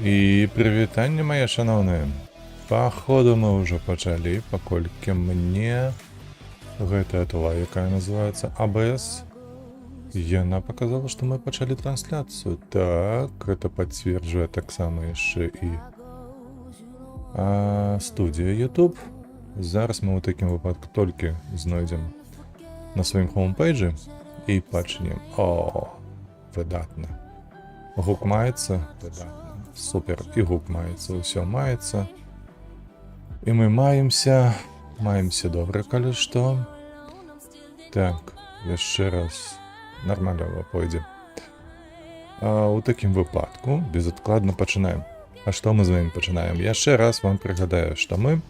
І прывітанне, мае шаноўныя. Паходу мы ўжо пачалі, паколькі мне гэтая тула, якая называецца ABS, яна показала, што мы пачалі трансляцыю. Так, гэта пацверджвае таксама яшчэ і студія YouTube. Зараз мы ў такім выпадку толькі знойдзем на сваім хоумпейджы і пачнем. О, выдатна. Гук маецца? Выдатна. Супер, і гук маецца, ўсё маецца. І мы маемся добра, калі што. Так, яшчэ раз нармальна пойдзе. У такім выпадку безадкладна пачынаем. А што мы з вамі пачынаем? Яшчэ раз вам прыгадаю, што мы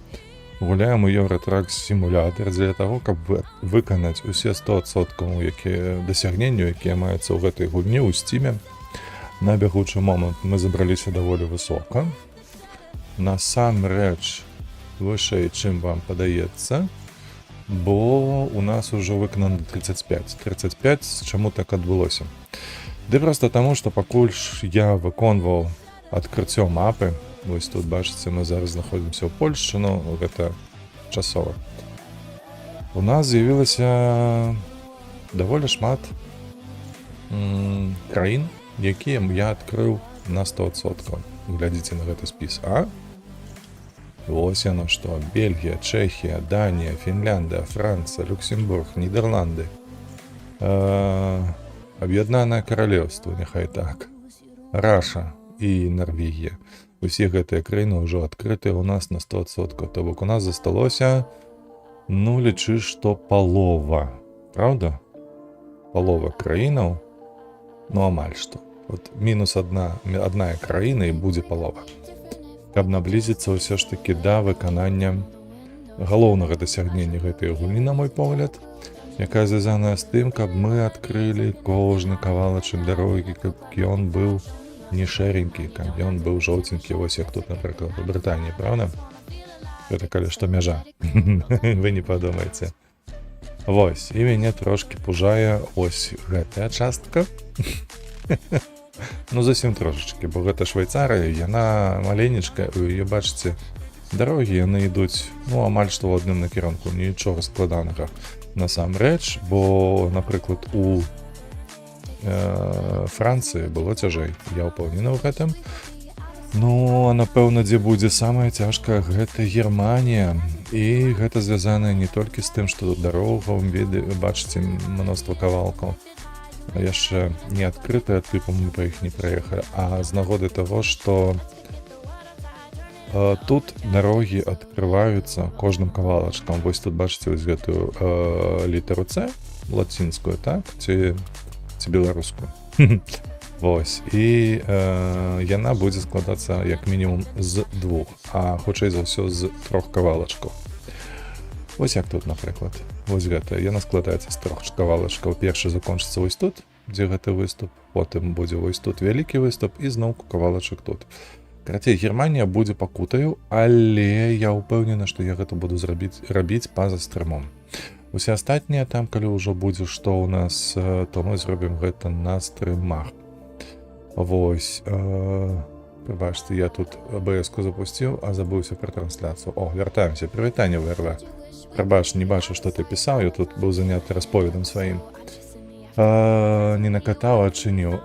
гуляем у Евротрак сімулятар для таго, каб выканаць усе 100% дасягненняў, якія маюцца ў гэтай гульні ў Steam. На бягучы момант мы забраліся даволі высока. Насамрэч вышэй, чым вам падаецца, бо у нас ужо выканана 35. 35, чаму так адбылося? Ды проста таму, што пакуль я выконваў адкрыццё мапы, вось тут бачыце, мы зараз знаходзімся ў Польшчы, но гэта часова. У нас з'явілася даволі шмат краін, якія я адкрыў на 100%. Глядзіце на гэты спіс. Вось яно што. Бельгія, Чэхія, Данія, Фінляндыя, Францыя, Люксембург, Нідерланды, Аб'яднанае Каралеўства, няхай так, Раша і Нарвегія. Усе гэтыя краіны ўжо адкрытыя ў нас на 100%. То бок у нас засталося, лічы, што палова. Праўда? Палова краінаў, амаль што. От мінус адна краіна і будзе палова. Каб наблізіцца ўсё ж такі да выканання галоўнага дасягнення гэтай гульні, на мой погляд, якая звязаная з тым, каб мы адкрылі кожны кавалачак дарогі, каб ён быў не шэренькі, каб ён быў жоўценькі, вось як тут, напрыклад, у Брытаніі, правда? Гэта калі што мяжа. Вы не падумайце. Вось, і мяне трошкі пужае ось гэтая частка. Зусім трошачкі, бо гэта Швейцарыя, яна маленечка, і бачыце, дарогі яны ідуць, амаль што ў адным накірунку, нічога складанага. Насамрэч, бо, напрыклад, у Францыі было цяжэй, я ўпэўнены ў гэтым. А напэўна, дзе будзе самае цяжкае, гэта Германія. І гэта звязана не толькі з тым, што дарога, бачыце, мноства кавалкаў, яшчэ не адкрытая, тыпу мы па іх не праехалі, а з нагоды таго, што тут дарогі адкрываюцца кожным кавалачкам. Вось тут бачыце вось гэтую літару С, лацінскую, так? Ці беларускую. Вось, і яна будзе складацца як мінімум з 2, а хутчэй за ўсё з 3 кавалачкаў. Вось як тут, напрыклад. Вось гэта, яна складаецца з 3 кавалачкаў. Першы закончыцца вось тут, дзе гэты выступ, потым будзе вось тут вялікі выступ і зноўку кавалачак тут. Карацей, Германія будзе пакутаю, але я ўпэўнены, што я гэта буду рабіць па-за стрымом. Усе астатнія там, калі ўжо будзе што ў нас, то мы зробім гэта на стрымах. Вось, прыбачце, я тут АБС-ку запусціў, а забыўся пра трансляцыю. Вяртаемся, прывітанне ВРВ. Прабач, не бачу, што ты пісаў, я тут быў заняты расповедам сваім. Не накатаў, адчыніў,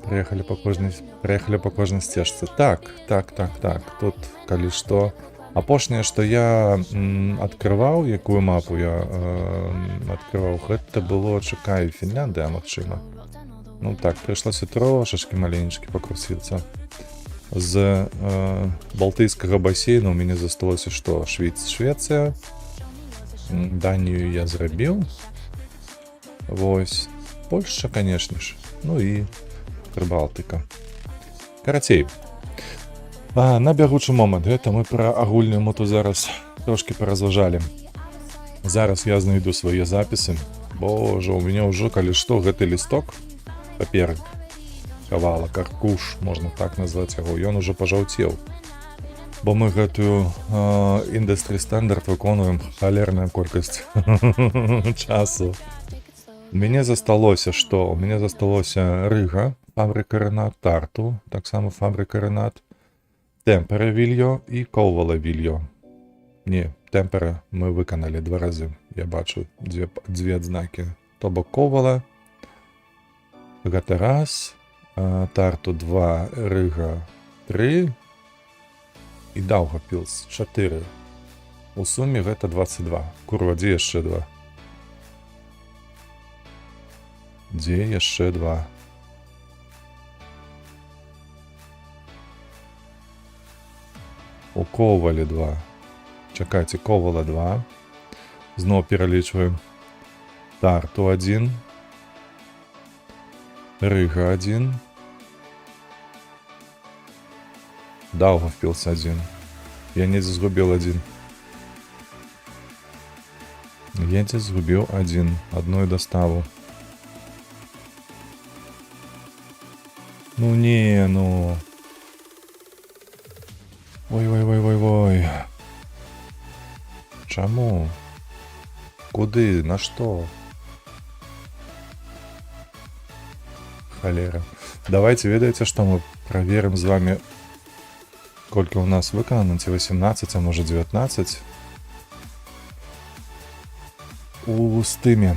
прыехалі па кожнай сцежцы. Так, тут, калі што. Апошняе, што я адкрываў, якую мапу я адкрываў, гэта было, чакай, Фінляндыя, магчыма. Так, прыйшлося трошачкі маленечкі пакрусіцца. З Балтыйскага басейна у мяне засталося што? Швецыя. Данію я зрабіў. Вось. Польшча, канешне ж. І Прыбалтыка. Карацей. На бягучы момант. Гэта мы пра агульную моту зараз трошкі паразважалі. Зараз я знайду свае запісы. Божа, у мяне ўжо, калі што, гэты лісток, паперы, кавалак, аркуш, можна так назваць яго, ён ужо пажаўцеў. Бо мы гэтую індустрі стандарт выконваем халерная колькасць часу. У мяне засталося што? У мяне засталося Рыга, фабрыка Ренат, Тарту, таксама фабрыка Ренат, Темпере Вільо і Ковале Вільо. Ні, Темпере ми виконали 2 рази. Я бачу дві відзнаки. Тобто Ковале, Гатерас, Тарту 2, Рига 3 і Даугавпілс 4. У сумі гэта 22. Курва, дзе яшчэ 2? Дзе яшчэ 2? У Ковалі 2. Чакайце, Ковала 2. Зноў пералічваем. Тарту 1. Рига 1. Даугавпілс 1. Я недзе згубіў 1. Едзе згубіў 1. Одну доставу. Ну не, ну. Ой. Чаму? Куды? На што? Холера. Давайте, ведаеце, што мы праверым з вами, колькі у нас выканана, ці 18, а можа 19. У стыме.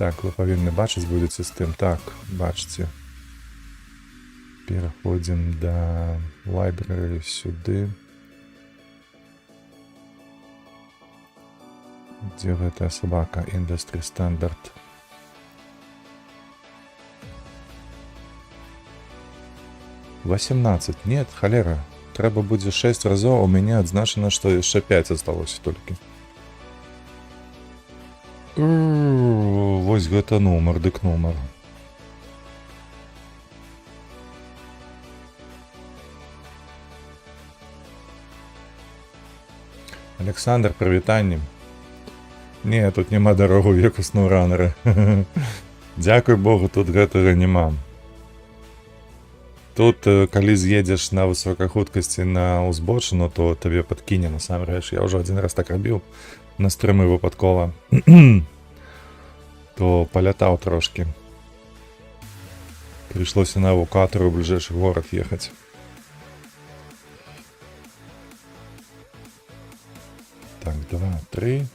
Так, вы павінны бачыць будзеце з тым. Так, бачыце. Пераходзім да library сюды. Дзе гэтая сабака? Industry Standard. «18». Нет, холера. Трэба будзе 6 разоў, у мяне адзначана, што яшчэ 5 асталося толькі. Вось гэта нумар, дык нумар. Александр, прывітанне. Не, тут няма дарогу веку сноўранера. Дзякуй Богу, тут гэтага няма. Тут, калі з'едзеш на высокахуткасці на ўзбочыну, то табе падкіне, насамрэч. Я ўжо адзін раз так рабіў, на стрымы выпадкова. То палятаў трошкі. Прыйшлося на эвакуатару ў бліжэйшы горад ехаць. Так, 2, 3,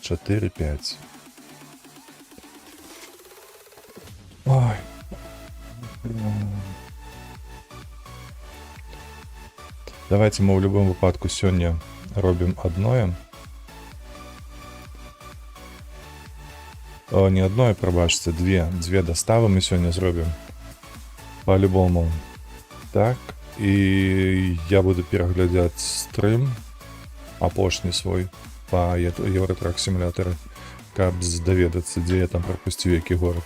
4, 5. Ой. Давайте мы ў любым выпадку сёння робім адное. Не одной, пробачьте, две доставы мы сегодня зробим. По-любому. Так, и я буду переглядать стрим, апошні свой, по Евротрак симулятору, каб даведацца, дзе я там пропусціў які город.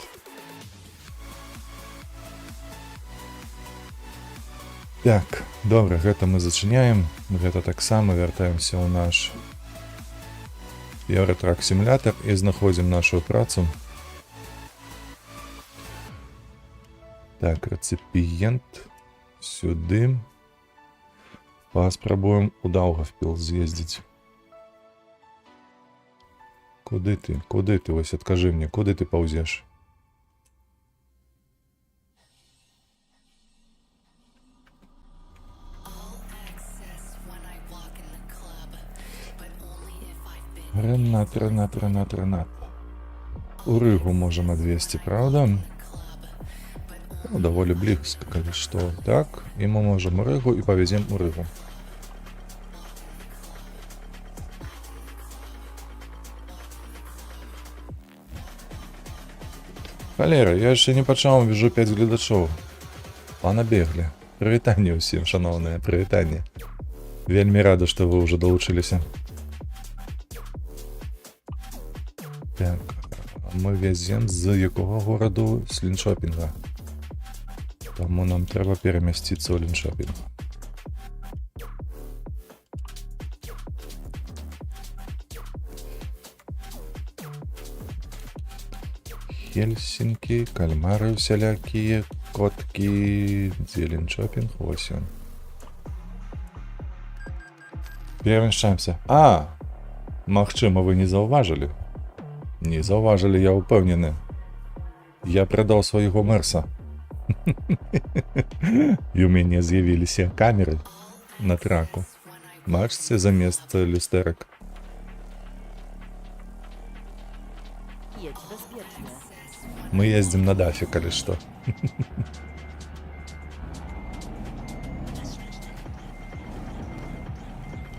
Так, добра, гэта мы зачыняем, гэта таксама вяртаемся ў наш Евротрак симулятор і знаходзім нашу працу. Так, реципієнт сюди. Паспрабуем у Даугавпілс з'ездзіць. Куды ты? Куды ты? Вось адкажы мне, куды ты паўзеш? Ренат. У Ригу можем отвезти, правда? Ну, довольно близко, калі што. Так, и мы можем у Ригу и повезем у Ригу. Холера, я яшчэ не пачаў, вижу 5 гледачоў. Панабеглі. Прывітанне ўсім, шаноўныя, прывітанне. Вельмі рада, што вы ўжо далучыліся. Так, мы везем з якога гораду? З Лінчопінга. Таму нам трэба перамясціцца ў Лінчопінг. Хельсінкі, кальмары усялякія, коткі, дзе Лінчопінг? Вось ён. Перамяшчаемся. Магчыма, вы не заўважылі? Не заўважылі, я ўпэўнены. Я прадаў свайго Мерса. І ў мяне з'явіліся камеры на траку. Бачыце, замест люстэрак. Едь безпечно. Мы ездзім на дафе, калі што.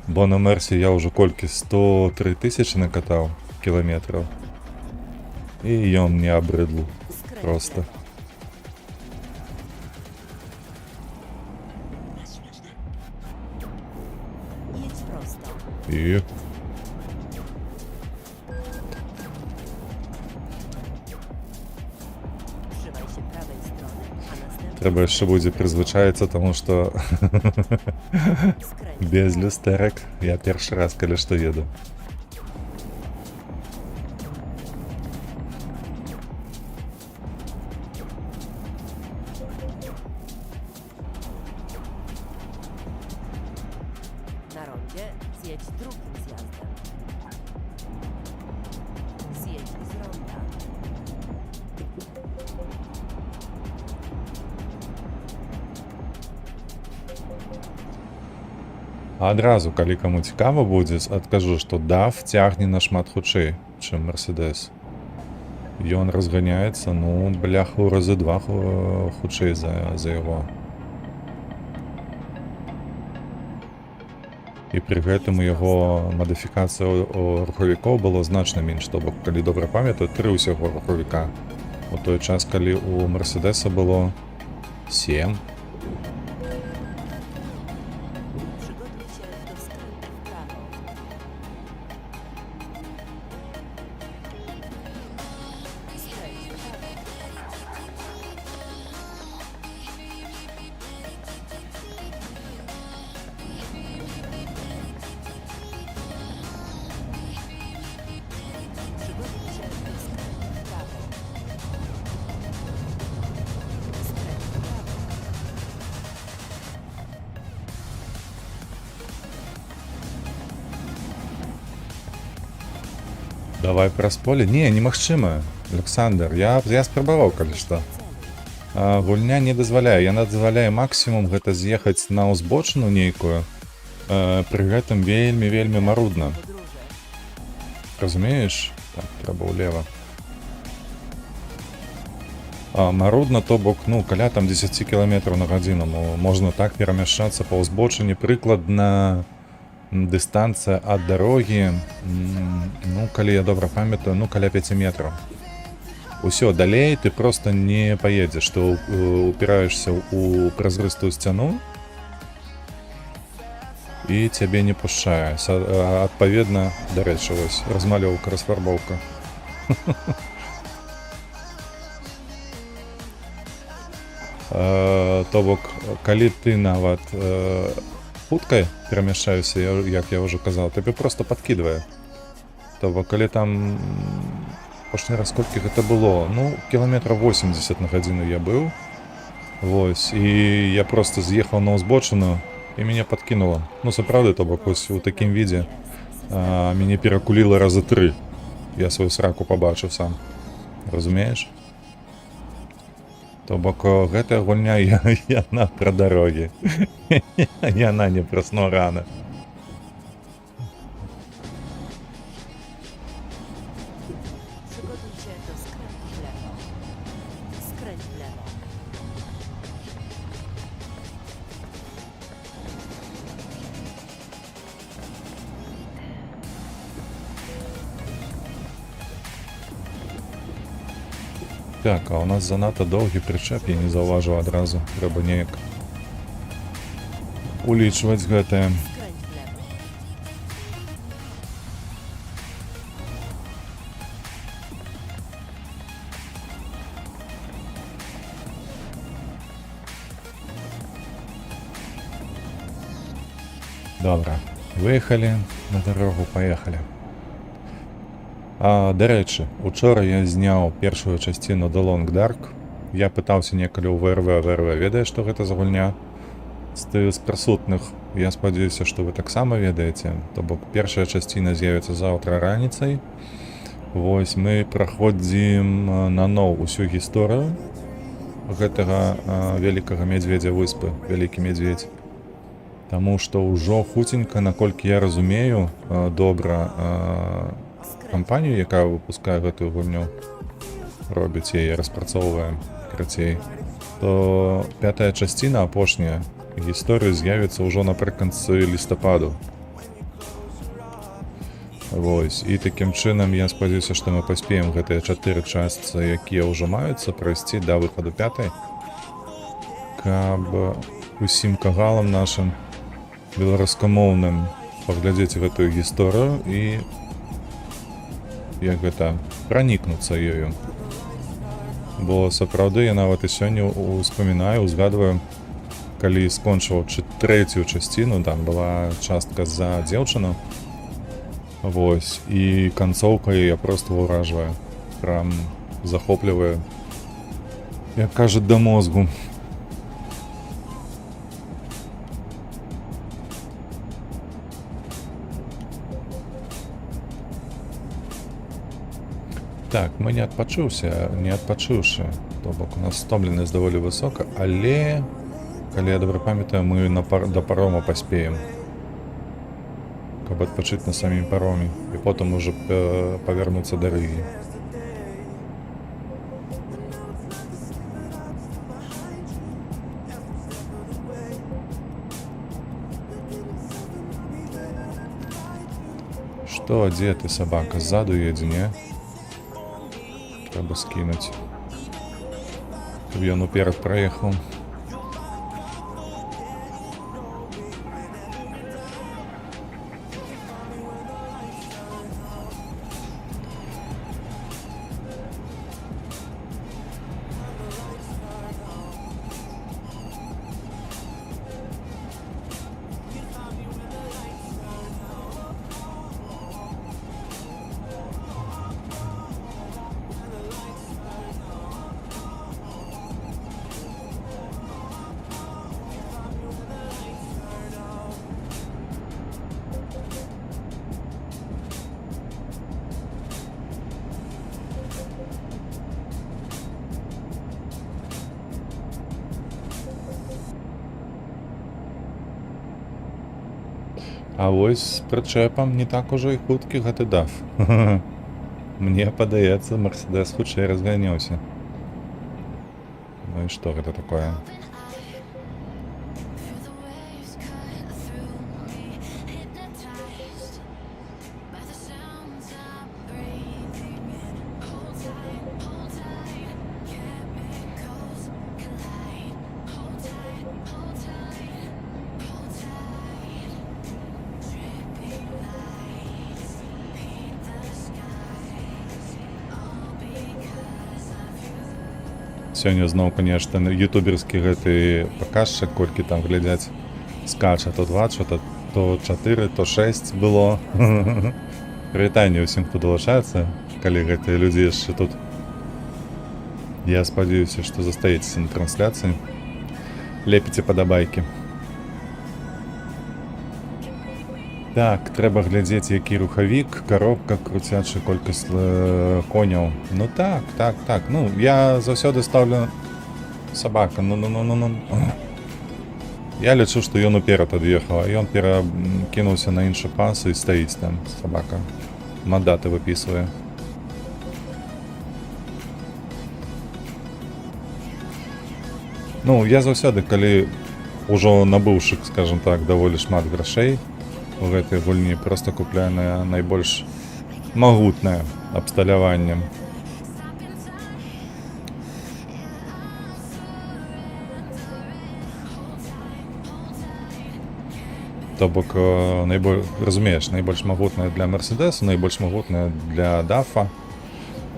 Бо на Мерсі я ўжо колькі 103 тысячы накатаў кіламетраў. І ён мне абрыдлу. Skręć Просто. w lewo. Jedź prosto. І Trzymaj się prawej strony, a następnie трэба яшчэ будзе прызвычаіцца, таму што skręć. без люстэрак я першы раз калі што еду. Na rondzie zjedź drugim zjazdem. Zjedź z ronda. А адразу, калі каму цікава будзе, адкажу, што DAF цягне нашмат хутчэй, чым Mercedes. Ён разганяецца, ну, бляха, ў разы два хутчэй за яго. І пры гэтым у яго мадыфікацыя рухавікоў было значна менш, то бок, калі добра памятаю, 3 ўсяго рухавіка. У той час, калі у Мерседеса было 7. Przygotuj się do skrętu w prawo. Skręć w prawo. Przygotuj się do skrętu w prawo. Skręć w prawo. Давай праз поле. Не, немагчыма, Александр. Я спрабаваў, калі што. Celuj. Гульня не дазваляе. Яна дазваляе максімум гэта з'ехаць на ўзбочыну нейкую. Пры гэтым вельмі марудна. Podróże. Разумееш? Так, трэба ўлева. Марудна, то бок, ну, каля там 10 км на гадзіну. Можна так перамяшчацца па ўзбочыне. Прыкладна дыстанцыя ад дарогі, ну, калі я добра памятаю, ну, каля 5 метраў. Усё, далей ты просто не паедзеш. Ты упіраешься ў празрыстую сцяну і цябе не пушчае. Адпаведна, дарэчы, вось, размалёўка, расфарбоўка. То бок, калі ты нават хуткай перамяшчаюся, як я ўжо казаў, табе просто падкідвае. То бок, калі там апошні раз колькі гэта было, ну, кіламетраў 80 на гадзіну я быў. Вось, і я просто з'ехаў на ўзбочыну і мяне падкінула. Ну, сапраўды, то бок, ось у такім відзе мяне перакуліла раза 3. Я сваю сраку пабачыў сам. Разумееш? То бок, гэтая гульня, яна пра дарогі. Яна не пра снораны. Przygotuj się do skrętu w lewo. Skręć w lewo. Так, а у нас занадта доўгі прычэп, я не заўважыў адразу. Трэба неяк улічваць гэтае. Skręć w lewo. Добра, выехалі на дарогу, паехалі. Дарэчы, учора я зняў першую часціну The Long Dark. Я пытаўся некалі ў ВРВ, ведае, што гэта за гульня? З прысутных. Я спадзяюся, што вы таксама ведаеце. То бок, першая часціна з'явіцца заўтра раніцай. Вось мы праходзім наноў усю гісторыю гэтага вялікага мядзведзя выспы, вялікі мядзведзь. Таму што ўжо хуценька, наколькі я разумею добра кампанію, якая выпускае гэтую гульню, робіць яе, распрацоўвае, карацей, то 5-я часціна, апошняя гісторыі, з'явіцца ўжо напрыканцы лістападу. Вось, і такім чынам я спадзяюся, што мы паспеем гэтыя 4 частцы, якія ўжо маюцца, прайсці да выхаду 5-й, каб усім кагалам нашым беларускамоўным паглядзець гэтую гісторыю і як гэта пранікнуцца ёю. Бо сапраўды я нават і сёння успамінаю, узгадваю, калі скончыў 3-ю часціну, там была частка за дзеўчыну. Вось, і канцоўка яе проста ўражвае, прям захоплівае, як кажуць, да мозгу. Так, мы не адпачыўшы, то бок у нас стомленасць даволі высока, але, калі я добра памятаю, мы да парома паспеем, каб адпачыць на самім пароме, і потым ужо павярнуцца да Рыгі. Што, дзе ты, сабака? Ззаду едзе, не? Трэба скінуць, каб ён уперад праехаў. А вось з прычэпам не так ужо і хуткі гэты даф. Мне падаецца, Мерседес хутчэй разганяўся. Ну і што гэта такое? Сёння зноў, канешне, ютуберскі гэты паказчык, колькі там глядзяць, скача, то 2, то 4, то 6 было. Прывітанне ўсім, хто далучаецца, калі гэтыя людзі яшчэ тут. Я спадзяюся, што застаецеся на трансляцыі. Лепіце падабайкі. Так, трэба глядзець, які рухавік, коробка, круцячая колькасць коняў. Ну так. Ну, я заўсёды ставлю сабака. Ну. Я лічу, што ён уперад ад'ехаў, а ён перакінуўся на іншы пас і стаіць там сабака. Мандаты выпісвае. Ну, я заўсёды, калі ўжо набыўшы, скажем так, даволі шмат грашэй, у гэтай гульні проста купляю на найбольш магутнае абсталяванне. То бок, разумееш, найбольш магутнае для Мерседесу, найбольш магутнае для дафа.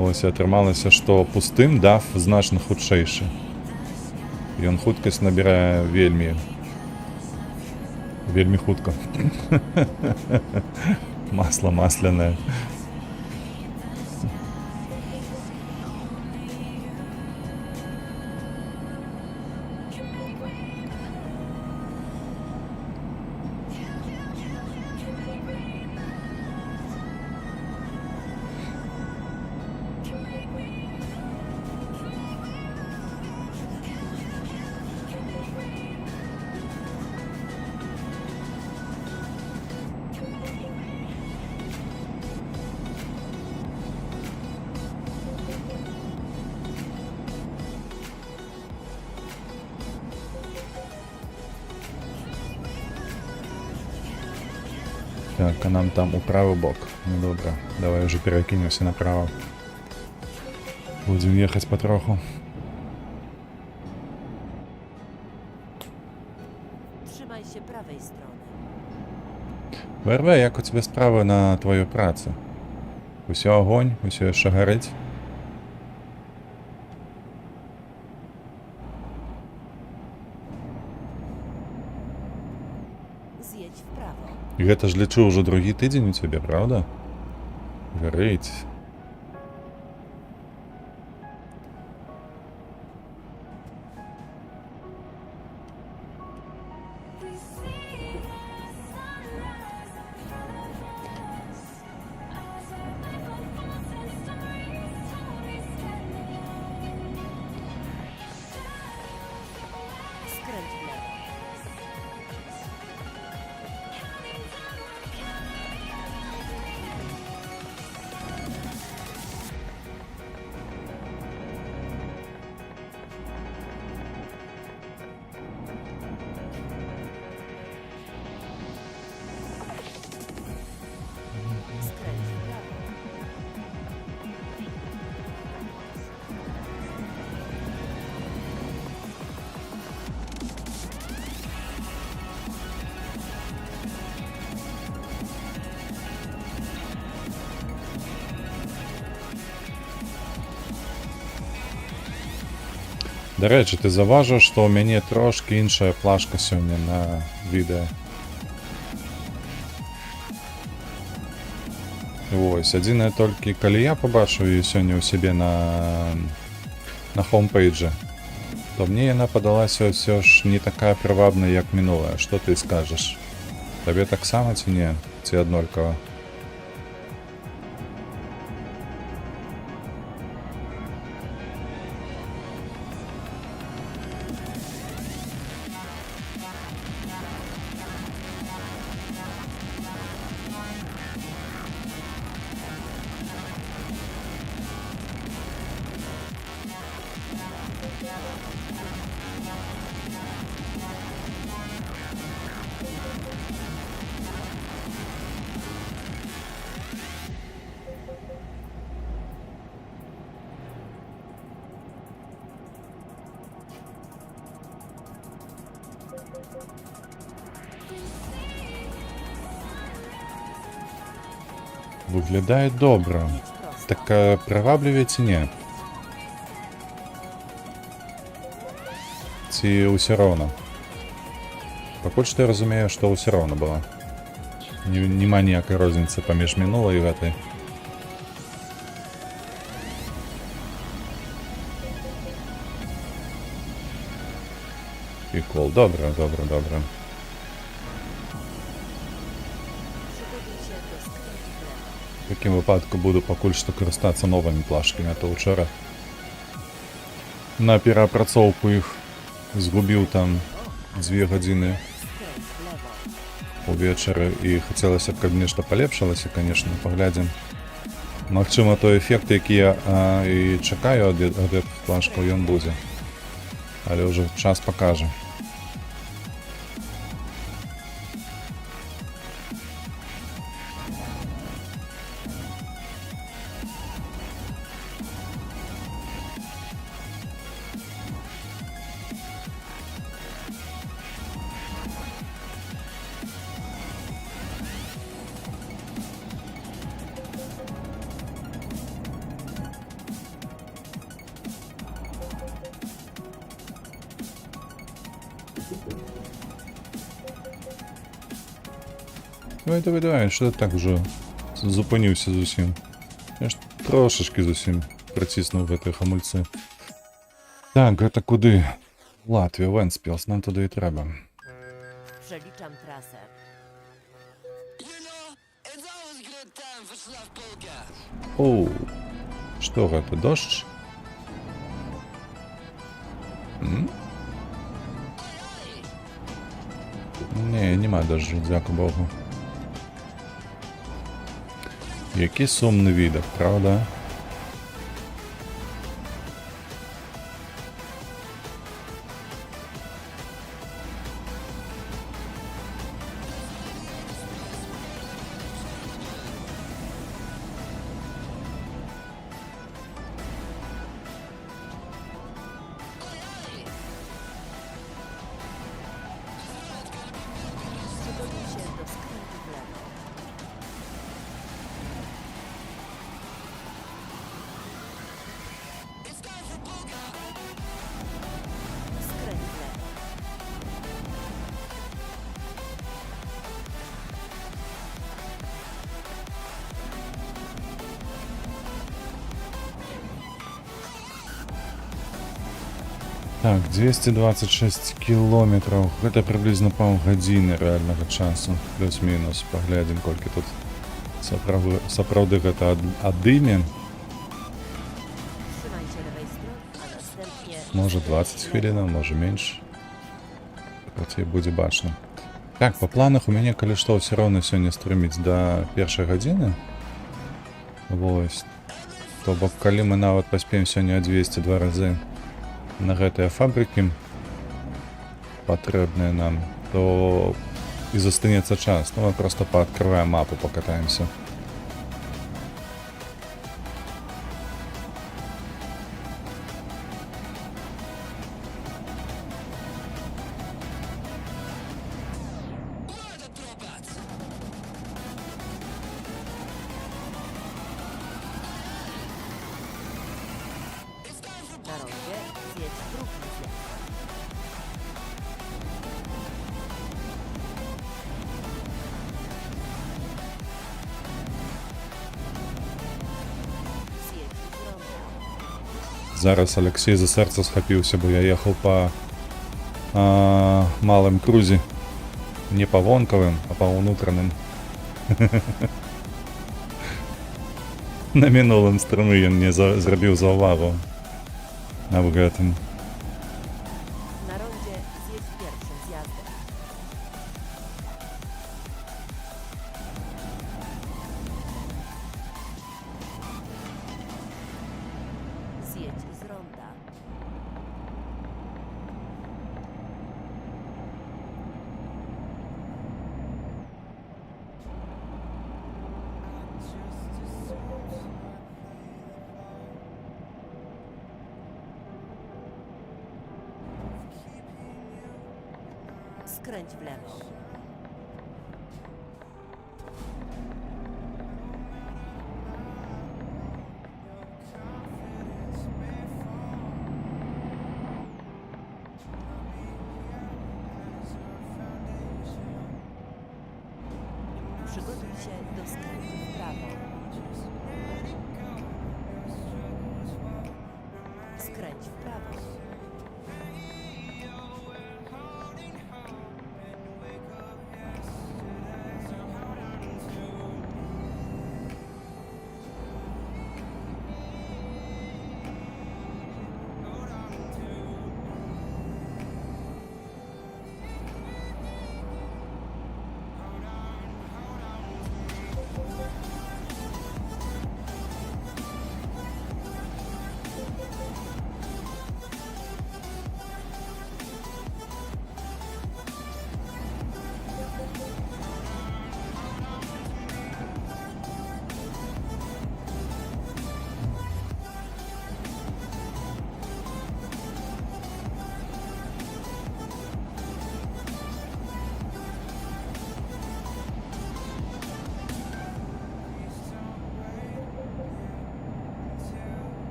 Вось і атрымалася, што пустым даф значна хутчэйшы. Ён хуткасць набірае вельмі хутка. Масло масляное. Так, а нам там у правый бок. Ну добре, давай уже перекинемся направо. Будем ехать потроху. Trzymaj się prawej strony. ВРВ, як у тебе справи на твою працю? Усё огонь, усё яшчэ гарыць? Zjedź w prawo. І гэта ж лічу ўжо другі тыдзень у цябе, правда? Гарыць. Skręć w lewo. Skręć w prawo. Да рэчы, ты заўважыў, што ў мяне трошкі іншая плашка сёння на відэа. Вось, адзінае толькі, калі я пабачыў яе сёння ў сябе на хоумпейджы, то мне яна падалася ўсё ж не такая прывабная, як мінулая. Што ты скажаш? Табе таксама ці не? Ці аднолькава? Выглядае добра. Jedź prosto. Так прываблівае ці не? Ці ўсё роўна? Пакуль што я разумею, што ўсё роўна была. Няма ніякай розніцы паміж мінулай і гэтай. Прикол, добра, добра, добра. Przygotuj się do skrętu w lewo. В такім выпадку буду пакуль што карыстацца новымі плашкамі, а то ўчора на пераапрацоўку іх згубіў там 2 гадзіны Skręć w lewo. увечары і хацелася б, каб нешта палепшылася, конечно, паглядзім. Магчыма, той эфект, які я і чакаю ад гэтых плашкаў, ён будзе. Але ўжо час пакажа. Давай, давай, давай, що ти так вже зупинився зусім? Я ж трошечки зусім притиснув гэтай хамульці. Так, гэта куди? Латвія, Венспілс, нам туди і треба. Przeliczam trasę. You know, it's always a good time for Slavpolka. Оу, што гэта, дождж? М? Не, нема дожджу, дзяку Богу. Які сумны відок, правда? Так, 226 кілометрів. Це приблизно паўгадзіны рэальнага часу. Плюс-мінус. Паглядзім, колькі тут сапраўды гэта адыме. Trzymajcie lewej strony, a następnie... Може 20 хвілінаў, може менш. Хоць і будзе бачна. Так, па планах у мяне, калі што, ўсё роўна сёння стрыміць да першай гадзіны. Вось. То бок, калі мы нават паспеем сёння адвесці 2 разы на гэтыя фабрыкі патрэбныя нам, то і застанецца час. Ну, мы проста пааткрываем мапу, пакатаемся. Ладно, тропат! Na rondzie zjedź drugi zjazd. Zjedź z ronda. Зараз Алексей за сэрца схапіўся, бо я ехаў па малым крузе. Не па вонкавым, а па ўнутраным. На мінулым стрымы ён мне зрабіў заўвагу аб гэтым. Na rondzie zjedź pierwszym zjazdem. Zjedź z ronda. Skręć w lewo. Przygotuj się do skrętu w prawo. Skręć w prawo.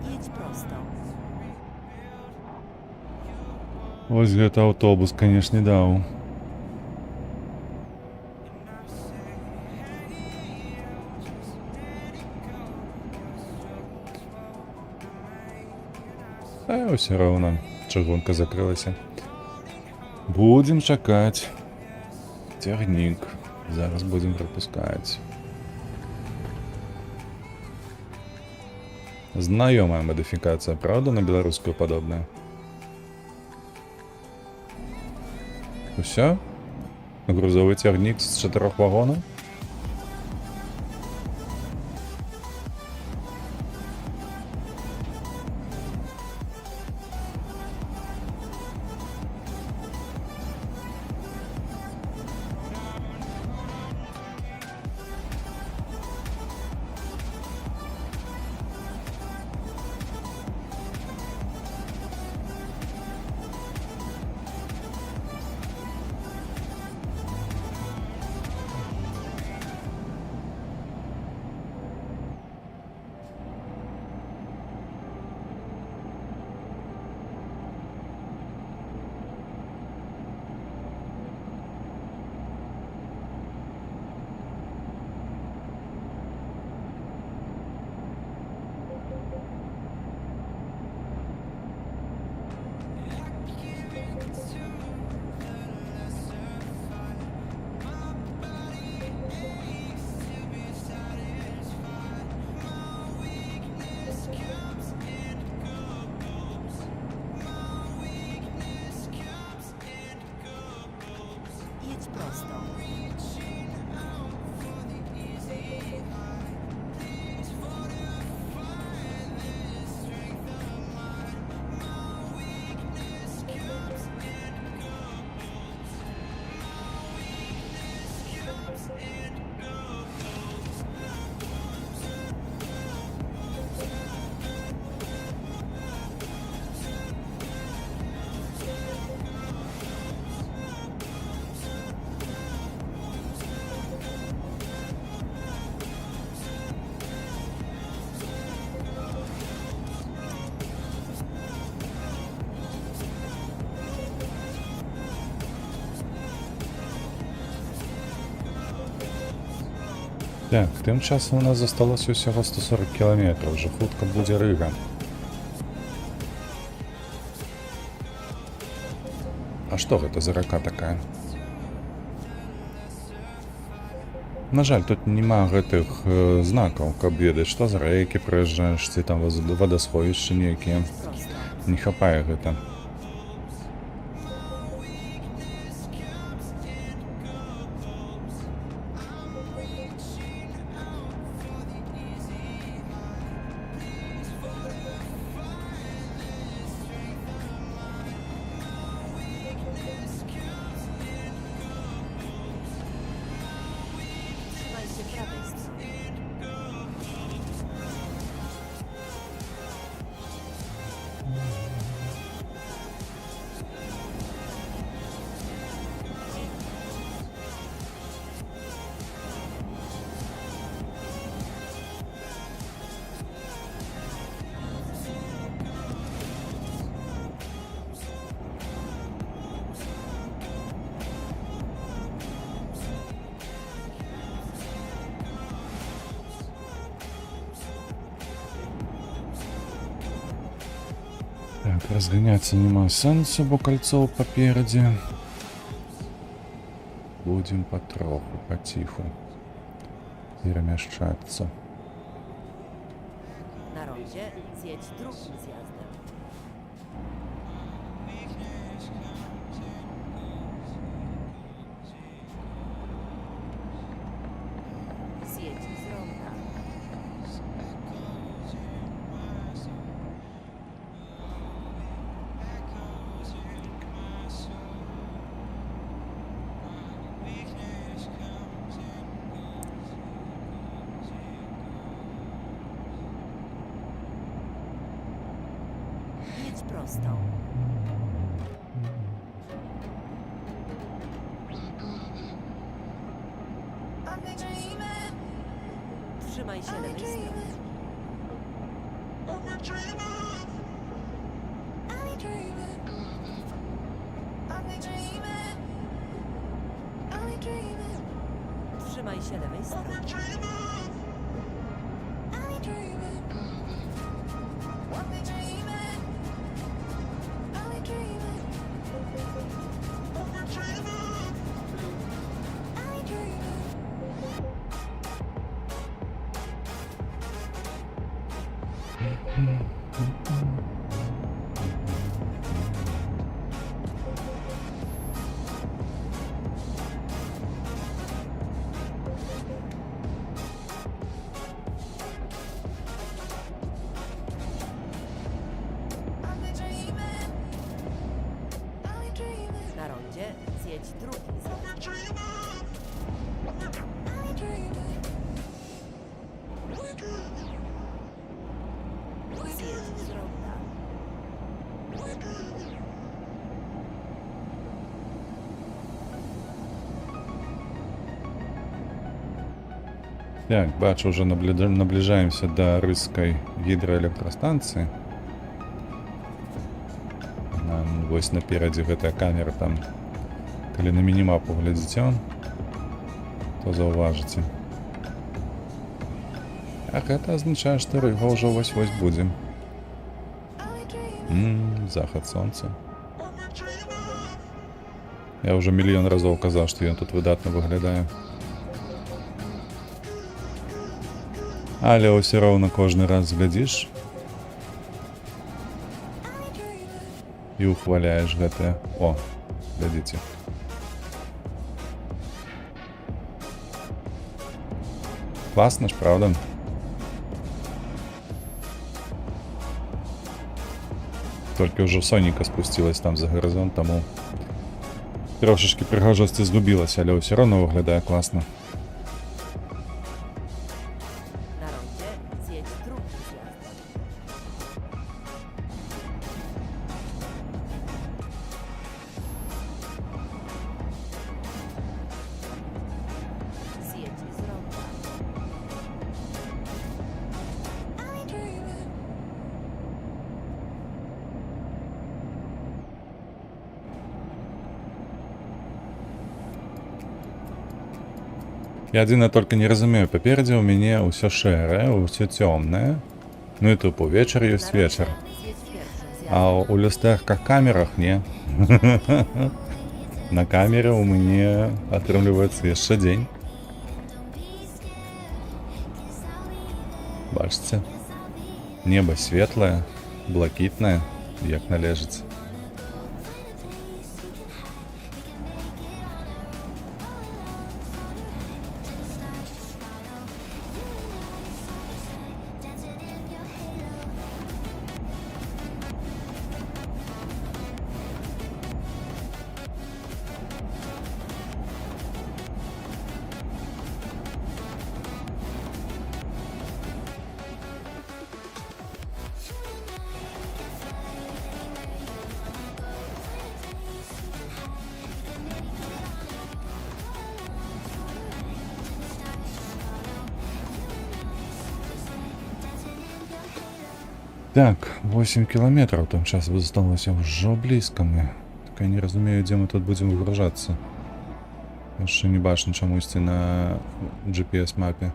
Jedź prosto. Вось гэта аўтобус, канешне, даў. Ўсё роўна, чыгунка закрылася. Будзем чакаць. Цягнік. Зараз будзем прапускаць. Знаёмая мадыфікацыя, правда, на беларускую падобная? Усё? Грузовы цягнік з 4 вагонаў? Так, тим часом у нас зосталося всього 140 кілометрів, вже хутко буде Рига. А што гэта за рака такая? На жаль, тут нема гэтых знакаў, каб ведаць, што за рэкі прыязджаеш, ці там вадасховішчы нейкія. Prosto. Не хапае гэта. Trzymaj się prawej strony. Так, разганяться нема сенсу, бо кольцо попереди. Будем потроху, потиху перемещаться. Na rondzie zjedź drugim zjazdem. Zjedź z ronda. Jedź prosto. Trzymaj się lewej strony. Trzymaj się lewej strony. Na rondzie zjedź drugim zjazdem. Zjedź z ronda. Так, бачу, вже наближаемся до Рызкай гідраэлектрастанцыі. Вось наперадзе гэтая камера там. Калі на мінімапу глядзіце, то заўважыце. А гэта азначае, што Рыга ўжо вось-вось будзе. Захад сонца. Я ўжо мільён разоў казаў, што ён тут выдатна выглядае. Але ўсё роўна кожны раз глядзіш і ухваляеш гэтае. О, глядзіце. Класна ж, правда? Толькі ўжо Соніка спусцілась там за гарызонт, таму трошачкі прыгажосці згубілася, але ўсё роўна выглядае класна. Na rondzie zjedź drugim zjazdem. Zjedź z ronda. Я адзіна только не разумею, паперадзе ў мяне ўсё шэрае, ўсё цёмнае. Ну і тупо вечар ёсць вечар. Свець першым А з'явіцца. у люстэрках камерах не. На камере у мяне атрымліваецца яшчэ дзень. Бачыце? Неба светлае, блакітнае, як належыць. Так, 8 километров там час засталося ўжо блізка мы. Так я не разумею, дзе мы тут будзем выгружацца. Яшчэ не бачна чамусьці на GPS-мапе.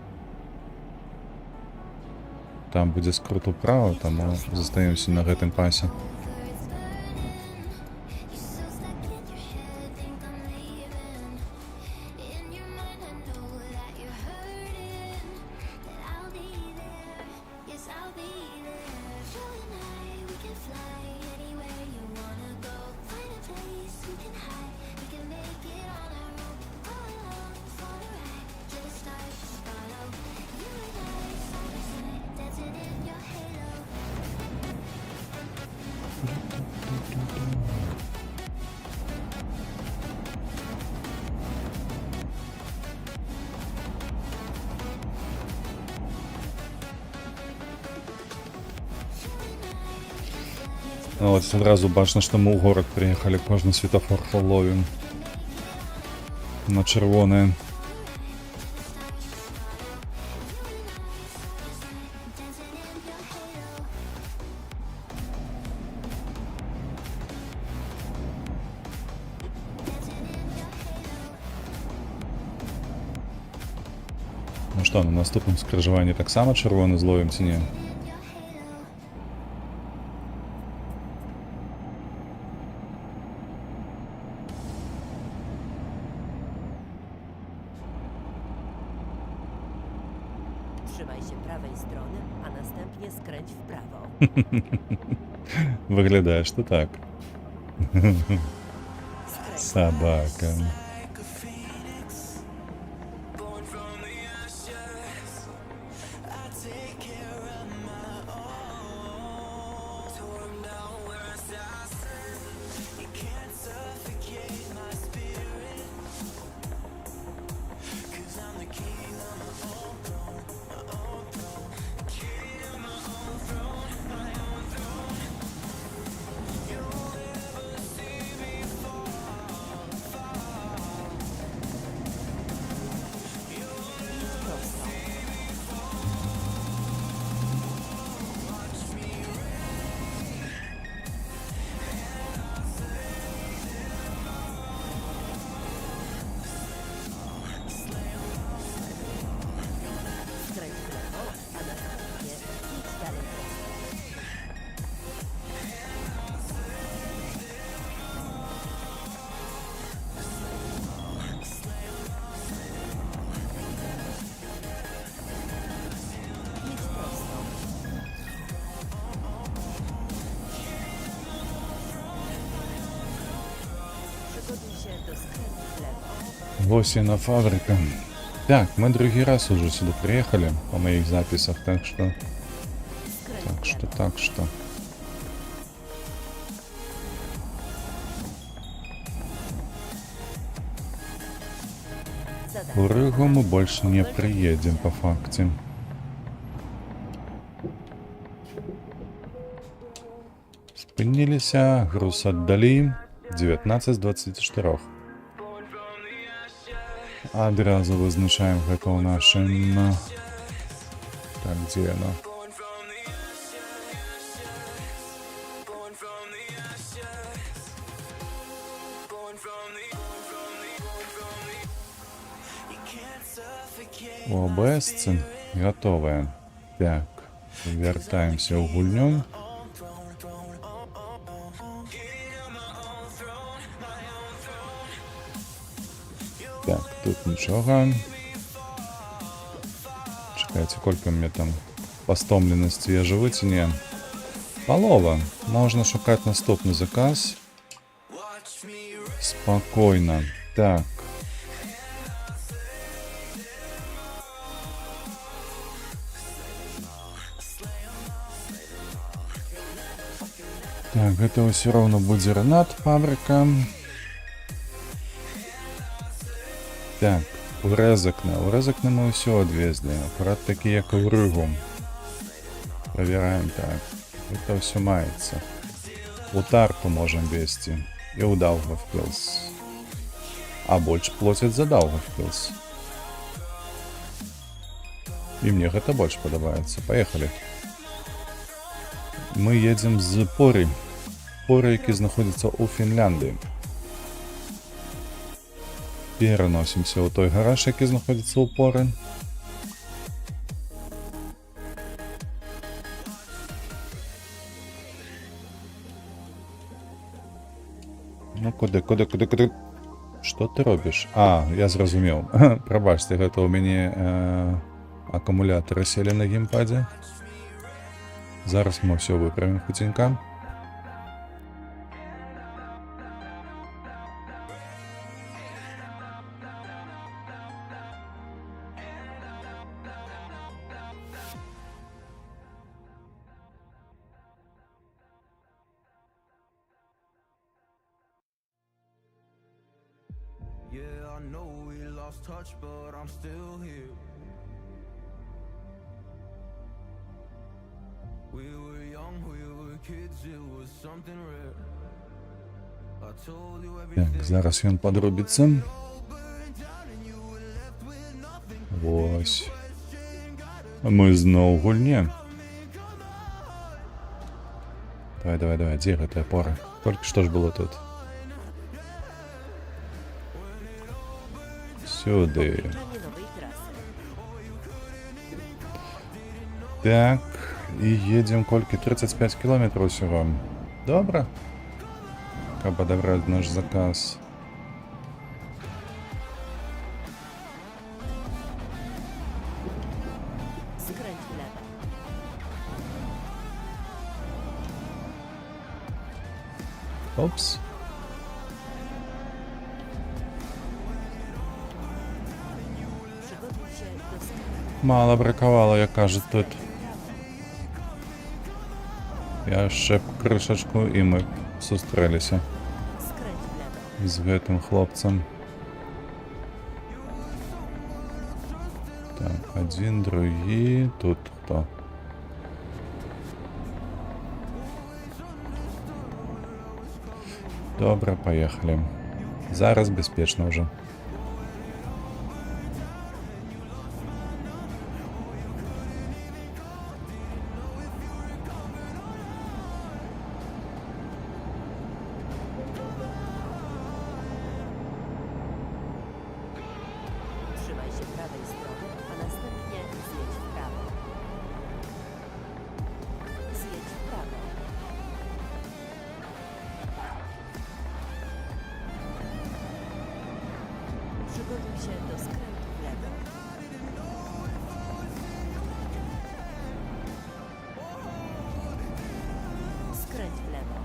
Там будзе скрут управа, таму застаемся на гэтым пасе. Ну, вот сразу бачно, что мы в город приехали, кожный светофор ловим на червоное. Ну что, на наступным скрыжаванні таксама чырвоны зловім ці не? Trzymaj się prawej strony, a następnie skręć w prawo. Выглядае, что так. Skręć Собака. prosto. Skręć w lewo, a następnie idź dalej prosto. Idź prosto. Przygotuj się do skrętu w lewo. Лосіна фабрика. Так, мы другий раз уже сюда приехали по моих записях, так что, Skręć так w что, lewo. так что. Zadanie В Ригу мы wykonane. больше не Oznacz приедем по wyjście. факте. Спыніліся, груз аддалі, 19 з 24. Адразу вызначаем гэта ў нашым... Так, дзе яно? У ОБС готове. Так, вертаємося у гульню. Так, тут нічого. Чекайте, сколько у меня там постомленості я живу чи ні? Полова. Можна шукати наступний заказ. Спокойно. Так. Так, это все равно будет Ренат, фабрика. Так, у Резакна мы все отвезли. Аккурат таки, як у Ригу. Проверяем так. Это все мается. У Тарту можем вести. И у Даугавпилс. А больше платят за Даугавпилс. И мне это больше подобается. Поехали. Мы едем з Пори. Пори, які знаходяться у Фінляндії. Переносимося у той гараж, який знаходиться у Пори. Ну, куди? Що ти робиш? А, я зрозумів. Пробачте, це у мене акумулятори сели на геймпаді. Зараз ми все виправимо хутенько. Yeah, I know we lost touch, but I'm still here. We were young, we were kids, it was something rare. I told you everything. Так, зараз він подробиться. Ось. Ми знову в гульні. Давай, де гэта Пора? Тільки що ж було тут? Сюди. Otoczenie nowej trasy. Так, і їдемо кольки 35 кілометрів всього. Добре. Как подобрать наш заказ. Skręć w lewo. Опс. Przygotuj się do skrętu. Мало бракувало, як кажуть тут. Я ще кришечку і ми зустрілися Skręć w lewo. з гэтым хлопцем. Так, один, другий, тут хто? Добре, поїхали. Зараз безпечно вже. Trzymaj się prawej strony, a następnie zjedź w prawo. Zjedź w prawo. Przygotuj się do skrętu w lewo. Skręć w lewo.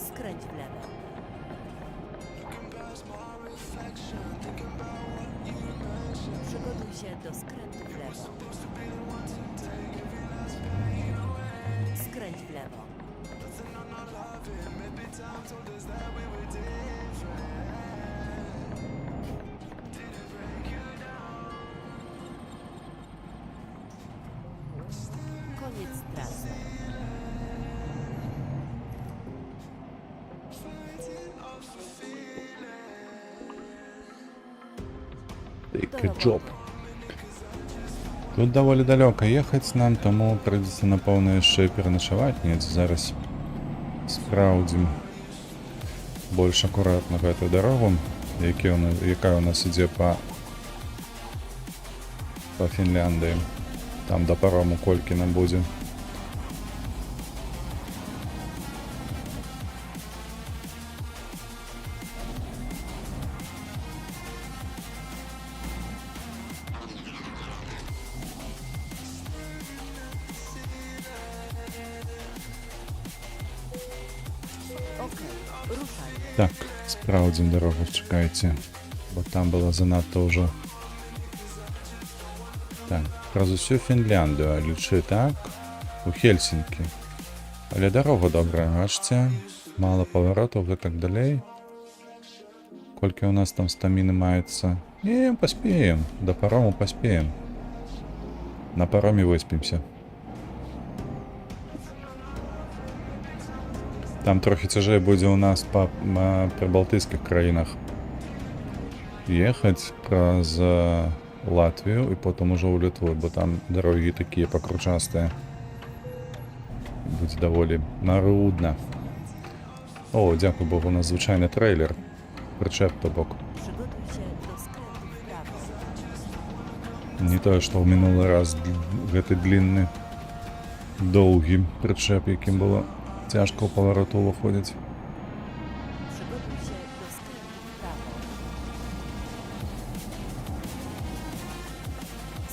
Skręć w lewo. Przygotuj się do skrętu w lewo. Skręć w lewo. Koniec trasy. Take a job. Тут даволі далёка ехаць нам, таму прыйдзецца напэўна яшчэ і пераначаваць недзе. Зараз спраўдзім больш акуратна гэтую дарогу, якая у нас ідзе па Фінляндыі. Там да парому колькі нам будзе. Okej, ruszaj. Так, спраўдзім дарогу, чакайце, бо там было занадта ўжо. Так, праз усю Фінляндыю, лічы, так, у Хельсінкі. Але дарога добрая, бачце, мала паваротаў, гэтак далей. Колькі у нас там стаміны маецца? Не, паспеем, да парому паспеем. На пароме выспімся. Там трохі цяжэй будзе ў нас па прыбалтыйскіх краінах ехаць праз Латвію і потым ужо ў Літву, бо там дарогі такія пакручастыя. Будзе даволі марудна. О, дзякуй Богу, у нас звычайны трэйлер. Прычэп, то бок. Przygotuj się do skrętu w prawo. Не тое, што ў мінулы раз гэты длінны, доўгі прычэп, якім было цяжка ў павароту ўваходзіць. Przygotuj się do skrętu w prawo.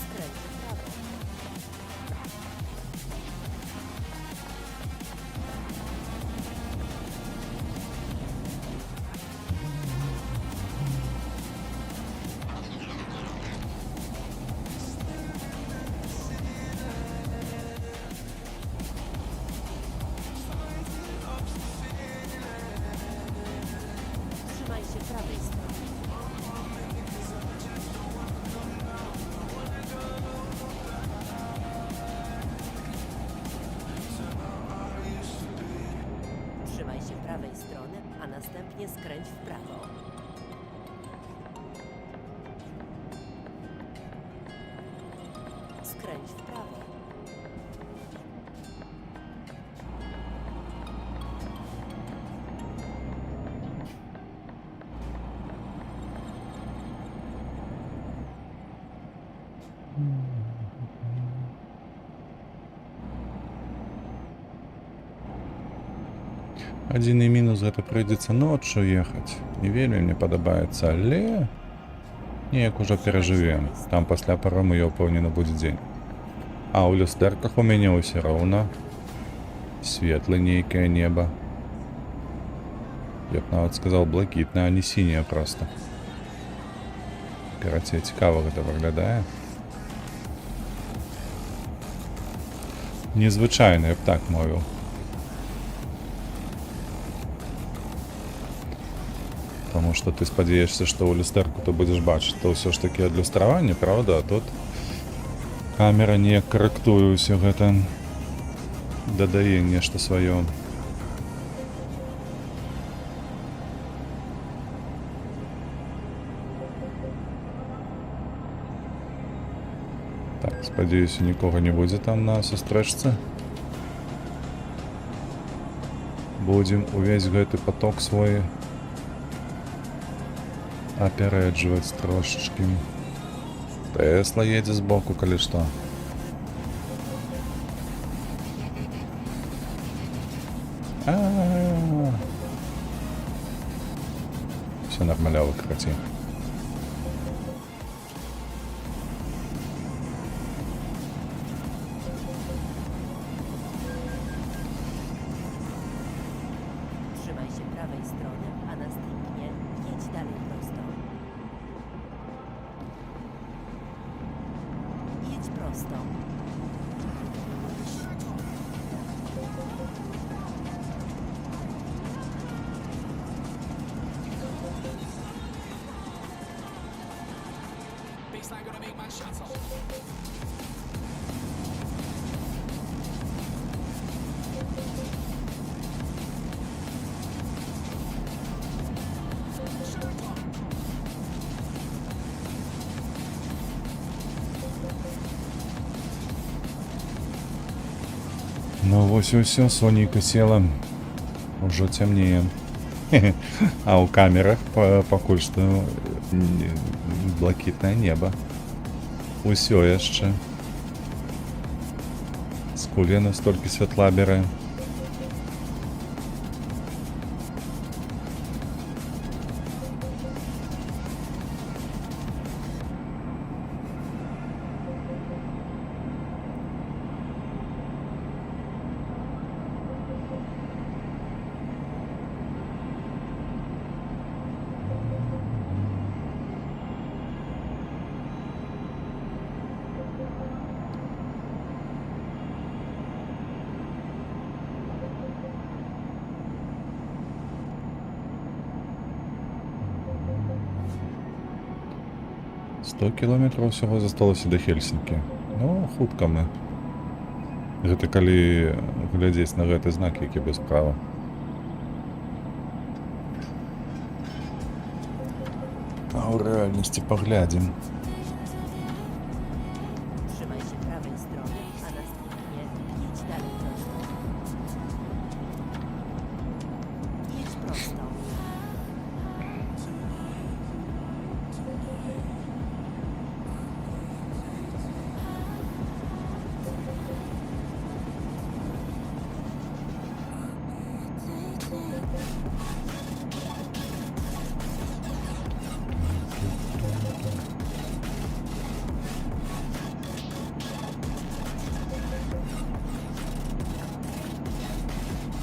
Skręć w prawo. Trzymaj się prawej strony. Trzymaj się prawej strony, a następnie skręć w prawo. Skręć w prawo. Адзіны мінус, гэта прыйдзецца ноччу ехаць. Не вельмі мне падабаецца, але неяк ужо перажывем. Там пасля парому я ўпэўнена будзе дзень. А ў люстэрках у мяне ўсё роўна светлае нейкае неба. Я б нават сказаў блакітнае, а не сіняе проста. Карацей, цікава гэта выглядае. Незвычайна, я б так мовіў. Потому что ты спадзяешся, што ў люстэрку ты будзеш бачыць, то ўсё ж такі адлюстраванне, правда? А тут камера неяк карэктуе ўсё гэта, дадае нешта сваё. Так, спадзяюся, нікога не будзе там на сустрэчцы. Будзем увесь гэты поток свой апярэджваць трошачкі. Тэсла едзе збоку, калі што. Все нормалява, карацей. Trzymaj się prawej strony, a następnie jedź dalej prosto. Jedź prosto. Ну вось і ўсё, сонейка села. Ужо цямнее. А ў камерах пакуль што блакітнае неба. Усё яшчэ. Скуль яна столькі святла бярэ. «100 кілометраў усяго засталося да Хельсінкі». Ну, хутка мы. Гэта калі глядзець на гэты знак, які без права. А ў рэальнасці паглядзім. Trzymaj się prawej strony, a następnie jedź dalej prosto. Jedź prosto.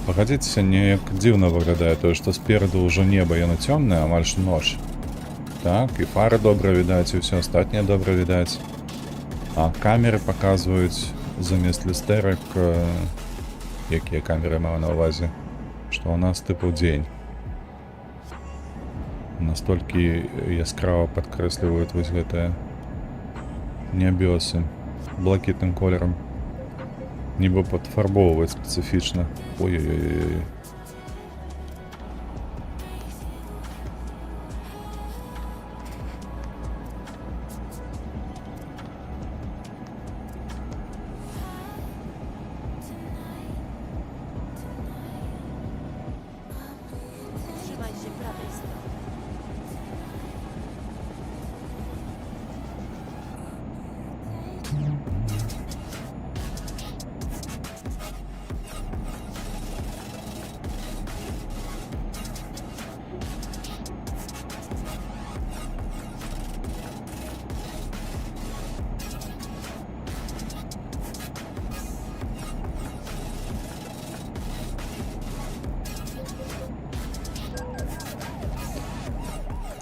Пагадзіцеся, неяк дзіўна выглядае тое, што спераду ўжо неба, яно цёмнае, амаль што ноч. Так, і фары добра відаць, і ўсё астатняе добра відаць. А камеры паказваюць замест люстэрак, якія камеры маю на ўвазе, што ў нас тыпу дзень. Настолькі яскрава падкрэсліваюць вось гэтыя нябёсы блакітным колерам. Нібы падфарбоўваць спецыфічна. Ой-ой-ой-ой. Trzymaj się prawej strony.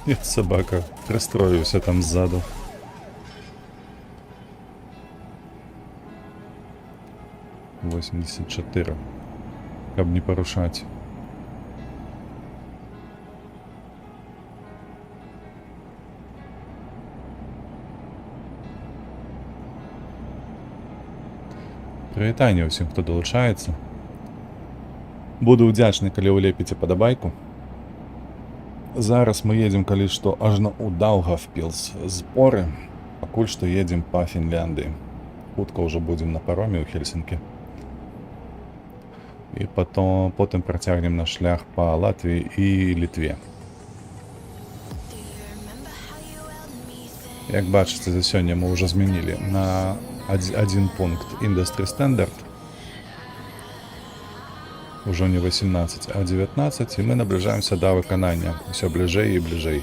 І собака пристроївся там ззаду. «84». Каб не порушать. Прывітанне ўсім, хто далучаецца. Буду ўдзячны, калі ўлепіце падабайку. Зараз мы едем, калі што, ажно ў Даўгавпілс зборы. Пакуль што едем па Фінляндыі. Хутка ўжо будзем на пароме ў Хельсінкі. І потым працягнем наш шлях па Латвіі і Літве. Як бачыце, за сёння мы ўжо змянілі на один пункт Industry Standard. Ужо не 18, а 19, і мы набліжаемся да выканання. Усё бліжэй і бліжэй.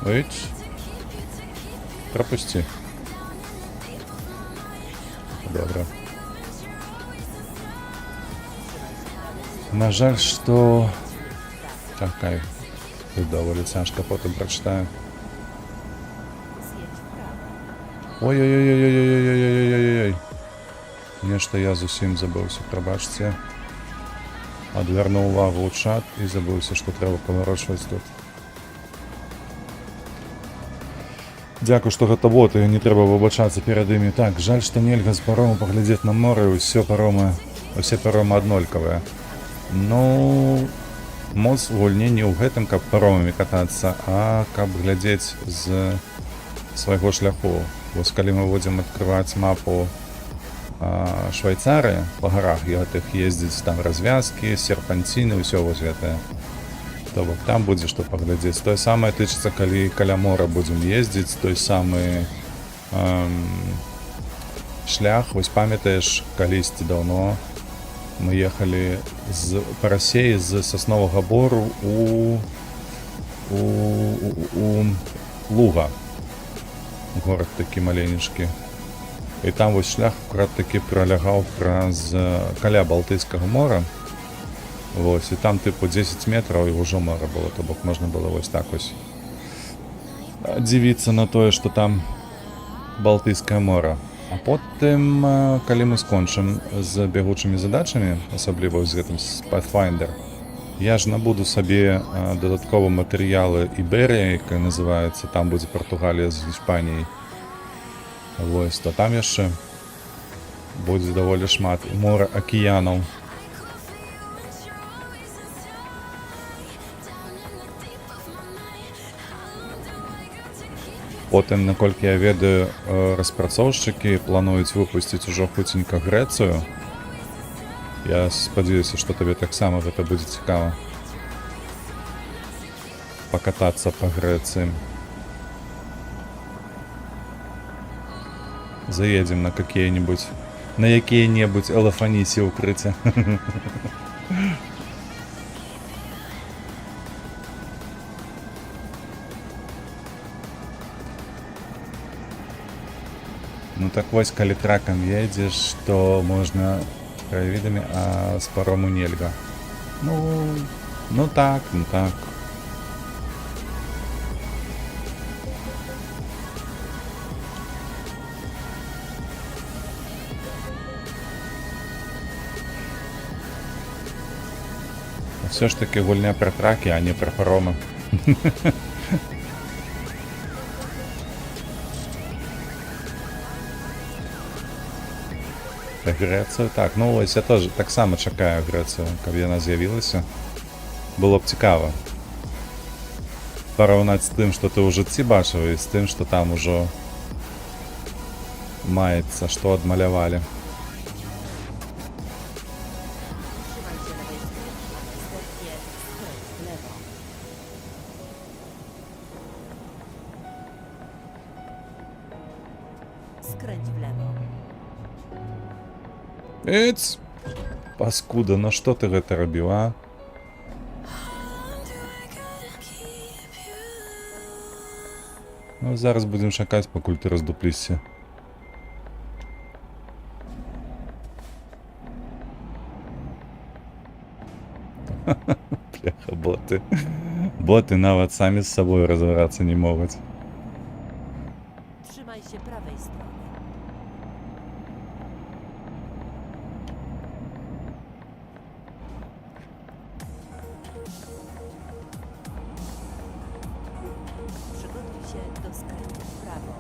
Выйдь. Пропусти. Добре. На жаль, што... Чакай. Тут даволі цяжка, потым прачытаю. Zjedź w prawo. Ой-ой-ой-ой-ой-ой-ой-ой-ой-ой-ой. Нешта я зусім забыўся, прабачце. Адвярнуў увагу ў чат і забыўся, што трэба паварочваць тут. Дзякую, што гэта боты, не трэба выбачацца перад імі. Так, жаль, што нельга з парому паглядзець на мора, і усе паромы аднолькавыя. Ну, моц гульні не ў гэтым, каб паромамі катацца, а каб глядзець з свайго шляху. Вось калі мы будзем адкрываць мапу Швайцарыі, па гарах гэтых ездзіць, там развязкі, серпанціны, ўсё вось гэтае. То бок там будзе што паглядзець. Тое самае тычыцца, калі каля мора будзем ездзіць, той самы шлях. Вось памятаеш, калісьці даўно мы ехалі па Расеі з Сасновага Бору у Луга. Горад такі маленечкі. І там вось шлях акурат такі пролягаў праз каля Балтыйскага мора. Вось, і там тыпу 10 метраў і ўжо мора было, то бок можна было вось так вось дзівіцца на тое, што там Балтыйскае мора. А потым, калі мы скончым з бягучымі задачамі, асабліва з гэтым Pathfinder, я ж набуду сабе дадатковыя матэрыялы Іберія, якая называецца, там будзе Партугалія з Іспаніяй. Вось, то там яшчэ будзе даволі шмат мора акіянаў. Потым, наколькі я ведаю, распрацоўшчыкі плануюць выпусціць ужо хуценька Грэцыю. Я спадзяюся, што табе таксама гэта будзе цікава. Пакатацца па Грэцыі. Заедзем на якія-небудзь элефанісі ўкрыцці. Ну так вось, калі тракам едзеш, то можна краявідамі, а з парому нельга. Ну так. Все ж таки гульня пра тракі, а не пра паромы. Грэцыю, так, ну вось я тоже таксама чакаю Грэцыю, каб яна з'явілася. Было б цікава параўнаць з тым, што ты ў жыцці бачыў, і з тым, што там ужо маецца, што адмалявалі. Skręć w lewo. Эц! Паскуда, на што ты гэта рабіў, а? Ну, зараз будзем чакаць, пакуль ты раздуплішся. Бляха, боты. Боты нават самі з сабой разабрацца не могуць. Trzymaj się prawej strony. Przygotuj się do skrętu w prawo.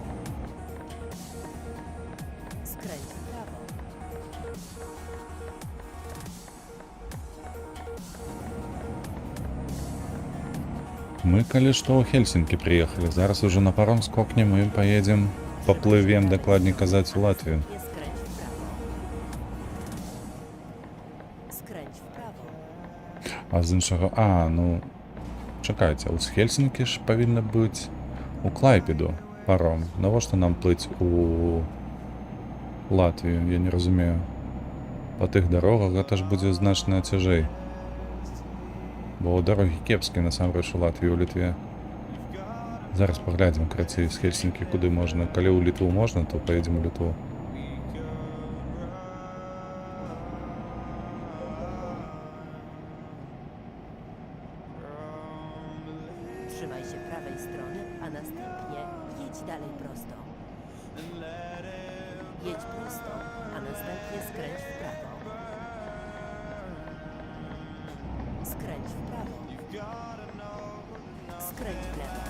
Skręć w prawo. Мы, калі што, ў Хельсінкі прыехалі. Зараз уже на паром скокнем і паедзем, паплывем, дакладней казаць, у Латвію. Nie skręć w prawo. Skręć w prawo. А з іншага... ну... Чакайце, а з Хельсінкі ж павінна быць у Клайпеду паром. Навошта нам плыць у Латвію? Я не разумею. Па тых дарогах гэта ж будзе значна цяжэй. Бо дарогі кепскія, насамрэч, у Латвіі, у Літве. Зараз паглядзім, крацей, з Хельсінкі куды можна. Калі ў Літву можна, то паедзем у Літву. Trzymaj się prawej strony, a następnie jedź dalej prosto. Jedź prosto, a następnie skręć w prawo. Skręć w prawo. Skręć w lewo.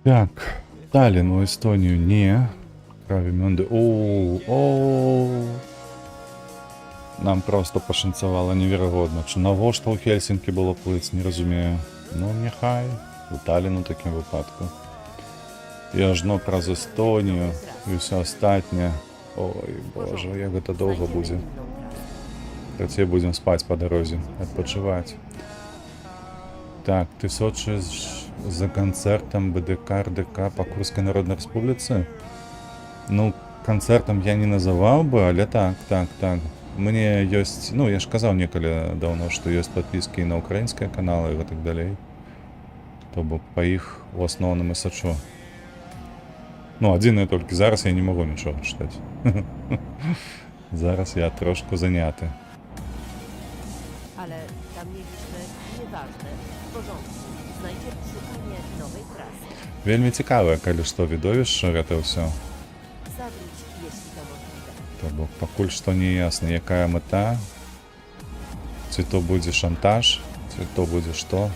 Так, Таллин у Эстонію не. Травімюнди. О. Нам просто пошанцевало невероятно. Чи навошта у Хельсінкі було плыть, не розумію. Ну, нехай. У Талліну таким випадку. І аж ну праз Естонію і все остатнє. Ой, боже, як гэта довго Znajdziemy буде. inną trasę. Працює будемо спати по дорозі, відпочивати. Так, ти сочиш за концертом БДК РДК по Курській Народній Республіці? Ну, концертом я не называл бы, але так. Мне есть, ну, я ж казав неколи давно, что есть подписки на украинские каналы и так далее. То бок по их в основном и сочу. Ну, один я тільки зараз я не можу нічого читати. Зараз я трошку зайнятий. Ale tam mieliśmy nieważne. W porządku. Znajdziemy szukanie nowej trasy. Вельми цікаве, коли що відовіше це все. Zawróć, jeśli to możliwe. То бок пакуль што не ясна, якая мета. Ці то будзе шантаж, ці то будзе што.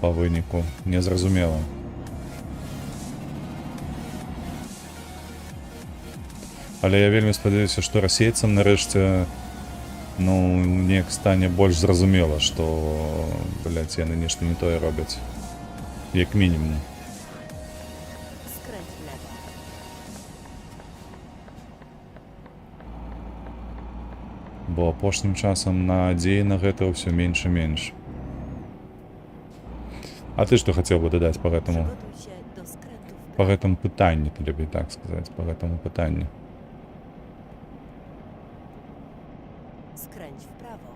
По выніку. Незразумела. Але я вельмі спадзяюся, што расейцам нарэшце ну, неяк стане больш зразумела, што, блядь, яны нешта не тое робяць. Як мінімум. Skręć w lewo. Бо апошнім часам надзеі на гэта ўсё менш і менш. А ты што хацеў бы дадаць па гэтаму? Przygotuj się do skrętu w Па гэтаму пытанні, ты любі так сказаць, па гэтаму пытанні. Skręć w prawo.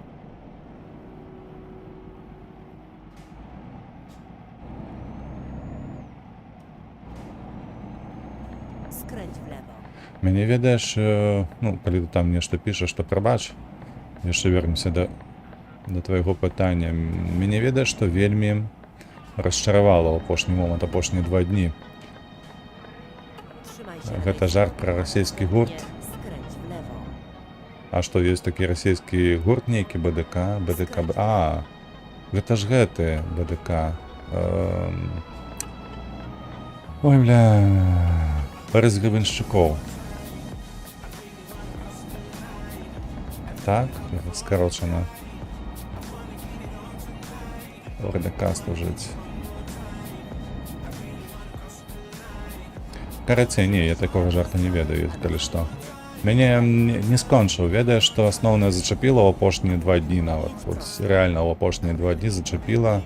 Skręć w lewo. Мяне ведаеш, ну, калі ты там нешта пішаш, то прабач, яшчэ вернемся да твайго пытання. Мяне ведаеш, што вельмі расчаравала ў апошні момант, апошнія 2 дні. Trzymaj się Гэта lewej жарт strony. пра расійскі гурт. Nie, skręć w lewo. А што, ёсць такі расійскі гурт нейкі БДК? А, гэта ж гэты БДК. Ой, бля... Борис Гребенщиков. Так, скорочено. БДК служить. Карацей, не, я такого жарта не ведаю, калі што. Мяне не скончыў, ведае, што асноўнае зачапіла ў апошнія 2 дні нават. Вот реально ў апошнія 2 дні зачапіла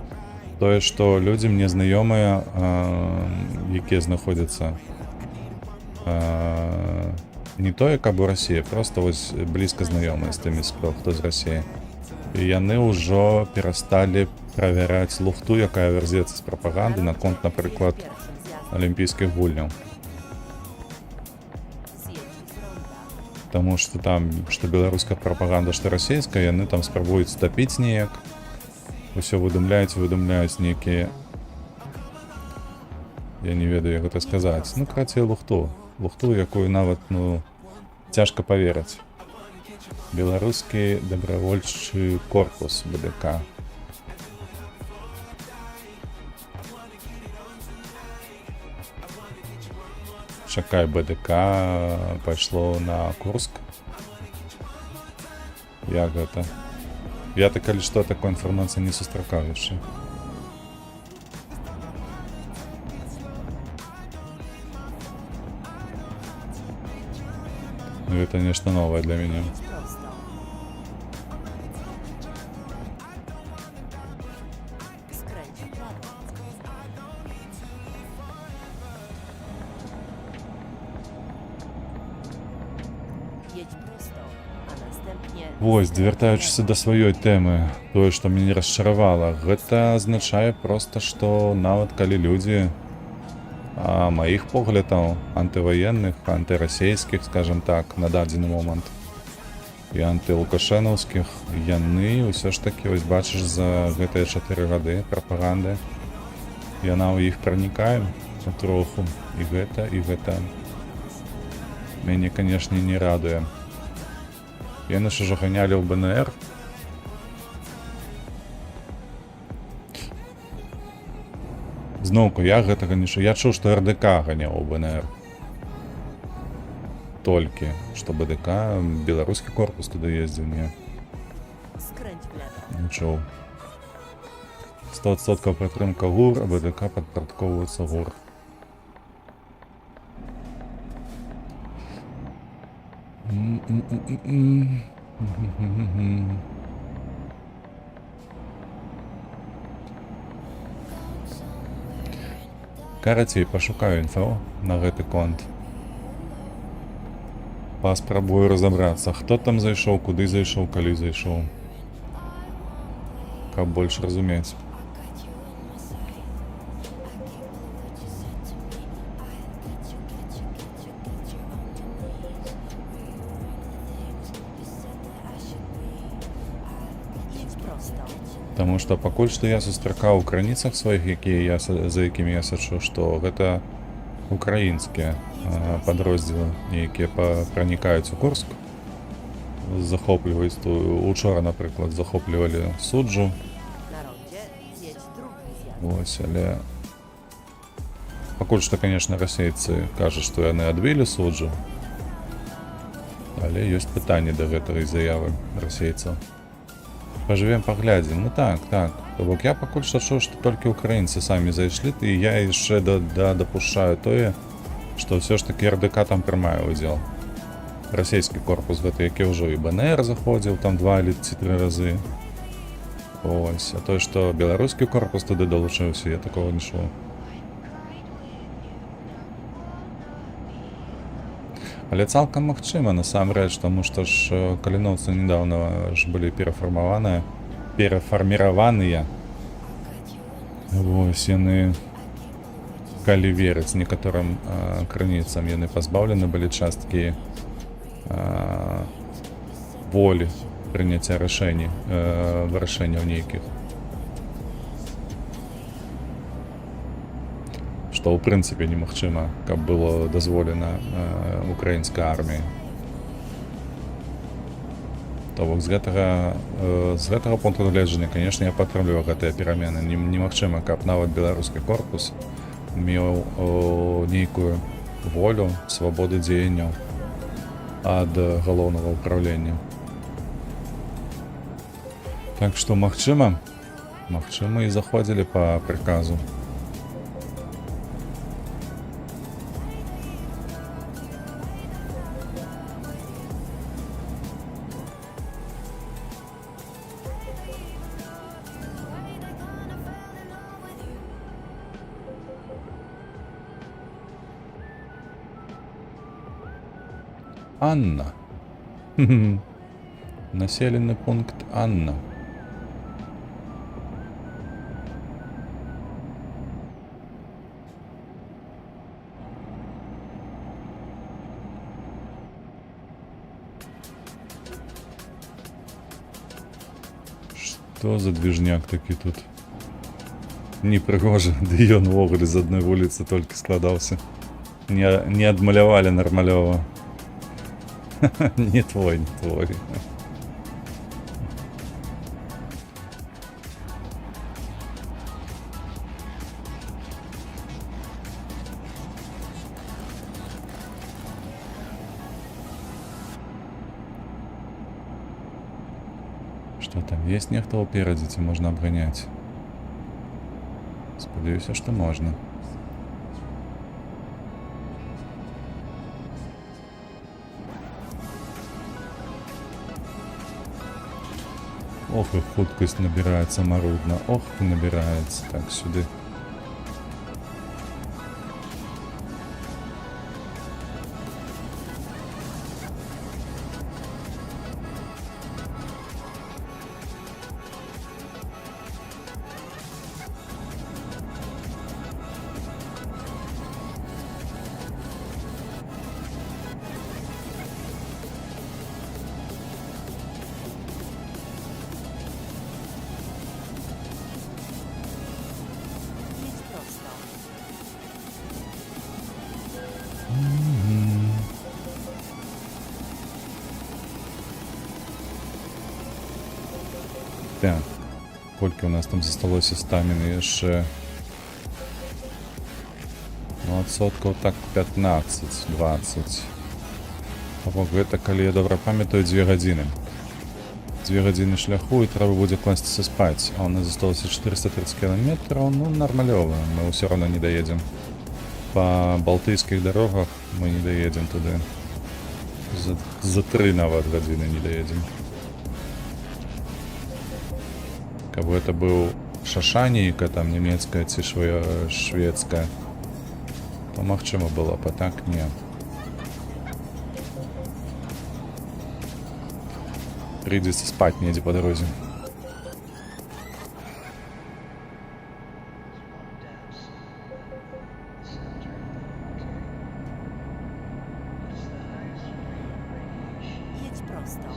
тое, што людзі мне знаёмыя, якія знаходзяцца не тое, каб у Расіі, просто вось блізка знаёмыя з тымі, хто з Расіі. І яны ўжо перасталі правяраць лухту, якая вярзецца з прапаганды наконт, напрыклад, Pierwszym zjazdem алімпійскіх гульняў. zjedź z ronda. Таму што там, што беларуская прапаганда, што расійская, яны там спрабуюць стапіць неяк. Усё выдумляюць нейкія... Я не ведаю, як гэта сказаць. Ну, карацей, лухту. Лухту, якую нават, ну, цяжка паверыць. Беларускі добравольчы корпус БДК. Чакай, БДК пайшло на Курск. Як гэта? Я так, калі што, такой інфармацыі не сустракаў яшчэ. Ну, гэта нешта новае для мяне. Prosto. Skręć w prawo. Jedź prosto, a następnie... Вось, звяртаючыся да сваёй тэмы, тое, што мяне расчаравала, гэта азначае проста, што нават калі людзі маіх поглядаў антываенных, антырасейскіх, скажем так, на дадзены момант, і антылукашэнаўскіх, яны ўсё ж такі, ось бачыш, за гэтыя 4 гады прапаганды, яна ў іх пранікае патроху, і гэта мяне, канешне, не радуе. Яны ж ужо ганялі ў БНР. Зноўку, я гэтага не чуў. Я чуў, што РДК ганяў у БНР. Толькі, што БДК, беларускі корпус туды ездзіў, не. Skręć w lewo. Не чуў. 100% падтрымка ГУР, а БДК падпарадкоўваецца ГУР. Карацей, пашукаю інфо на гэты конт. Паспрабую разабрацца, хто там зайшоў, куды зайшоў, калі зайшоў. Каб больш разумець. Jedź prosto. Таму што пакуль што я сустракаў у крыніцах сваіх, за якімі я сачу, што гэта украінскія падроздзелы, якія пранікаюць у Курск, захопліваюць учора, напрыклад, захоплівалі суджу. Na rondzie jedź drugi zjazd. Вось, але пакуль што, конечно, расейцы кажуць, што яны адбілі суджу, але ёсць пытанні да гэтай заявы расейцаў. Пажывем, паглядзім. Ну так. То бок я пакуль што чуў, што толькі украінцы самі зайшлі, і я яшчэ дапушчаю тое, што ўсё ж такі РДК там прымае ўдзел. Расійскі корпус гэты, які ўжо і БНР заходзіў там 2 ці 3 разы. Ось, а тое, што беларускі корпус туды далучыўся, я такого не чуў. Але цалкам магчыма, насамрэч, таму што ж каліноўцы недавно ж былі перафарміраваныя. Вось, яны, калі верыць некаторым крыніцам, яны пазбаўлены былі часткі волі прыняцця вырашэнняў нейкіх. Што ў прынцыпе немагчыма, каб было дазволена украінскай арміі. То бок з гэтага пункту гледжання, канешне, я падтрымліваю гэтыя перамены. Немагчыма, каб нават беларускі корпус меў нейкую волю, свабоду дзеянняў ад галоўнага ўпраўлення. Так што магчыма, і заходзілі па прыказу. Анна. Населенный пункт Анна. Что за движняк такі тут? Непрыгожа, ды ён увогуле з адной вуліцы толькі складаўся. Не адмалявалі нармалёва. Не твой. Что там, есть нехто ўперадзе, ці можна абганяць? Спадзяюся, што можна. Ох, и хуткость набирается марудно. Ох, и набирается. Так, сюда. Jedź prosto. Так, колькі у нас там засталося стаміны яшчэ Ну, адсоткаў так 15-20. Або гэта, калі я добра памятаю, 2 гадзіны. 2 гадзіны шляху, і трэба будзе класціся спаць. А у нас засталося 430 кілометраў, ну, нармалёва. Мы ўсё равно не даедзем. Па балтыйскіх дарогах мы не даедзем туды. За 3 нават гадзіны не даедзем. Каб гэта быў шашанейка, там, нямецкая ці шведская, то магчыма было б, а так не. Прыйдзецца спаць недзе па дарозе. Jedź prosto.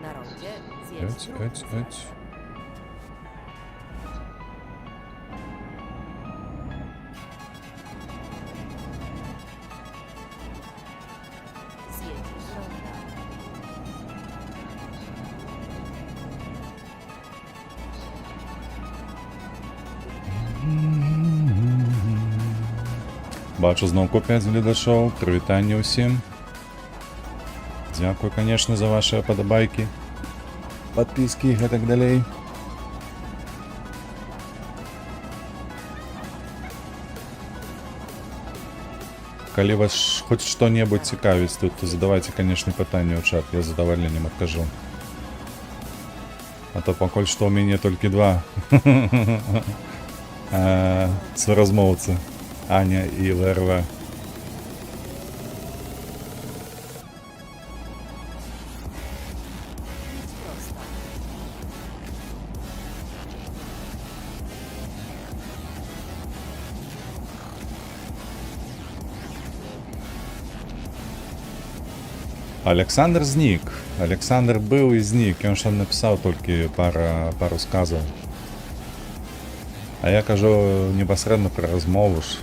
Na rondzie zjedź w drugą stronę. Zjedź z ronda. Бачу зноўку 5 гледачоў. Прывітанне ўсім. Дзякуй, канешне, за вашыя падабайкі, падпіскі і гэтак далей. Калі вас хоць што-небудзь цікавіць тут, то задавайце, канешне, пытанні ў чат, я з задавальненнем адкажу. А то пакуль што ў мяне толькі 2 суразмоўцы, Аня і ЛРВ. Jedź prosto. Александр знік. Александр быў і знік. Ён ж напісаў толькі пару сказаў. А я кажу непасрэдна пра размову ж.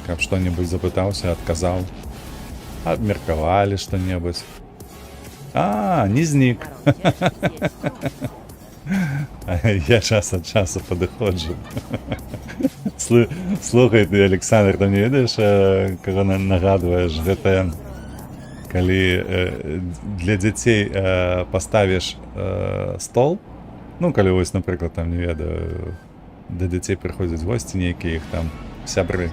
Каб што-небудзь запытаўся, адказаў. Абмеркавалі што-небудзь. А, не знік. Na rondzie zjedź w drugą stronę. Я час ад часу падыходжу. Слухай ты, Александр, ты не ведаеш, каго нагадваеш? Гэта калі для дзяцей паставіш стол, ну, калі вось, напрыклад, там, не ведаю, да дзяцей прыходзяць госці нейкія, іх там сябры.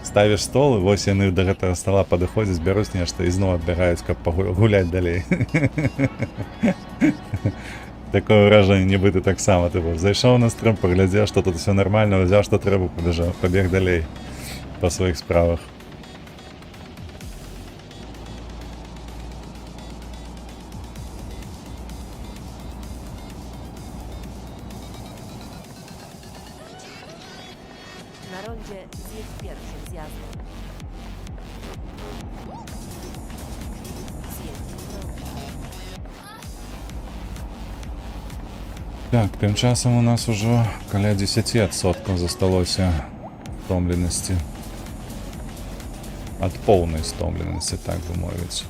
Ставіш стол, і вось яны да гэтага стола падыходзяць, бяруць нешта і зноў адбягаюць, каб пагуляць далей. Такое ўражанне, нібы ты таксама, тыпу, зайшоў на стрым, паглядзеў, што тут усё нармальна, ўзяў, што трэба, пабег далей па сваіх справах. Na rondzie zjedź pierwszym zjazdem. Zjedź z ronda. Так, тым часам у нас ужо каля 10% засталося стомленасці. Ад поўнай стомленасці, так бы мовіць.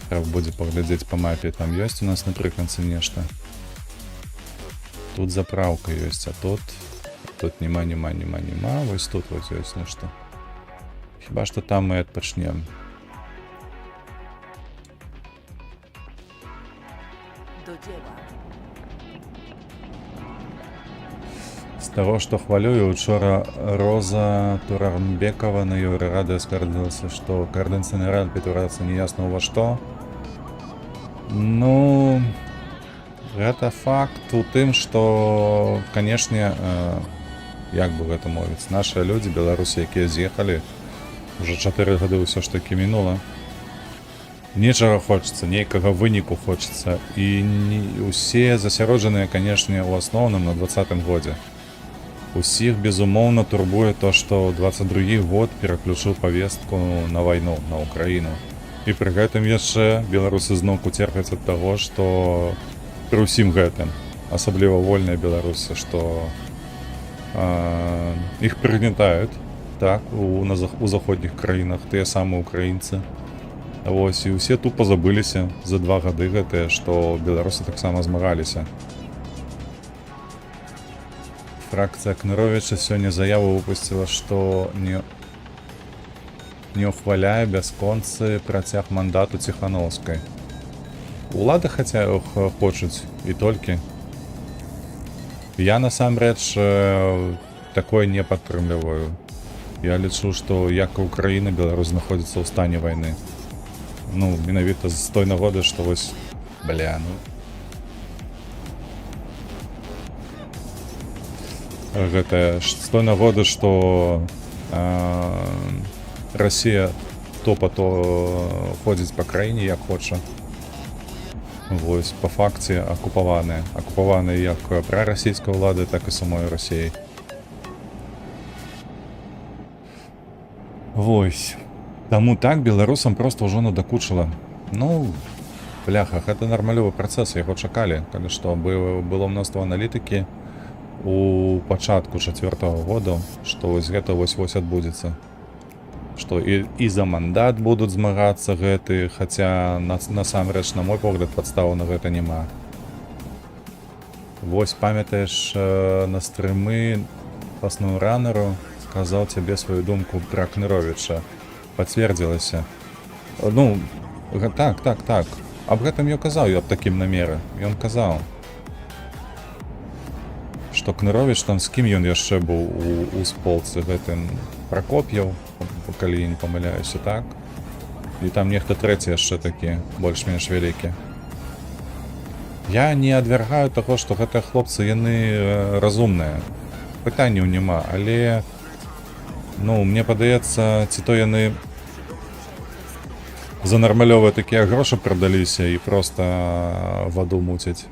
Трэба будзе паглядзець па мапе, там ёсць у нас напрыканцы нешта. Тут заправка ёсць, а тут няма. Вось тут вось ёсць нешта. Хіба што там мы адпачнем. Do dzieła. З таго, што хвалюю, учора Роза Турарнбекова на Еўрарадыё скардзілася, што координацыйны рад ператвараецца неясна ўва што. Ну, гэта факт у тым, што, канешне, як бы гэта мовіць, нашыя людзі, беларусы, якія з'ехалі, уже 4 гады ўсё ж такі мінула. Нечага хочацца, нейкага выніку хочацца. І усе засяроджаныя, канешне, у асноўным на 20-м годзе. Усіх, безумоўна, турбуе то, што 22-й год пераключыў павестку на вайну, на Украіну. І пры гэтым яшчэ беларусы зноўку церпяць ад таго, што пры ўсім гэтым, асабліва вольныя беларусы, што іх прыгнятаюць, так, у заходніх краінах, тыя самыя украінцы. Вось, і ўсе тупо забыліся за 2 гады гэтыя, што беларусы таксама змагаліся. Фракцыя Кныровіча сёння заяву выпусціла, што не ухваляе бясконцы працяг мандату Ціханаўскай. Улады хочуць і толькі. Я насамрэч такое не падтрымліваю. Я лічу, што як і Украіна, Беларусь знаходзіцца ў стане вайны. Ну, менавіта з той нагоды, што вось, гэтая з той нагоды, што Расія то ходзіць па краіне як хоча. Вось, па факце акупаваныя. Акупаваныя як прарасійскай улады, так і самой Расіяй. Вось. Таму так беларусам проста ўжо надакучыла. Ну, бляха, гэта нармалёвы працэс, яго чакалі. Калі што, было мноства аналітыкі у пачатку 4-го году, што вось гэта вось-вось адбудзецца. Што і за мандат будуць змагацца гэты, хаця насамрэч, на мой погляд, падставаў на гэта няма. Вось, памятаеш, на стрымы па SnowRunner'у сказаў цябе сваю думку пра Кныровіча. Пацвердзілася. Ну, так. Аб гэтым я казаў, аб такім намеры. Ён казаў, што Кныровіч там, з кім ён яшчэ быў у сполцы гэтым, Прокоп'яў, калі я не памыляюся, так? І там нехта трэці яшчэ такі, больш-менш вялікі. Я не адвяргаю таго, што гэтыя хлопцы, яны разумныя. Пытанняў няма, але, ну, мне падаецца, ці то яны за нармалёвыя такія грошы прадаліся і проста ваду муцяць.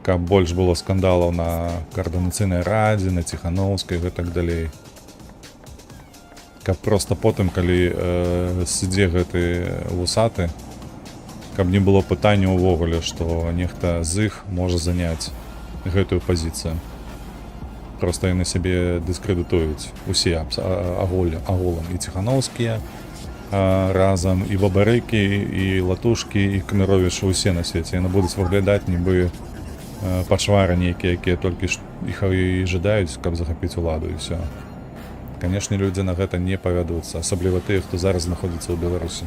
Каб больш было скандалаў на каардынацыйнай радзе, на Ціханаўскай і гэтак далей. Каб проста потым, калі сядзе гэты вусаты, каб не было пытання ўвогуле, што нехта з іх можа заняць гэтую пазіцыю. Проста яны сябе дыскрэдытуюць усе агулам. І Ціханаўскія разам, і Бабарыкі, і Латушкі, і Кныровіч, усе на свеце. Яны будуць выглядаць нібы пачвары нейкія, якія толькі іх і жадаюць, каб захапіць уладу, і ўсё. Канешне, людзі на гэта не павядуцца, асабліва тыя, хто зараз знаходзіцца ў Беларусі.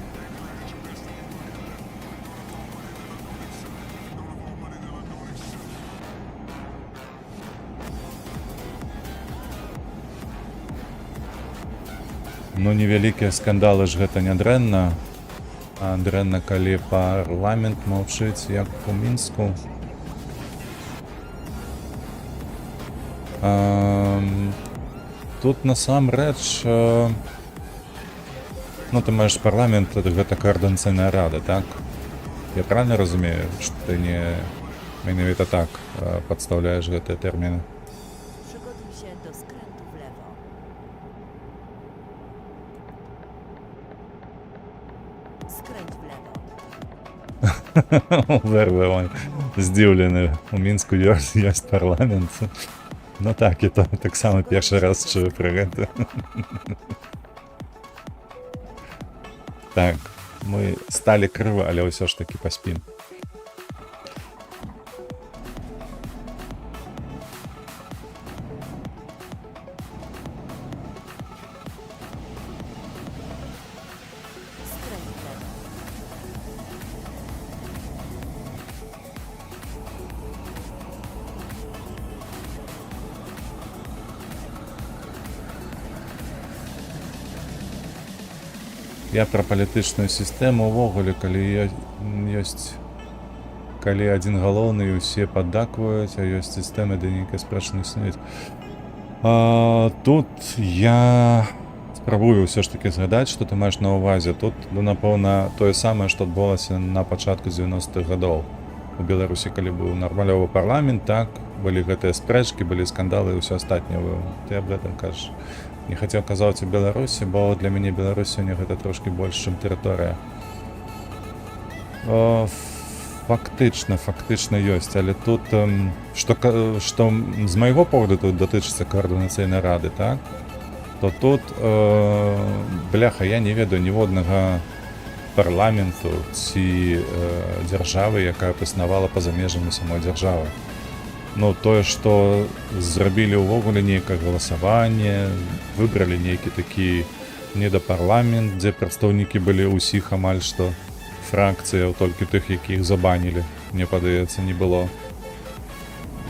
Ну, невялікія скандалы ж гэта не дрэнна. А дрэнна, калі парламент маўчыць, як у Мінску. Тут насамрэч, ну, ты маеш парламент, гэта каардынацыйная рада, так? Я правильно разумею, што ты не менавіта так падстаўляеш гэтыя тэрміны? Przygotuj się do skrętu w lewo. Skręć w lewo. Верве, он здзіўлены. У Мінску ёсць парламент. Ну так, я так само першы раз чую пра гэта. Так, мы сталі крыва, але ўсё ж такі паспім. Skręć w lewo. Я пра палітычную сістэму ўвогуле, калі ёсць, калі адзін галоўны і ўсе паддакваюць, а ёсць сістэмы, де нейкая спрэчна існуюць. Тут я спрабую ўсё ж такі згадаць, што ты маеш на ўвазе. Тут, напэўна, тое самае, што адбылося на пачатку 90-х гадоў. У Беларусі, калі быў нармалёвы парламент, так, былі гэтыя спрэчкі, былі скандалы і ўсё астатняе. Ты аб гэтым кажаш. Не хацеў казаць у Беларусі, бо для мяне Беларусь сёння гэта трошкі больш, чым тэрыторыя. Фактычна ёсць, але тут, што з майго погляду датычыцца каардынацыйнай рады, так? То тут, бляха, я не ведаю ніводнага парламенту ці дзяржавы, якая паснавала па-за межамі самой дзяржавы. Ну, тое, што зрабілі ўвогуле нейкае галасаванне, выбралі нейкі такі недапарламент, дзе прадстаўнікі былі ўсіх амаль што фракцыяў, толькі тых, якіх забанілі, мне падаецца, не было.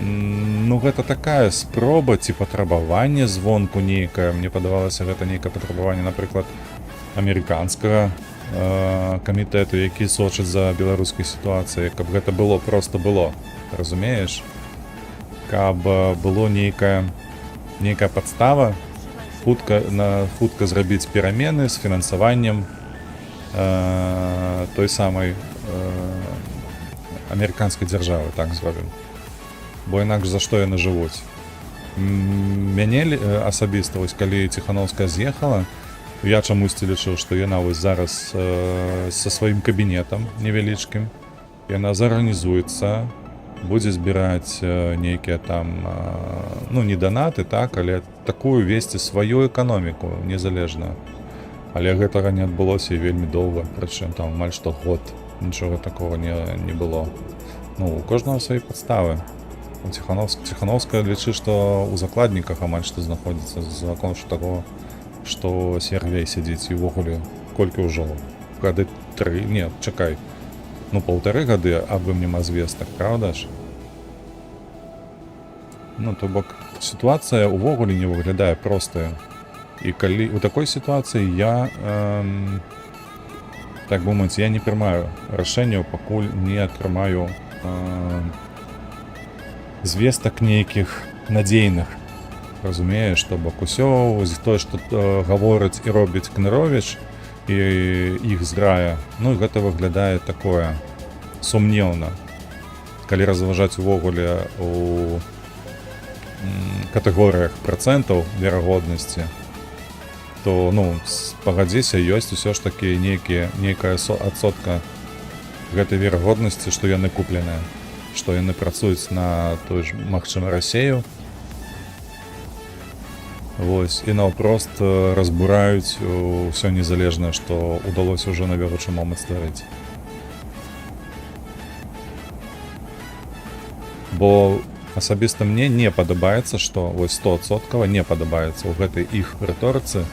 Ну, гэта такая спроба ці патрабаванне звонку нейкае. Мне падавалася, гэта нейкае патрабаванне, напрыклад, амерыканскага камітэту, які сочыць за беларускай сітуацыяй, каб гэта было, просто было, разумееш? Каб было нейкая падстава хутка зрабіць перамены з фінансаваннем той самай амерыканскай дзяржавы, так зробім. Бо інакш за што яны жывуць? Мяне асабіста, вось калі Ціханаўская з'ехала, я чамусьці лічыў, што яна вось зараз са сваім кабінетам невялічкім, яна зарганізуецца, будзе збіраць нейкія там, ну, не данаты, так, але такую весці сваю эканоміку незалежную. Але гэтага не адбылося і вельмі доўга, прычым там амаль што год нічога такого не было. Ну, у кожнага свае падставы. Ціханаўская лічыць, што ў закладніках амаль што знаходзіцца з аконшу таго, што Сергей сядзіць і ўвогуле колькі ўжо? Гады 3? Не, чакай. Ну, 1,5 гады абы няма звестак, правда ж? Ну, то бок, сітуацыя ўвогуле не выглядае простая. І калі у такой сітуацыі я, так бы мовіць, я не прымаю рашэнняў, пакуль не атрымаю звестак нейкіх надзейных. Разумееш, то бок усё, тое, што гаворыць і робіць Кныровіч і іх зграя, ну, гэта выглядае такое сумнеўна. Калі разважаць увогуле у катэгорыях працэнтаў верагоднасці, то, ну, пагадзіся, ёсць усё ж такі нейкая адсотка гэтай верагоднасці, што яны купленыя, што яны працуюць на той ж, магчыма, Расею. Вось, і наўпрост разбураюць усё незалежнае, што ўдалося ўжо на бягучы момант стварыць. Бо асабіста мне не падабаецца, што вось 100% не падабаецца ў гэтай іх рыторыцы.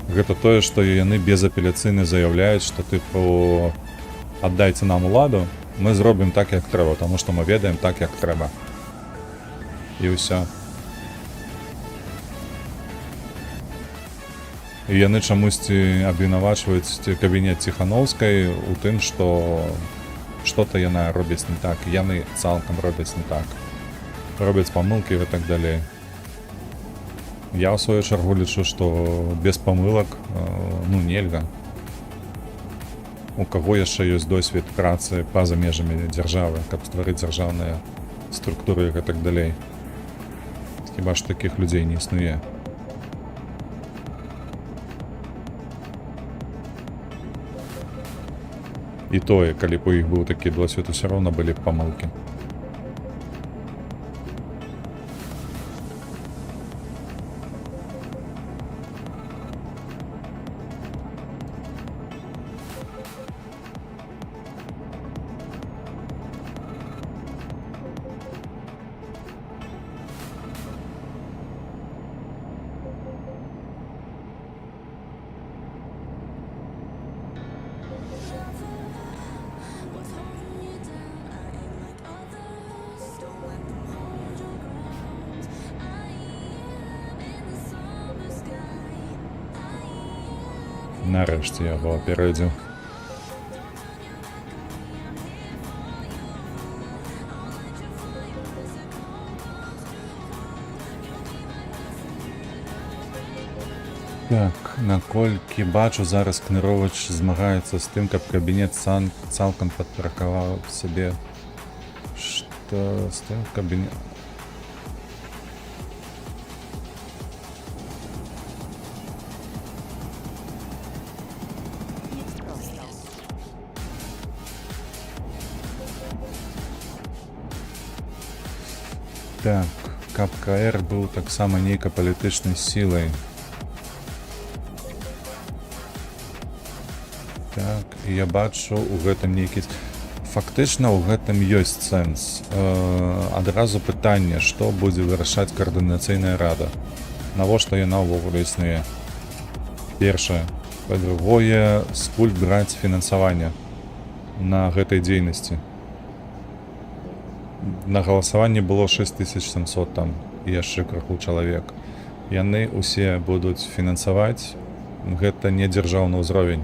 Гэта тое, што яны безапеляцыйна заяўляюць, што тыпу аддайце нам уладу, мы зробім так, як трэба, таму што мы ведаем так, як трэба. І ўсё. І яны чамусьці абвінавачваюць кабінет Ціханаўскай у тым, што што-то яна робіць не так, яны цалкам робяць не так, робяць памылкі і так далей. Я ў сваю чаргу лічу, што без памылак, ну, нельга. У каго яшчэ ёсць досвед працы па-за межамі дзяржавы, каб стварыць дзяржаўныя структуры і так далей. Хіба ж такіх людзей не існуе. І тое, калі б у іх быў такі досвед, усё роўна былі б памылкі. Нарэшце яго апярэдзіў. Так, наколькі бачу, зараз Кныровіч змагаецца з тым, каб кабінет цалкам падпарадкаваў сабе. Што з тым кабінет... Так, каб КР быў таксама нейкай палітычнай сілай. Так, і я бачу у гэтым нейкі... Фактычна ў гэтым ёсць сэнс. Адразу пытанне, што будзе вырашаць каардынацыйная рада. Навошта яна ўвогуле існуе? Першае. Па-другое, скуль браць фінансаванне на гэтай дзейнасці. На галасаванні было 6700 там і яшчэ крыху чалавек. Яны ўсе будуць фінансаваць. Гэта не дзяржаўны ўзровень.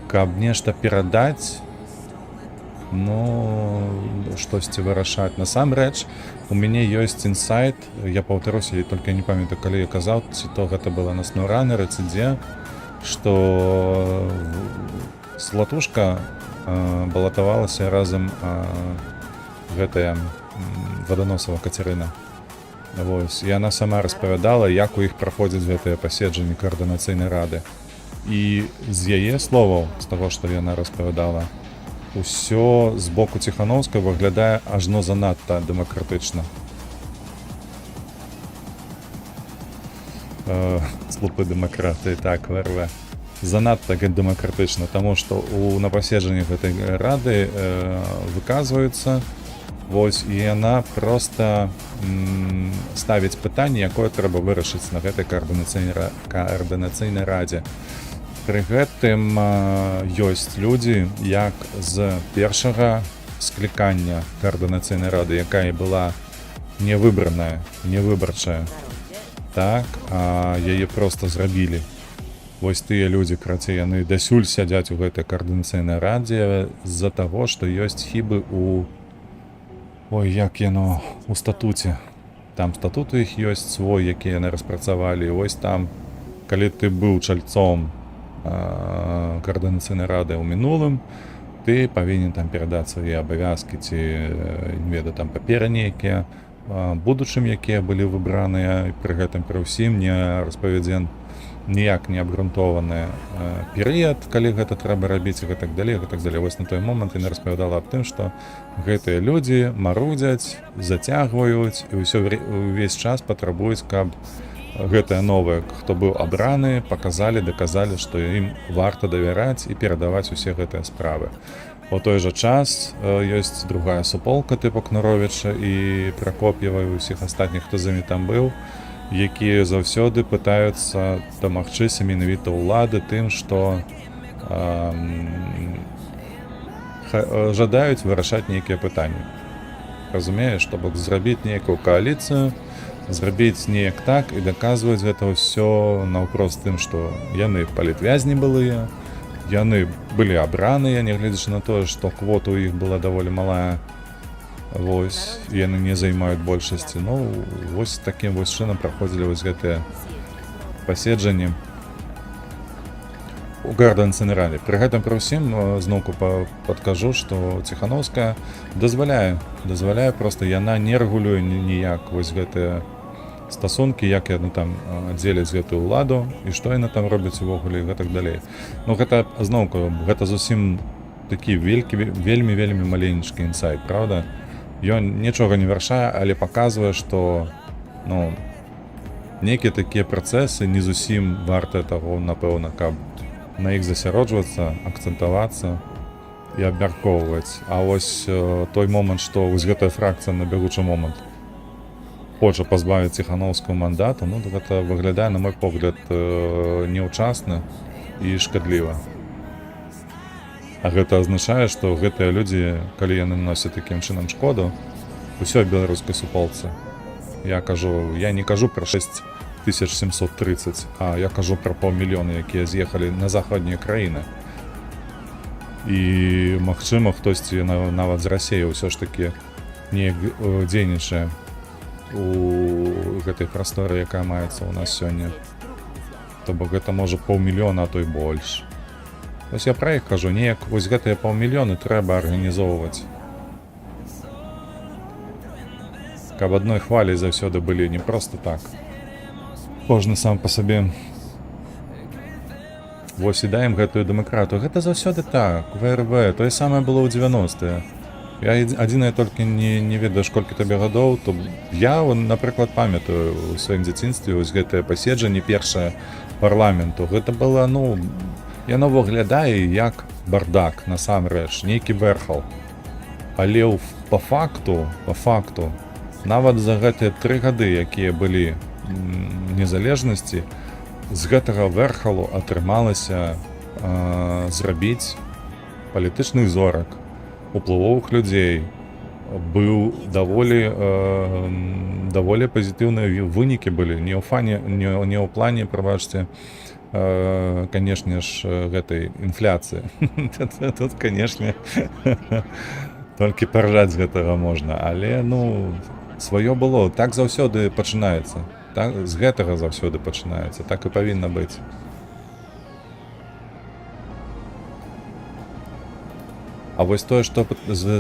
Каб нешта перадаць, ну, штосьці вырашаць. Насамрэч, у мяне ёсць інсайт, я паўтаруся, я толькі не памятаю, калі я казаў, ці то гэта было на SnowRunner, ці дзе, што Златушка балатавалася разам гэтая Ваданосава Кацярына. Вось, і яна сама распавядала, як у іх праходзяць гэтыя паседжанні каардынацыйнай рады. І з яе словаў, з таго, што яна распавядала, усё з боку Ціханаўскай выглядае ажно занадта дэмакратычна. Слупы дэмакраты, так, ВРВ. Занадта дэмакратычна, таму што на паседжаннях гэтай рады выказваюцца, вось, і яна проста ставіць пытанне, якое трэба вырашыць на гэтай каардынацыйнай радзе. Пры гэтым ёсць людзі, як з першага склікання каардынацыйнай рады, якая была невыбраная, невыбарчая, так, а яе проста зрабілі. Вось тыя людзі, карацей, яны дасюль сядзяць у гэтай каардынацыйнай радзе з-за таго, што ёсць хібы у... Ой, як яно у статуце. Там статут у іх ёсць свой, які яны распрацавалі. Вось там, калі ты быў чальцом каардынацыйнай рады ў мінулым, ты павінен там перадаць свае абавязкі ці не ведаю, там паперы нейкія будучым, якія былі выбраныя, і пры гэтым пры ўсім не распавядзен ніяк не абгрунтованы перыяд, калі гэта трэба рабіць і гэтак далей, гэтак далей. Вось на той момант яна распавядала аб тым, што гэтыя людзі марудзяць, зацягваюць і ўвесь час патрабуюць, каб гэтыя новыя, хто быў абраны, паказалі, даказалі, што ім варта давяраць і перадаваць усе гэтыя справы. У той жа час ёсць другая суполка тыпу Кнуровіча і Пракоп'ева і ўсіх астатніх, хто з імі там быў, якія заўсёды пытаюцца дамагчыся менавіта ўлады тым, што жадаюць вырашаць нейкія пытанні. Разумееш, што бок зрабіць нейкую кааліцыю, зрабіць неяк так і даказваць гэта ўсё наўпрост тым, што яны палітвязні былыя, яны былі абраныя, нягледзячы на тое, што квота ў іх была даволі малая. Вось, яны не займаюць большасці. Ну, вось такім вось чынам праходзілі вось гэтыя паседжанні у каардынацыйнай радзе. Пры гэтым пры ўсім зноўку падкажу, што Ціханаўская дазваляе проста, яна не рэгулюе ніяк вось гэтыя стасункі, як яны там дзеляць гэтую ўладу і што яны там робяць увогуле і гэтак далей. Ну гэта зноўку, гэта зусім такі вельмі маленечкі інсайт, правда? Ён нічога не вырашае, але паказвае, што ну, нейкія такія працэсы не зусім вартыя таго, напэўна, каб на іх засяроджвацца, акцэнтавацца і абмяркоўваць. А вось той момант, што вось гэтая фракцыя на бягучы момант хоча пазбавіць Ціханаўскую мандату, ну гэта выглядае, на мой погляд, няўчасна і шкадліва. А гэта азначае, што гэтыя людзі, калі яны наносяць такім чынам шкоду усёй беларускай суполцы, я не кажу пра 6730, а я кажу пра паўмільёна, якія з'ехалі на заходнія краіны. І, магчыма, хтосьці нават з Расіі ўсё ж такі неяк дзейнічае у гэтай прасторы, якая маецца ў нас сёння. То бок гэта можа паўмільёна, а то і больш. Вось я пра іх кажу, неяк вось гэтыя паўмільёны трэба арганізоўваць. Каб адной хвалі заўсёды былі, не проста так. Кожны сам па сабе. Вось і даем гэтую дэмакратыю. Гэта заўсёды так, ВРВ, тое самае было ў 90-е. Я адзінае толькі не ведаю, колькі табе гадоў, то я, напрыклад, памятаю у сваім дзяцінстве вось гэтае паседжанне першае парламенту. Гэта было, ну, яно выглядае як бардак, насамрэч, нейкі вэрхал. Але па факту, нават за гэтыя 3 гады, якія былі незалежнасці, з гэтага вэрхалу атрымалася зрабіць палітычных зорак, уплывовых людзей. Быў даволі пазітыўныя вынікі былі, не ў плане, прабачце, канешне ж, гэтай інфляцыі. Тут, канешне, толькі паржаць з гэтага можна, але, ну, сваё было. Так заўсёды пачынаецца. Так, з гэтага заўсёды пачынаецца. Так і павінна быць. А вось тое, што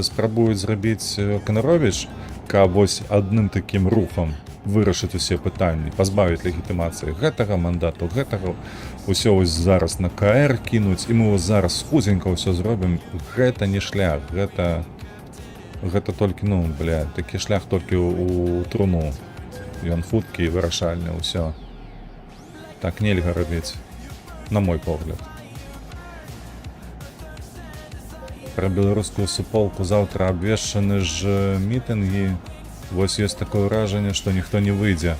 спрабуюць зрабіць Канаровіч, каб вось адным такім рухам вырашыць усе пытанні, пазбавіць легітымацыі гэтага мандату, гэтага, усё вось зараз на КР кінуць, і мы вось зараз хузенька ўсё зробім, гэта не шлях, гэта толькі, ну, такі шлях толькі ў труну. Ён хуткі і вырашальны, ўсё. Так нельга рабіць, на мой погляд. Пра беларускую суполку заўтра абвешчаны ж мітынгі. Вось ёсць такое ўражанне, што ніхто не выйдзе.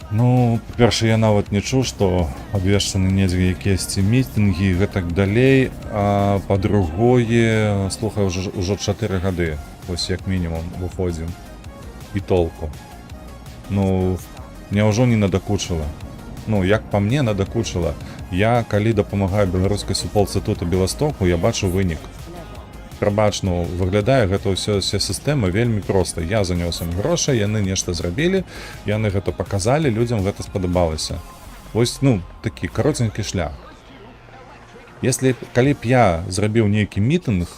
Ну, па-першае, я нават не чуў, што абвешчаны недзе якіясьці мітынгі і гэтак далей, а па-другое, слухай, ужо 4 гады, вось як мінімум, выходзім. І толку. Ну, няўжо не надакучыла? Ну, як па мне, надакучыла. Я, калі дапамагаю беларускай суполцы тут у Беластоку, я бачу вынік. Прабач, ну, выглядае гэта ўся сістэма вельмі проста. Я занёс ім грошы, яны нешта зрабілі, яны гэта паказалі, людзям гэта спадабалася. Вось, ну, такі каротенькі шлях. Калі б я зрабіў нейкі мітынг,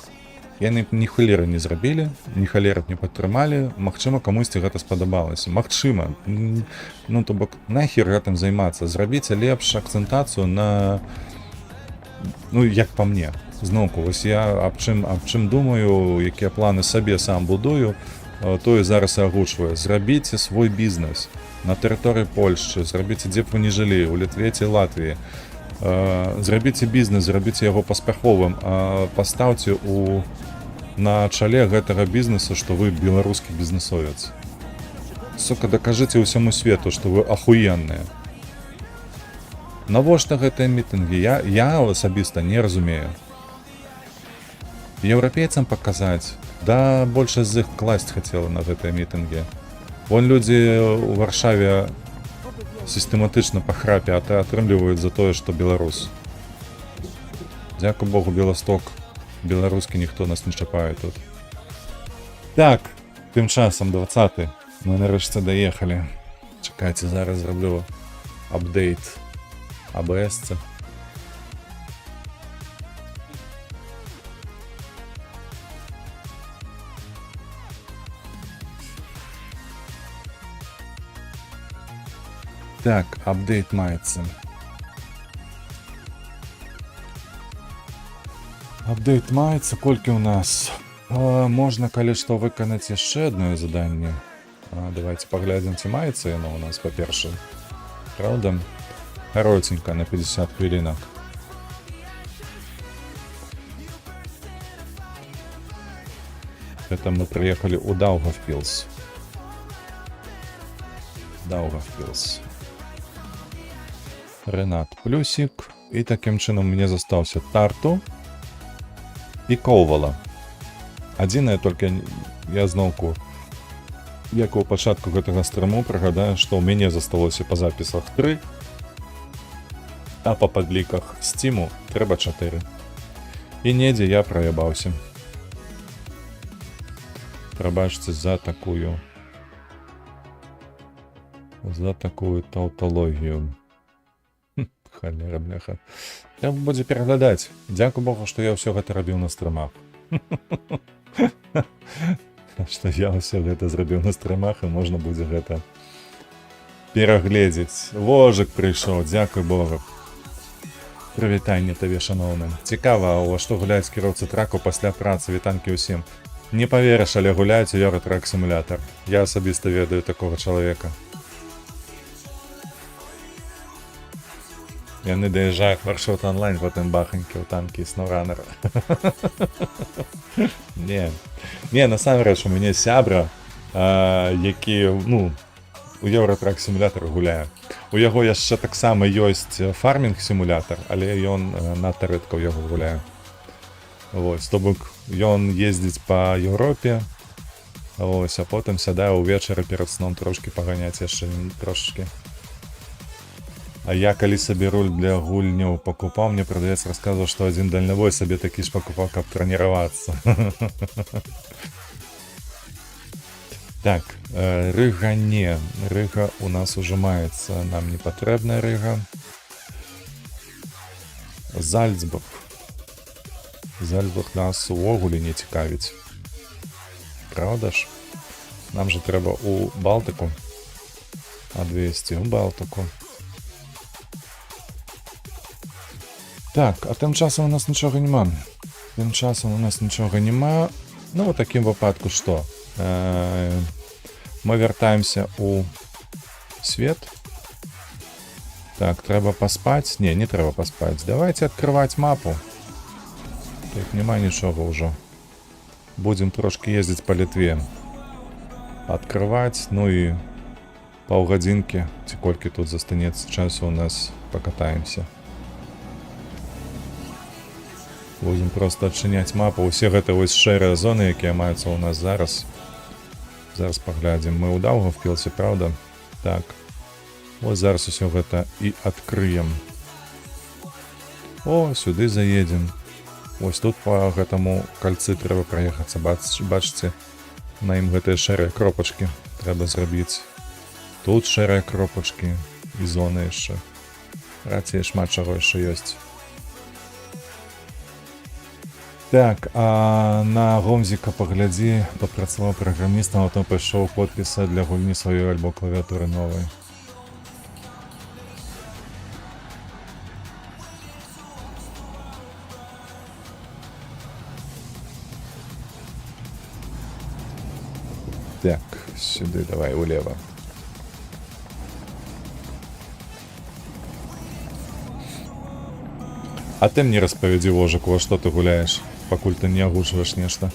яны б ні халеры не зрабілі, ні халеры не падтрымалі, магчыма, камусьці гэта спадабалася. Магчыма. Ну, то бок, нахер гэтым займацца? Зрабіце лепш акцэнтацыю на... Ну, як па мне. Зноўку, вось я аб чым думаю, якія планы сабе сам будую, тое зараз і агучваю. Зрабіце свой бізнес на тэрыторыі Польшчы, зрабіце, дзе б вы не жылі, у Літве ці Латвіі. Зрабіце бізнес, зрабіце яго паспяховым, пастаўце на чале гэтага бізнесу, што вы беларускі бізнесовец. Сука, дакажыце ўсяму свету, што вы ахуенныя. Навошта гэтыя мітынгі? Я асабіста не разумею. Еўрапейцам паказаць, да большасць з іх класць хацела на гэтыя мітынгі. Вон людзі ў Варшаве сістэматычна па храпе атрымліваюць за тое, што беларус. Дзякуй Богу, Беласток, беларускі, ніхто нас не чапае тут. Так, тым часам 20-й. Мы нарэшце даехалі. Чакайце, зараз зраблю апдейт АБС-цы. Так, апдейт маецца. Апдейт маецца, колькі ў нас? Можна, калі што, выканаць яшчэ адно заданне. Давайте паглядзім, ці маецца яно ў нас, па-першае. Праўда? Каротенька, на 50 хвілінак. Это мы приехали у Даугавпилс. Ренат плюсик. І таким чином мне застаўся Тарту і Коўвала. Адзінае толькі я зноўку, як у пачатку гэтага стрыму, прыгадаю, што ў мяне засталося па запісах 3, а па падліках Стиму трэба 4. І недзе я праябаўся. Прабачце за такую таўталогію. Халера, бляха. Трэба будзе пераглядаць. Дзякуй Богу, што я ўсё гэта рабіў на стрымах. Што я ўсё гэта зрабіў на стрымах, і можна будзе гэта перагледзець. Вожык прыйшоў, дзякуй Богу. Прывітанне табе, шаноўны. Цікава, у што гуляць кіроўцы траку пасля працы, вітанкі ўсім. Не паверыш, але гуляюць у Еўротрак сімулятар. Я асабіста ведаю такога чалавека. Яны даязджаюць маршрут онлайн, потым баханькі ў танкі і сноўранера. Не, насамрэч, у мяне сябра, які, ну, у Еўротрак сімулятар гуляе. У яго яшчэ таксама ёсць фармінг-сімулятар, але ён надта рэдка ў яго гуляе. Вось, то бок, ён ездзіць па Еўропе, вось, а потым сядае ўвечары перад сном трошкі паганяць яшчэ трошачкі. А я калі сабе руль для гульняў пакупаў, мне прадавец расказваў, што адзін дальнавой сабе такі ж пакупаў, каб трэніравацца. Так, рыга не. Рыга у нас ужо маецца. Нам не патрэбная рыга. Зальцбург. Зальцбург нас увогуле не цікавіць. Праўда ж? Нам жа трэба ў Балтыку. Адвезці ў Балтыку. Так, а тым часам у нас нічога няма. Ну, у такім выпадку што? Мы вяртаемся ў свет. Так, трэба паспаць? Не трэба паспаць. Давайте адкрываць мапу. Так, няма нічога ўжо. Будзем трошкі ездзіць па Літве. Адкрываць, ну і паўгадзінкі, ці колькі тут застанецца часу у нас, пакатаемся. Будем просто адчыняць мапу. Усе гэта вось шэрыя зоны, якія маюцца ў нас зараз. Зараз паглядзім. Мы ў Даўгавпілсе, праўда? Так. Вось зараз усё гэта і адкрыем. О, сюды заедзем. Вось тут па гэтаму кальцы трэба праехацца. Бачыце, на ім гэтыя шэрыя кропачкі трэба зрабіць. Тут шэрыя кропачкі і зоны яшчэ. Рацей шмат чаго яшчэ ёсць. Так, а на Гомзіка паглядзі, папрацаваў праграмістам, а потым пайшоў подпісаць для гульні сваёй альбо клавіатуры новай. Так, сюды давай, улева. А ты мне распавядзі, Вожык, во што ты гуляеш, пакуль ты не агучваеш нешта.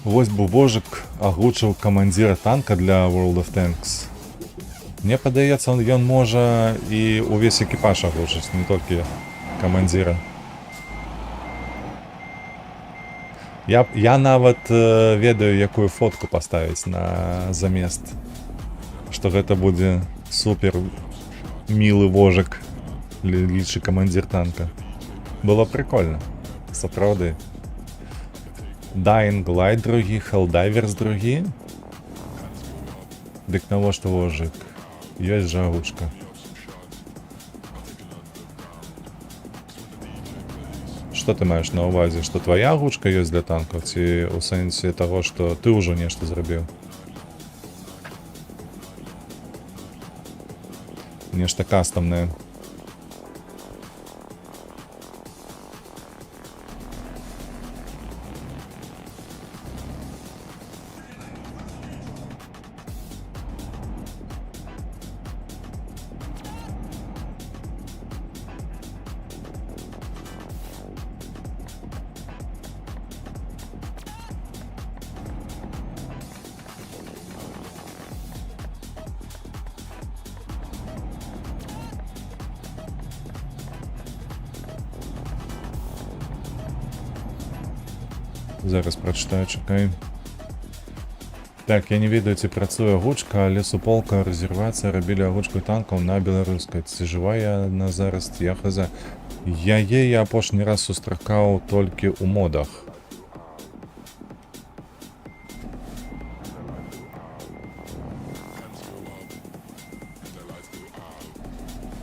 Вось бы Вожык агучыў камандзіра танка для World of Tanks. Мне падаецца, ён можа і ўвесь экіпаж агучыць, не толькі камандзіра. Я нават ведаю, якую фотку паставіць на замест. Што гэта будзе супер мілы Вожык, лічы камандзір танка. Было прикольна, сапраўды. Dying Light другі, Helldivers другі. Дык навошта Вожык? Ёсць жа агучка. Што ты маеш на ўвазе? Што твая агучка ёсць для танкаў? Ці ў сэнсе таго, што ты ўжо нешта зрабіў? Нешта кастамнае. Зараз прачытаю, чакай. Так, я не ведаю, ці працуе гучка, але суполка рэзервацыя рабілі агучку танкаў на беларускай. Ці жыва я на зараз, я хз. Яе я апошні раз сустракаў толькі ў модах.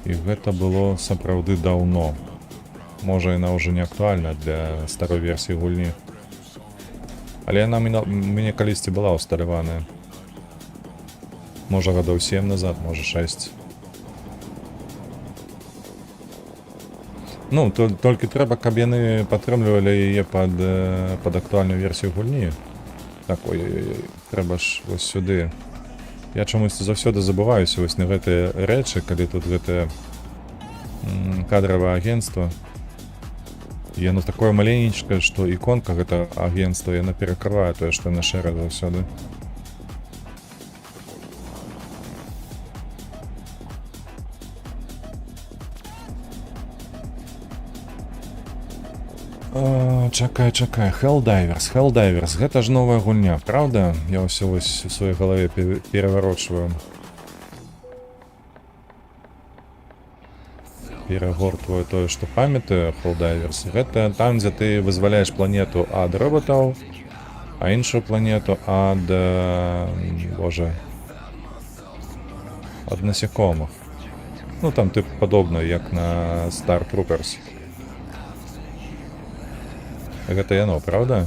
І гэта было сапраўды даўно. Можа, яна ўжо не актуальна для старой версіі гульні. Але яна мяне калісьці была ўсталяваная. Можа, гадоў 7 назад, можа 6. Ну, толькі трэба, каб яны падтрымлівалі яе пад актуальную версію гульні. Так, ой-ой-ой, трэба ж вось сюды. Я чамусьці заўсёды забываюся вось на гэтыя рэчы, калі тут гэтае кадравае агенцтва. Яно такое маленечкае, што іконка гэта агенцтва, яна перакрывае тое, што яна шэрая заўсёды. Чакай. Helldivers. Гэта ж новая гульня, правда? Я ўсё вось у сваёй галаве пераварочваю. Перагортваю тое, што памятаю, Helldivers. Гэта там, дзе ты вызваляеш планету ад роботаў, а іншую планету ад... ад насякомых. Ну, там тып падобна, як на Star Troopers. Гэта яно, правда?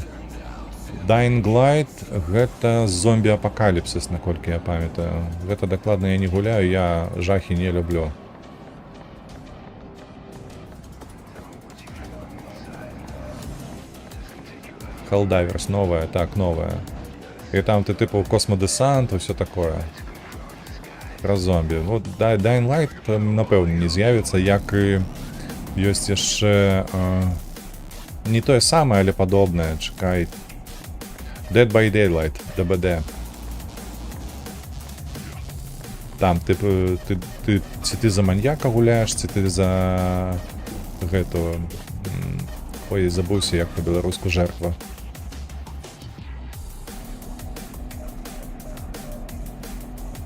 Dying Light — гэта зомбі-апакаліпсіс, наколькі я памятаю. Гэта дакладна я не гуляю, я жахі не люблю. Helldivers, новая, так, новая. І там ты типу космодесант, усё такое. Про зомбі. Вот Dying Light, напэўна, не з'явіцца, як і ёсць яшчэ... не тое самае, але падобнае, чакай. Dead by Daylight, DBD. Там, типу, ці ти за маньяка гуляєш, ці ти за гэту... Ой, забуўся, як па-беларуску жертва.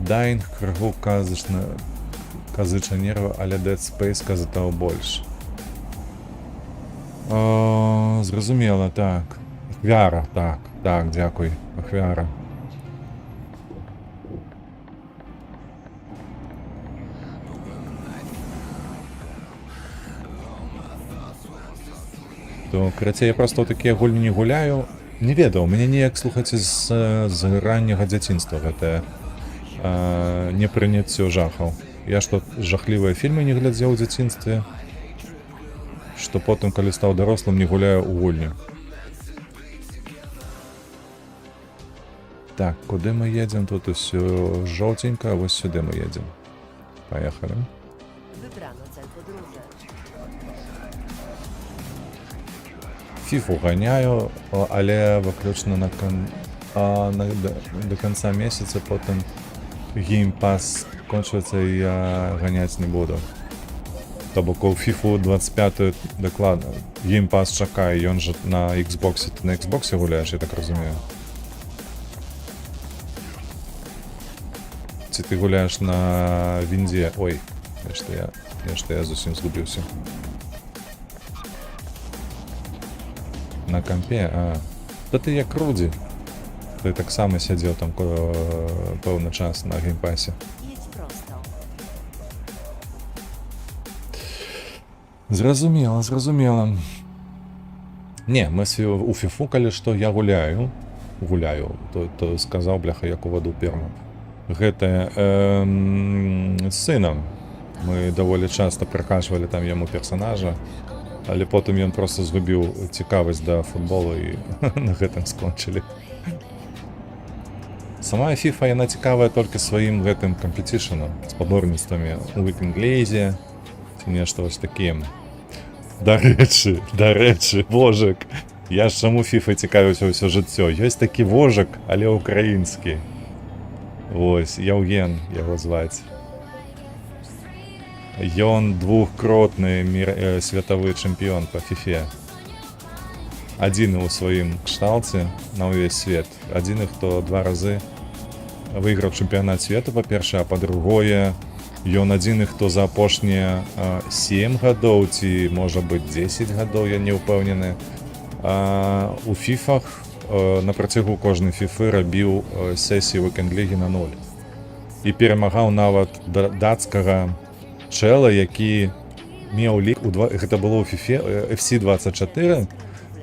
Dying, крыху казычна нерва, але Dead Space казытаў больш. Зразумела, так. Ахвяра, так, дзякуй. Ахвяра. То, карацей, я проста ў такія гульні не гуляю. Не ведаў, мяне неяк, слухайце, з ранняга дзяцінства гэтае непрыняццё жахаў. Я што, жахлівыя фільмы не глядзеў у дзяцінстве, што потым, калі стаў дарослым, не гуляю ў гульню. Так, куды мы едзем? Тут усё жоўценька, вось сюды мы едзем. Паехалі. Wybrano cel podróży. Фіфу ганяю, але выключна до конца месяца, потым Game Pass кончыцца, і я ганяць не буду. То бок у FIFA 25 дакладна. Game Pass чакае, ён жа на Xbox. Ты на Xbox гуляеш, я так разумею? Ці ты гуляеш на вінзе? Ой, я зусім згубіўся. На кампе? Да ты як Руді. Ты таксама сядзеў там пэўны час на геймпасе. Jedź prosto. Зразумела. Не, мы у фіфу, калі што, я гуляю, то сказаў, бляха, як у ваду перну. Гэта з сынам. Мы даволі часта пракачвалі там яму персанажа, але потым ён проста згубіў цікавасць да футбола і на гэтым скончылі. Сама FIFA, яна цікавая толькі сваім гэтым кампетішанам, спаборніцтвамі у Вікінг-лізе, ці нешта вось такім. Дарэчы, вожык. Я ж чаму FIFA цікавіўся ўсё жыццё. Ёсць такі вожык, але ўкраінскі. Вось, Яўген яго зваць. Ён двухкротны светавы чэмпіён па FIFA. Адзіны ў сваім кшталце на ўвесь свет. Адзіны, хто 2 разы выйграў чэмпіянат свету, па-першае, а па-другое, ён адзіны, хто за апошнія 7 гадоў ці, можа быць, 10 гадоў, я не ўпэўнены, у фіфах на працягу кожнай фіфы рабіў сесіі Weekend-лігі на 0. І перамагаў нават дацкага чэла, які меў лік, гэта было ў фіфе FC24,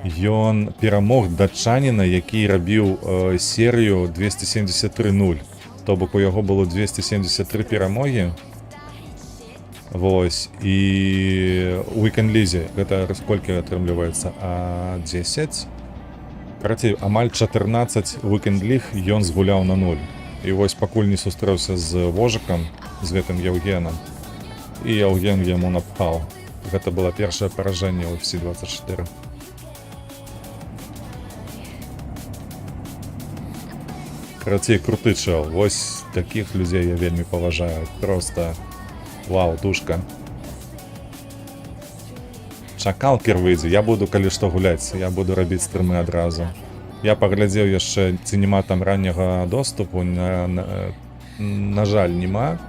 ён перамог датчаніна, які рабіў серыю 273-0. То бок у яго было 273 перамогі. Вось, і у Weekend-лізе гэта колькі атрымліваецца? 10. Карацей, амаль 14 Weekend-ліг ён згуляў на 0. І вось пакуль не сустрэўся з Вожыкам, з гэтым Яўгенам, і Яўген яму напхаў. Гэта было першае паражэнне ў FC24. Карацей, круты чэл. Вось такіх людзей я вельмі паважаю. Просто вау, душка. Чакалкер выйдзе. Я буду, калі што, гуляць. Я буду рабіць стрымы адразу. Я паглядзеў яшчэ, ці няма там ранняга доступу. На жаль, няма.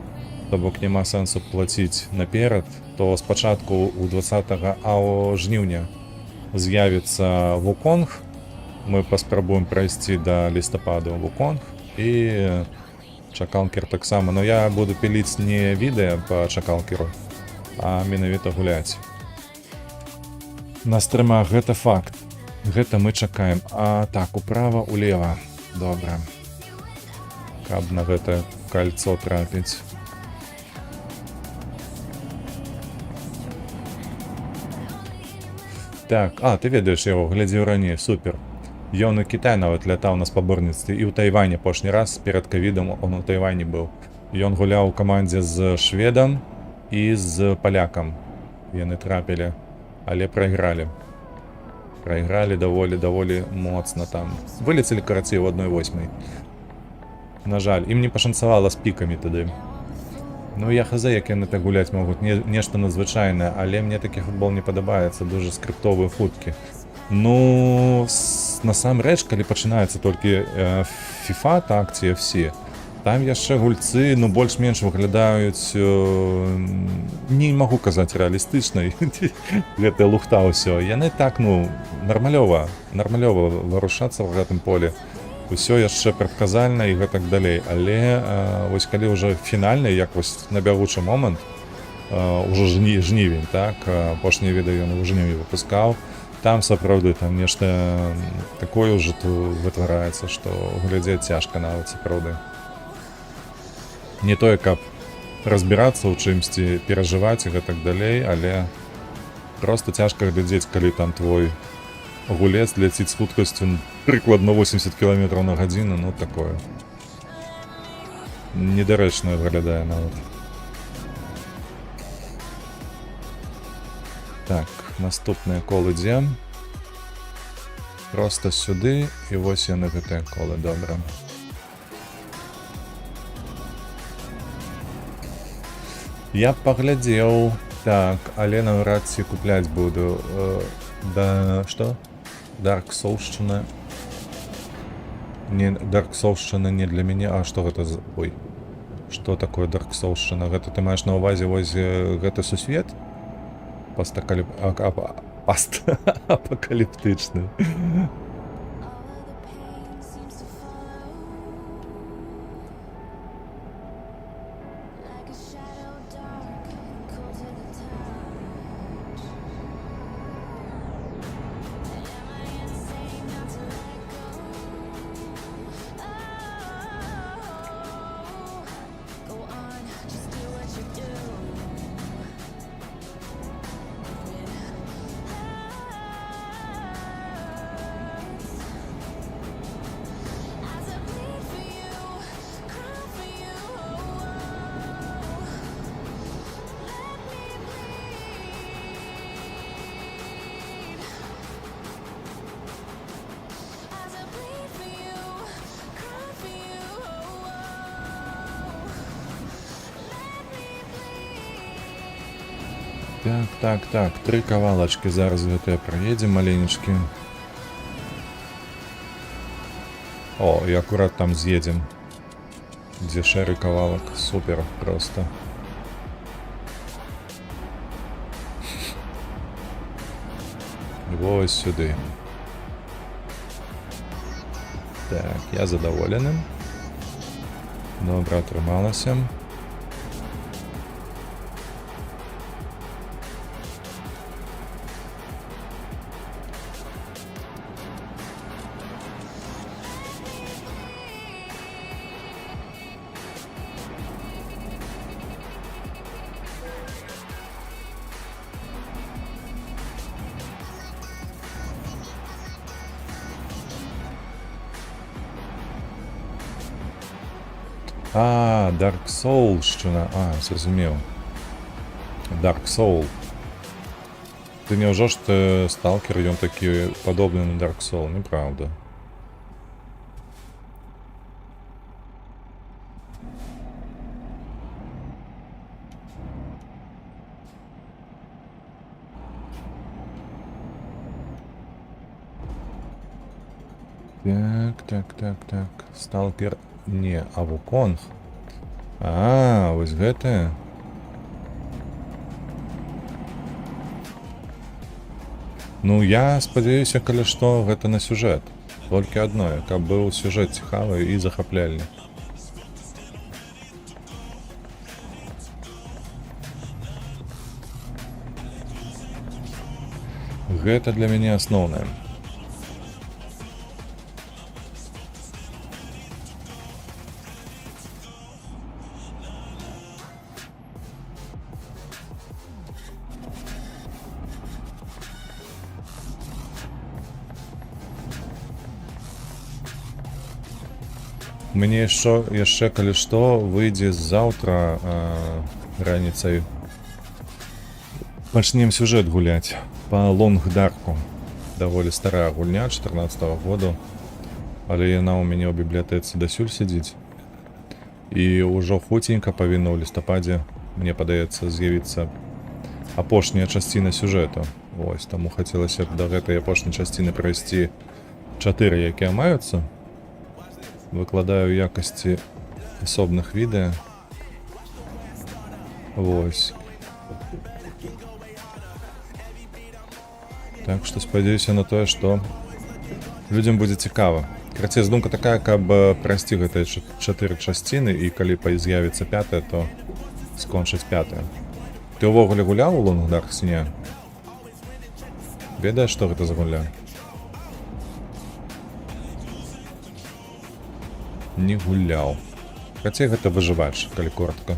То бок няма сэнсу плаціць наперад. То спачатку у 20 жніўня з'явіцца Вуконг. Мы паспрабуем прайсці да лістападу Вуконг і Чакалкер таксама. Но я буду піліць не відэа па Чакалкеру, а менавіта гуляць. На стрымах гэта факт. Гэта мы чакаем. А так, управа, улева. Добра. Каб на гэта кольцо трапіць. Так, ты ведаеш яго, глядзеў раней, супер. Ён у Кітай нават лятаў на спаборніцтве, і ў Тайвані апошні раз перад ковідам он у Тайвані быў. Ён гуляў у камандзе з шведам і з палякам. Яны трапілі, але прайгралі. Прайгралі даволі моцна там. Вылецелі, карацей, у 1/8. На жаль, ім не пашанцавала з пікамі тады. Ну, я хз, як яны так гуляць могуць, нешта надзвычайнае, але мне такі футбол не падабаецца, дуже скрыптовыя хуткі. Ну, насамрэч, калі пачынаецца толькі FIFA, так, ці FC, там яшчэ гульцы, ну, больш-менш выглядаюць, не магу казаць рэалістычнай, гэтая лухта ўсё. Яны так, ну, нармалёва варушацца ў гэтым полі. Усё яшчэ прадказальна і гэтак далей. Але вось калі ўжо фінальны, як вось на бягучы момант, ужо жнівень, так, апошняе відэа ён у жнівні выпускаў, там сапраўды там нешта такое ўжо вытвараецца, што глядзець цяжка нават сапраўды. Не тое, каб разбірацца ў чымсьці, перажываць і гэтак далей, але проста цяжка глядзець, калі там твой гулец ляціць з хуткасцю прыкладна 80 км на гадзіну, ну такое. Недарэчна выглядае нават. Так, наступнае кол ідзе. Проста сюды, і вось яны гэтыя колы, добра. Я паглядзеў, так, але наўрад ці купляць буду. Што? Dark Souls'чына. Не, Dark Souls'чына не для мяне, а што гэта за... Ой, што такое Dark Souls'чына? Гэта ты маеш на ўвазе вось гэта сусвет? Апакаліптычны. Так, 3 кавалачкі зараз гэтыя праедзем маленечкі. О, і акурат там з'едзем. дзе шэры кавалак. Супер проста. Вось сюды. Так, я задаволены. Добра атрымалася. А, Dark Soulщина. А, зрозумів. Dark Soul. Ти няўжо ж ты сталкер, ён такі падобны на Dark Soul? Неправда. Так. Сталкер не, а Вуконг. А, вось гэта. Ну, я спадзяюся, калі што, гэта на сюжэт. Толькі адно, каб быў сюжэт цікавы і захапляльны. Гэта для мяне асноўнае. У мяне яшчэ калі што, выйдзе заўтра раніцай. Пачнем сюжэт гуляць па Лонгдарку. Даволі старая гульня, 14-го году. Але яна ў мяне ў бібліятэцы дасюль сядзіць. І ўжо хуценька павінна ў лістападзе, мне падаецца, з'явіцца апошняя часціна сюжэту. Вось, таму хацелася б да гэтай апошняй часціны прайсці 4, якія маюцца. Выкладаю ў якасці асобных відэа. Вось. Так што спадзяюся на тое, што людзям будзе цікава. Карацей, думка такая, каб прайсці гэтыя 4 часціны, і калі з'явіцца 5-я, то скончыць 5-я. Ты ўвогуле гуляў у Лонгдарк ці не? Ведаеш, што гэта за гуля? Не гуляў. Хаця гэта выжывач, калі коротка.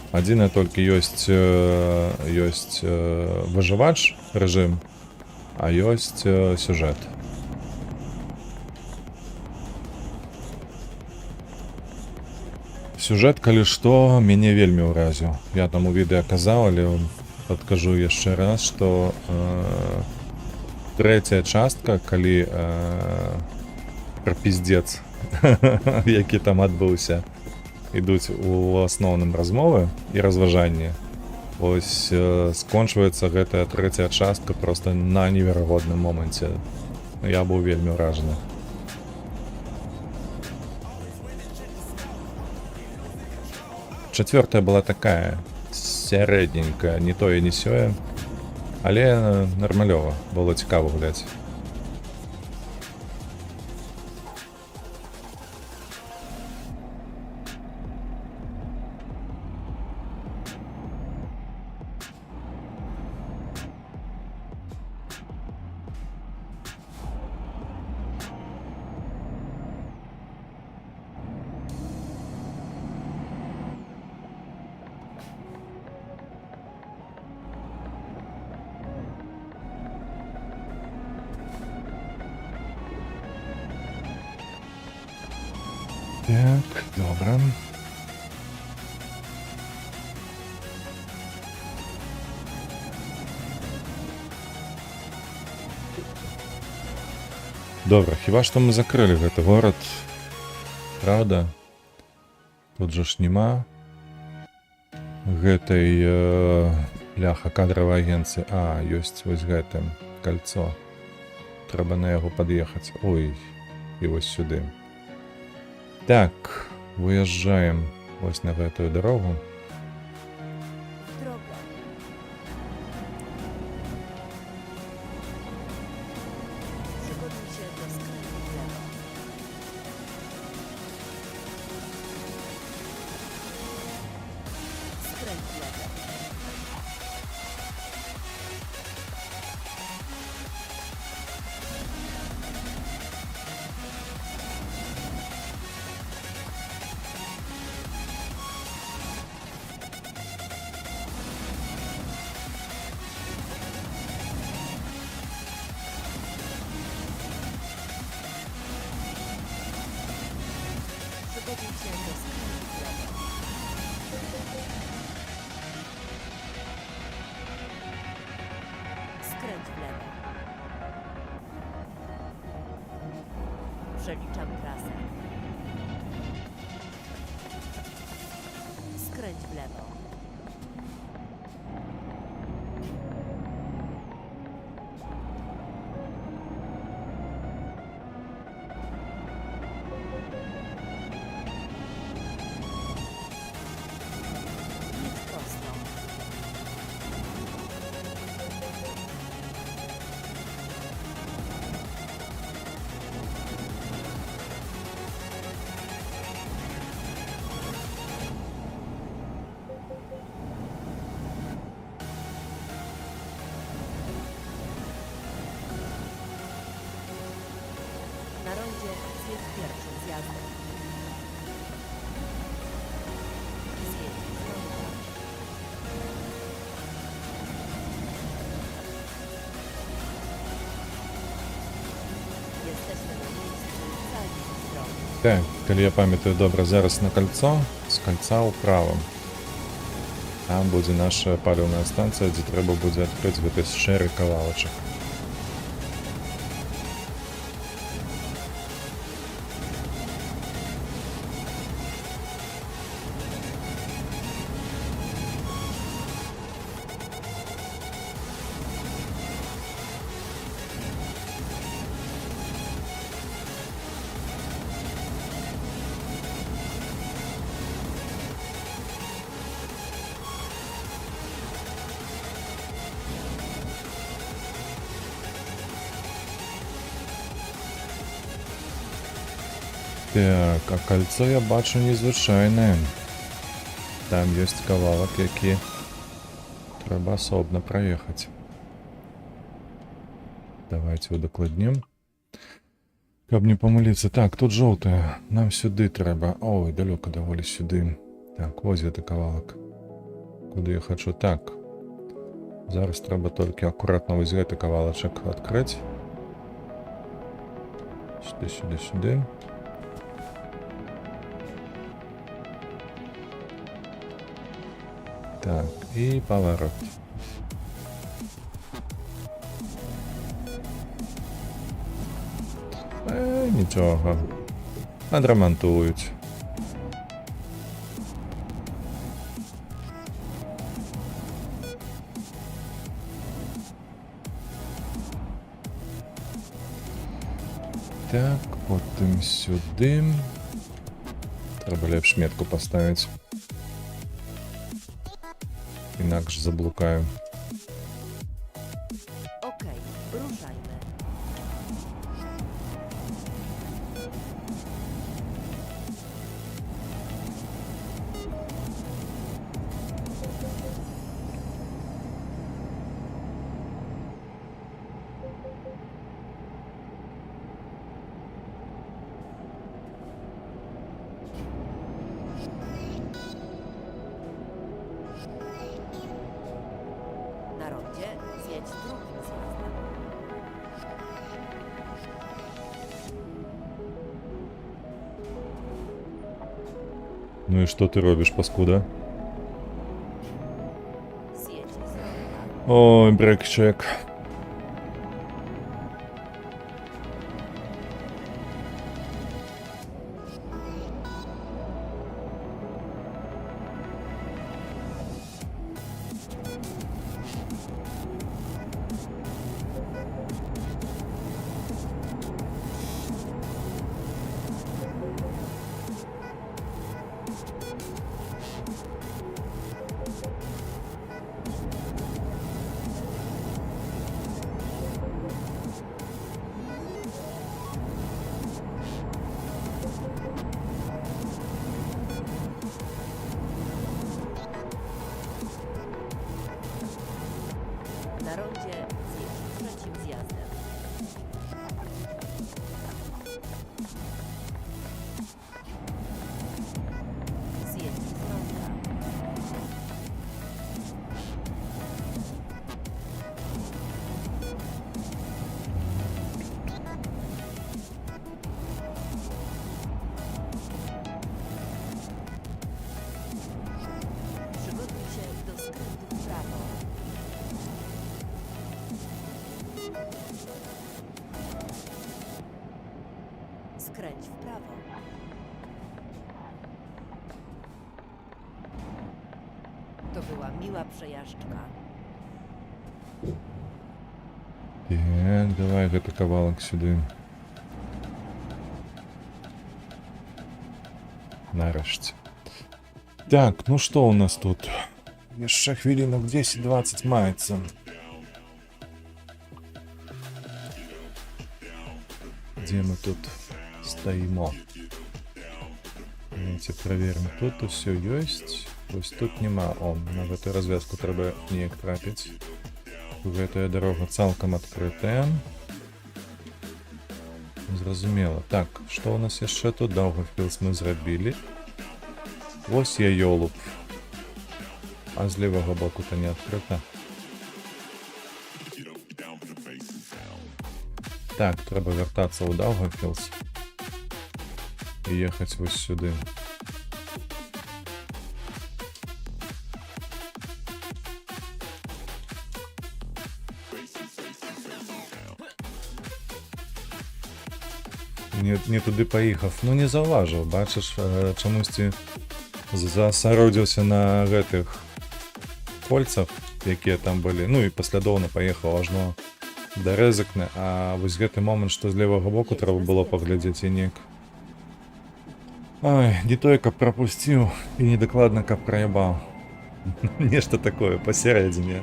Адзінае толькі ёсць выжывач рэжым, а ёсць сюжэт. Сюжэт, калі што, мяне вельмі ўразіў. Я там у відэа казаў, але падкажу яшчэ раз, што 3-я частка, калі пра пиздец, які там адбыўся, ідуць у асноўным размовы і разважанні. Ось скончваецца гэтая 3-я частка проста на неверагодным моманце. Я быў вельмі ўражаны. Чацвёртая была такая сярэдненькая, не тое, не сёе, але нармалёва, было цікава гуляць. Так, добра. Добра, хіба што мы закрылі гэты горад. Правда? Тут жа ж няма гэтай ляха кадравай агенцыі. А, ёсць вось гэта кольцо. Трэба на яго пад'ехаць. Ой, і вось сюды. Так, Выезжаем вот на эту дорогу. W drogę. Przygotuj się do skrętu w lewo. Skręt w lewo. Przygotuj się do skrętu w lewo. Skręć w lewo. Przeliczam trasę. Skręć w lewo. Jedź prosto. Na rondzie zjedź pierwszym zjazdem. Zjedź z ronda. Jesteśmy na miejscu, zajmij drogę. Так, коли я пам'ятаю добре, зараз на кольцо, з кольца вправо. Там буде наша палівна станція, де треба буде відкрити якийсь шерий кавалочок. Так, а кольцо я бачу незвичайне. Там є кавалок, які треба особно проїхати. Давайте удокладнім. Каб не помилитися. Так, тут жовте. Нам сюди треба. Ой, далеко доволі сюди. Так, ось є кавалок. Куди я хочу? Так. Зараз треба тільки акуратно ось цей кавалочок відкрити. Сюди, сюди, сюди. Так, і поворот. Нічого. Адремонтують. Так, потім сюди. Треба ліпш метку поставити. Інакше заблукаю. Okej, ruszajmy. Na rondzie zjedź drugim zjazdem. Ну і що ти робиш, паскуда? Zjedź z ronda. Ой, брекчек. była miła przejażdżka. Так, давай гэты кавалак сюды. Нарешті. Так, ну що у нас тут? Ще хвилинок 10-20 мається. Де ми тут стоїмо? Давайте проверим. Тут все есть. Ось тут нема. О, на эту развязку треба ніяк трапить. Гэтая дорога цалкам адкрытая. Зразумела. Так, што у нас яшчэ тут? Даўгафілс мы зрабілі. Вось я ёлуб. А з левага боку-то не адкрыта. Так, трэба вяртацца ў Даўгафілс. І ехаць вось сюды. Не туди поїхав. Ну не заўважыў, бачыш, чамусьці засародзіўся на гэтых кольцах, якія там былі. Ну і паслядоўна паехаў ажно да Рэзыкны, а вось гэты момант, што з левага боку трэба было паглядзець і неяк. Ой, не тое, каб прапусціў, і недакладна, каб праябаў. Нешта такое пасярэдзіне.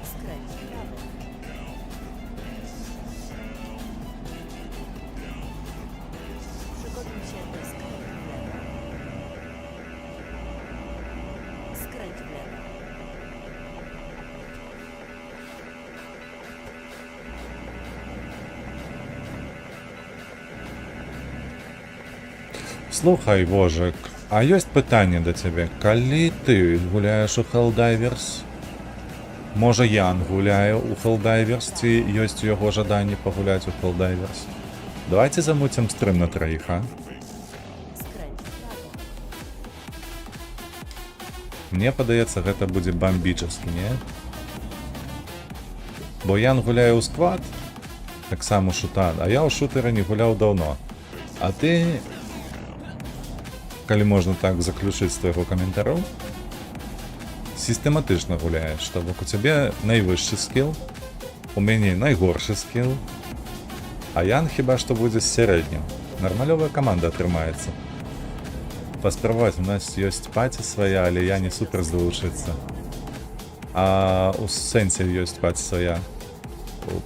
Skręć w prawo. Przygotuj się do skrętu w lewo. Skręć w lewo. Слухай, Вожик, а ёсць пытанне да цябе. Калі ты гуляеш у Helldivers, можа Ян гуляе у Helldivers, ці ёсць у яго жаданне пагуляць у Helldivers? Давайте замуцім стрым на траіх, а? Skręć w prawo. Мне падаецца, гэта будзе бамбічаскі, не? Бо Ян гуляе ў сквад, таксама шута, а я ў шутера не гуляў даўно. А ты, калі можна так заключыць з твайго каментару, сістэматычна гуляеш, што бок у цябе найвышшы скіл, у мяне найгоршы скіл, а Ян хіба што будзе з сярэднім. Нармалёвая каманда атрымаецца. Паспрабаваць, у нас ёсць паці свая, але я не супер залучыцца. А у сэнсе ёсць паці свая.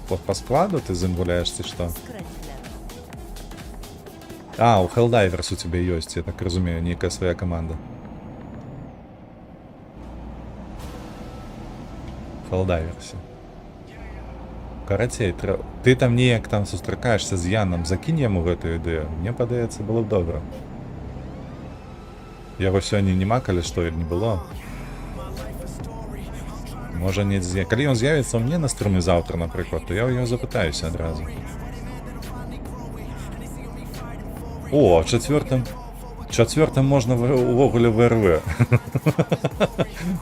Па складу ты з ім гуляеш ці што? Skręć w lewo. А, у Helldivers у тебе ёсць, я так разумею, нейкая свая каманда. Helldivers. Карацей, ты там неяк там сустракаешься з Яном, закінь яму гэтую ідэю. Мне падаецца, было б добра. Яго сёння няма, калі што не было. Можа недзе. Калі ён з'явіцца ў мне на стрымы заўтра, напрыклад, то я ў яго запытаюся адразу. О, чацвёртым можна увогуле ВРВ.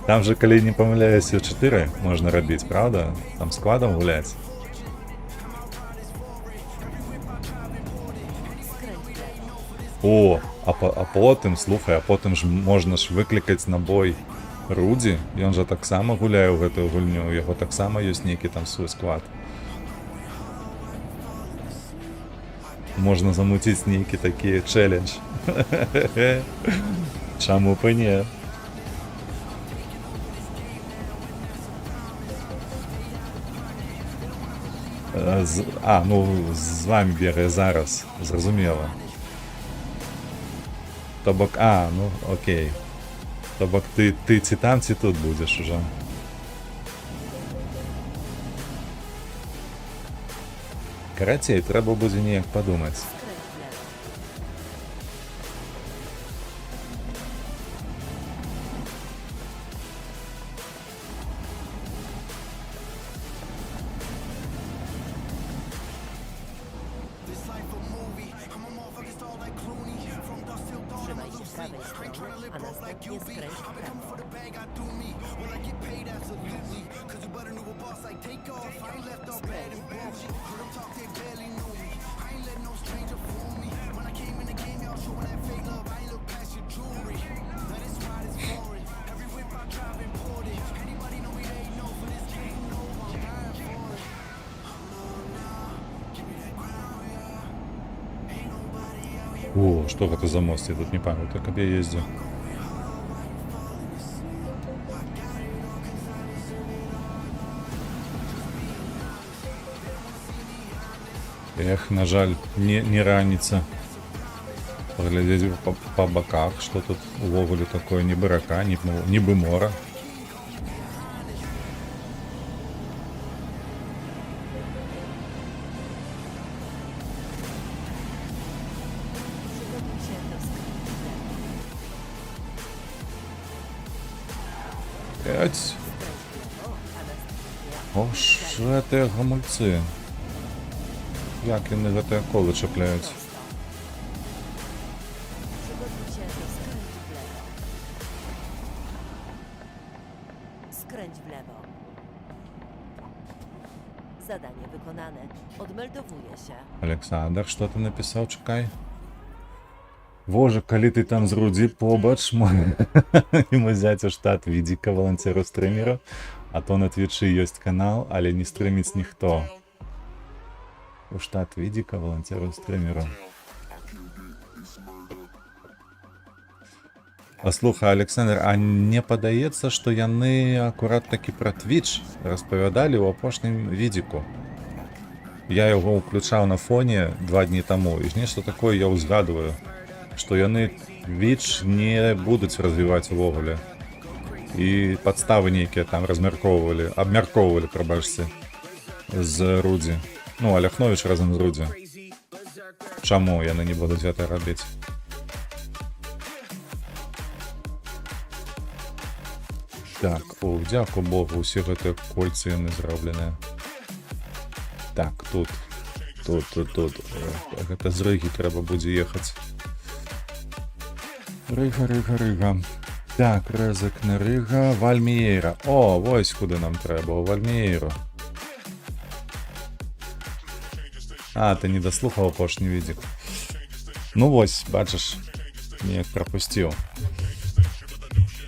Там же, калі не памыляюся, 4 можна рабіць, правда? Там складам гуляць. Skręć w lewo. О, а потым, слухай, а потым ж можна ж выклікаць на бой Рудзі. Ён жа таксама гуляе ў гэтую гульню, у яго таксама ёсць нейкі там свой склад. Можна замуціць нейкі такі чэлендж. Чаму б і не? Ну, з вами бегае зараз, зразумела. То бок, ну, окей. То бок ты ці там, ці тут будзеш ужо. Карацей, трэба будзе неяк падумаць. Skręć w lewo. Trzymaj się prawej strony, a następnie skręć w prawo. О, что это за мост? Я тут не помню, так как я ездил. Эх, на жаль, не раніца. Поглядеть по боках, что тут увогуле такое, нібы рака, нібы мора. Przygotuj się do skrętu w lewo. 5. Skręć w lewo, a następnie О, що це гамульці? Як вони за те коло чіпляють? prosto. Przygotuj się do skrętu w lewo. Skręć w lewo. Zadanie wykonane. Odmeldowuję się. Олександр, що ти написав? Чекай. Боже, коли ти там з Руді побач, йому зять у штат Відіка, волонтеру стримеру, а то на Твічі є канал, але не стримить ніхто. У штат Відіка, волонтеру стримеру. А слухай, Олександр, а не падаецца, што яны акурат такі пра Twitch распавядалі ў апошнім відіку? Я яго ўключаў на фоне 2 дні таму, і нешта такое я ўзгадваю, што яны Twitch не будуць развіваць увогуле. І падставы нейкія там абмяркоўвалі, прабачце, з Рудзі. Ну, Аляхновіч разам з Рудзі. Чаму яны не будуць гэта рабіць? Так, о, дзякую Богу, усе гэтыя кольцы яны зробленыя. Так, тут. Гэта з Рыгі трэба будзе ехаць. Рыга. Так, Резик не Рига, Вальмієра. О, ось куди нам треба, у Вальмієру. А, ти не дослухав апошній відік. Ну ось, бачиш, неяк пропустив.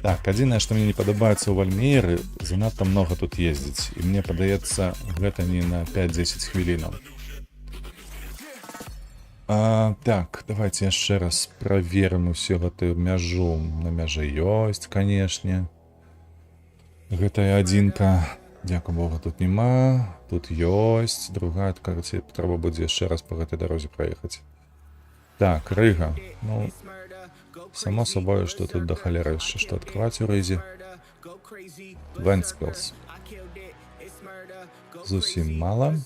Так, адзінае, што мне не падабаецца ў Вальміеры, занадта много тут ездзіць. І мне падаецца, гэта не на 5-10 хвілінаў. Так, давайте яшчэ раз праверым усё гэтую мяжу. На мяжы ёсць, канешне. Гэтая адзінка. Дзякую Богу, тут нема. Тут ёсць. Другая, кажется, трэба будзе яшчэ раз по гэтай дарозе праехаць. Так, Рыга. Ну, само собой, что тут до холеры яшчэ што адкрываць у Рызе. Вентспілс. Зусім мала.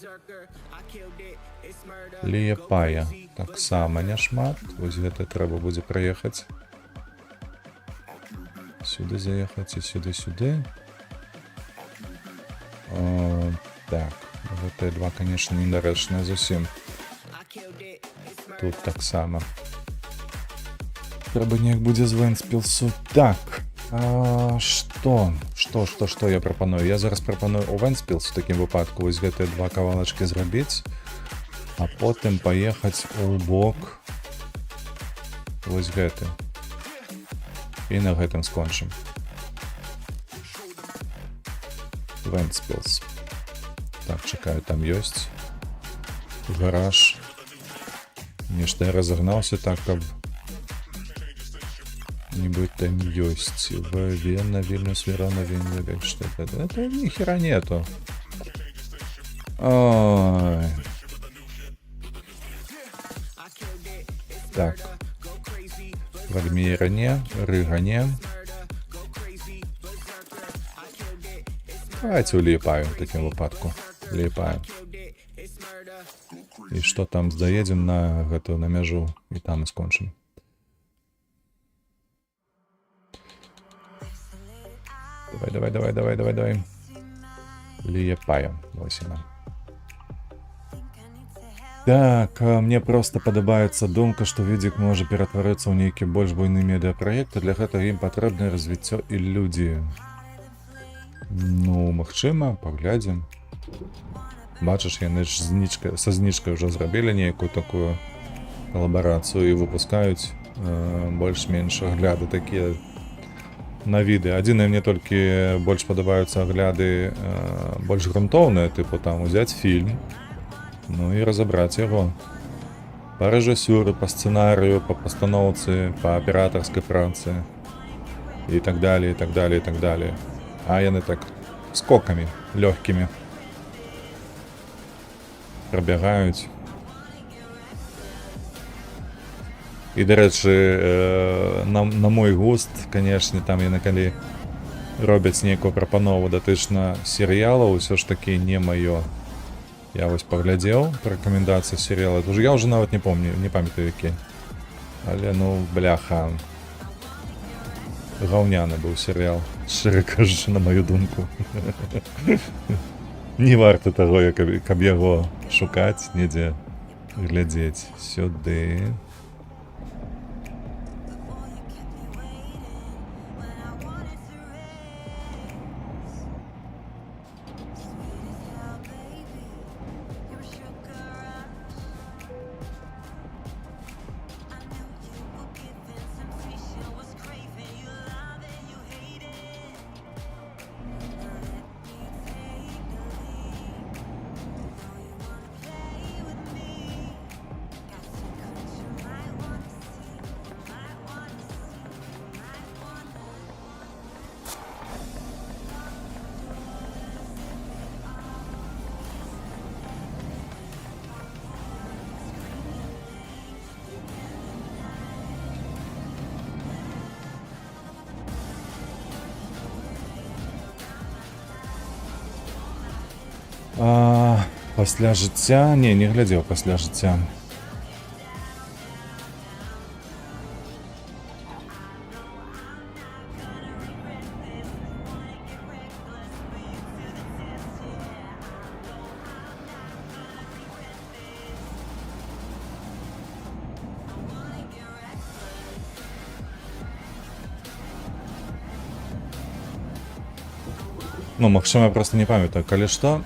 Лієпая. Таксама няшмат. Вось гэта трэба будзе праехаць. Сюды заехаць і сюды. Так, гэтыя два, конечно, недарэчныя зусім. Тут таксама. Трэба неяк будзе з Вентспілсу. Так, што я прапаную? Я зараз прапаную у Вентспілс у такім выпадку вось гэтыя два кавалачкі зрабіць, а потым паехаць у бок вось гэты. І на гэтым скончым. Вентспілс. Так, чакаю, там ёсць гараж. Нешта я разогнаўся так, каб нібы там ёсць. Вена, Вильнюс, Верона, Венвель, что это? Это ни хера нету. Ой. Так. Вальмієра не, Рига не. Давайте у Лієпаю в такім випадку. Лієпаю. І що там, заедем на гэтую, на мяжу, і там і скончим. Давай. Лієпаю. Ось вона. Так, мне просто падабаецца думка, што відзік можа ператварыцца ў нейкі больш буйны медыапраект, для гэтага ім патрэбнае развіццё і людзі. Ну, магчыма, паглядзім. Бачыш, яны ж са знічкай ўжо зрабілі нейкую такую калабарацыю і выпускаюць больш-менш агляды такія на віды. Адзінае, мне толькі больш падабаюцца агляды больш грунтоўныя, тыпу там узяць фільм, ну і разабраць яго. Па рэжысёры, па сцэнарыю, па пастаноўцы, па аператарскай працы і так далее, і так далее, і так далее. А яны так скокамі лёгкімі прабягаюць. І, дарэчы, на мой густ, канешне, там яны калі робяць нейкую прапанову датычна серыялаў, усё ж такі не маё. Я вось паглядзеў па рэкамендацыі серыяла. Я ўжо нават не помню, не памятаю які. Але, ну, бляха, гаўняны быў серыял, шчыра кажучы, на маю думку. Не варта таго, каб яго шукаць, недзе глядзець. Сюды. Пасля жыцця... Не глядзеў пасля жыцця. Ну, магчыма, я проста не памятаю, калі што,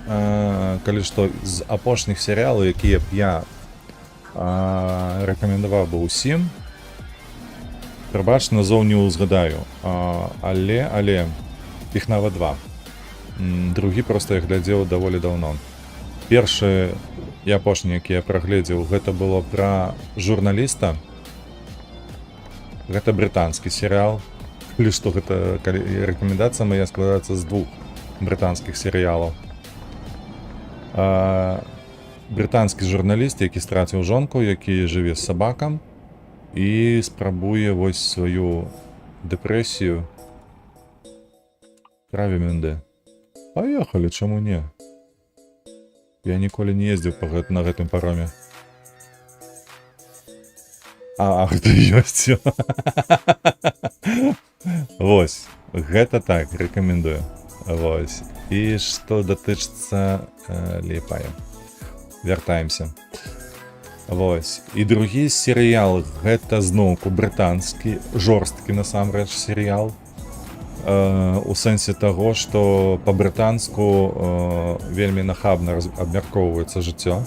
з апошніх серыялаў, якія б я рэкамендаваў бы ўсім, прабач, назоў не ўзгадаю, але іх нават два. Другі проста я глядзеў даволі даўно. Першы і апошні, які я прагледзеў, гэта было пра журналіста. Гэта брытанскі серыял. Калі што, гэта рэкамендацыя мая складаецца з двух брытанскіх серыялаў. Брытанскі журналіст, які страціў жонку, які жыве з сабакам і спрабуе вось сваю дэпрэсію. Травімінде. Паехалі, чаму не? Я ніколі не ездзіў на гэтым пароме. Гэта ёсць. Вось, гэта так, рэкамендую. Вось. І што датычыцца Ліепая. Вяртаемся. Вось. І другі серыял, гэта зноўку брытанскі, жорсткі насамрэч серыял. У сэнсе таго, што па-брытанску вельмі нахабна абмяркоўваецца жыццё.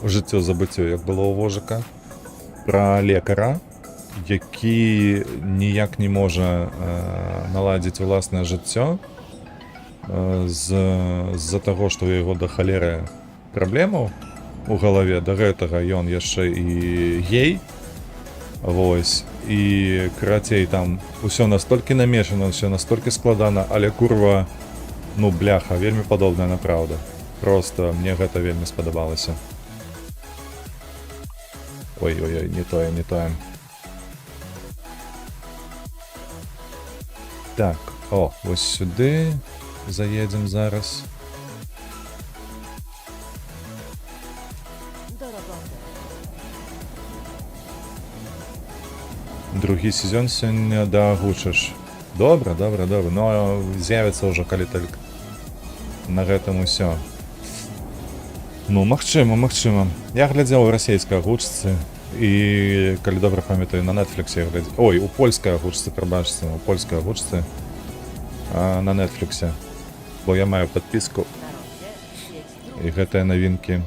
Жыццё-забыццё, як было ў Вожыка. Пра лекара, які ніяк не можа наладзіць уласнае жыццё з-за таго, што ў яго да халеры праблемаў у галаве. Да гэтага ён яшчэ і гей. Вось. І, карацей, там усё настолькі намешана, усё настолькі складана, але курва, ну, бляха, вельмі падобная на праўду. Проста мне гэта вельмі спадабалася. Ой-ой-ой, не тое. Так, вось сюды заедзем зараз. Do roboty. Другі сезон сёння дагучыш. Добра. Но з'явіцца ўжо калі толькі на гэтым усё. Ну, магчыма. Я глядзеў у расейскай агучцы і, калі добра памятаю, на Netflix я глядзеў. Ой, у польскай агучцы, прабачце, у польскай агучцы на Netflix. Бо я маю падпіску. Na rondzie sieć і гэтыя навінкі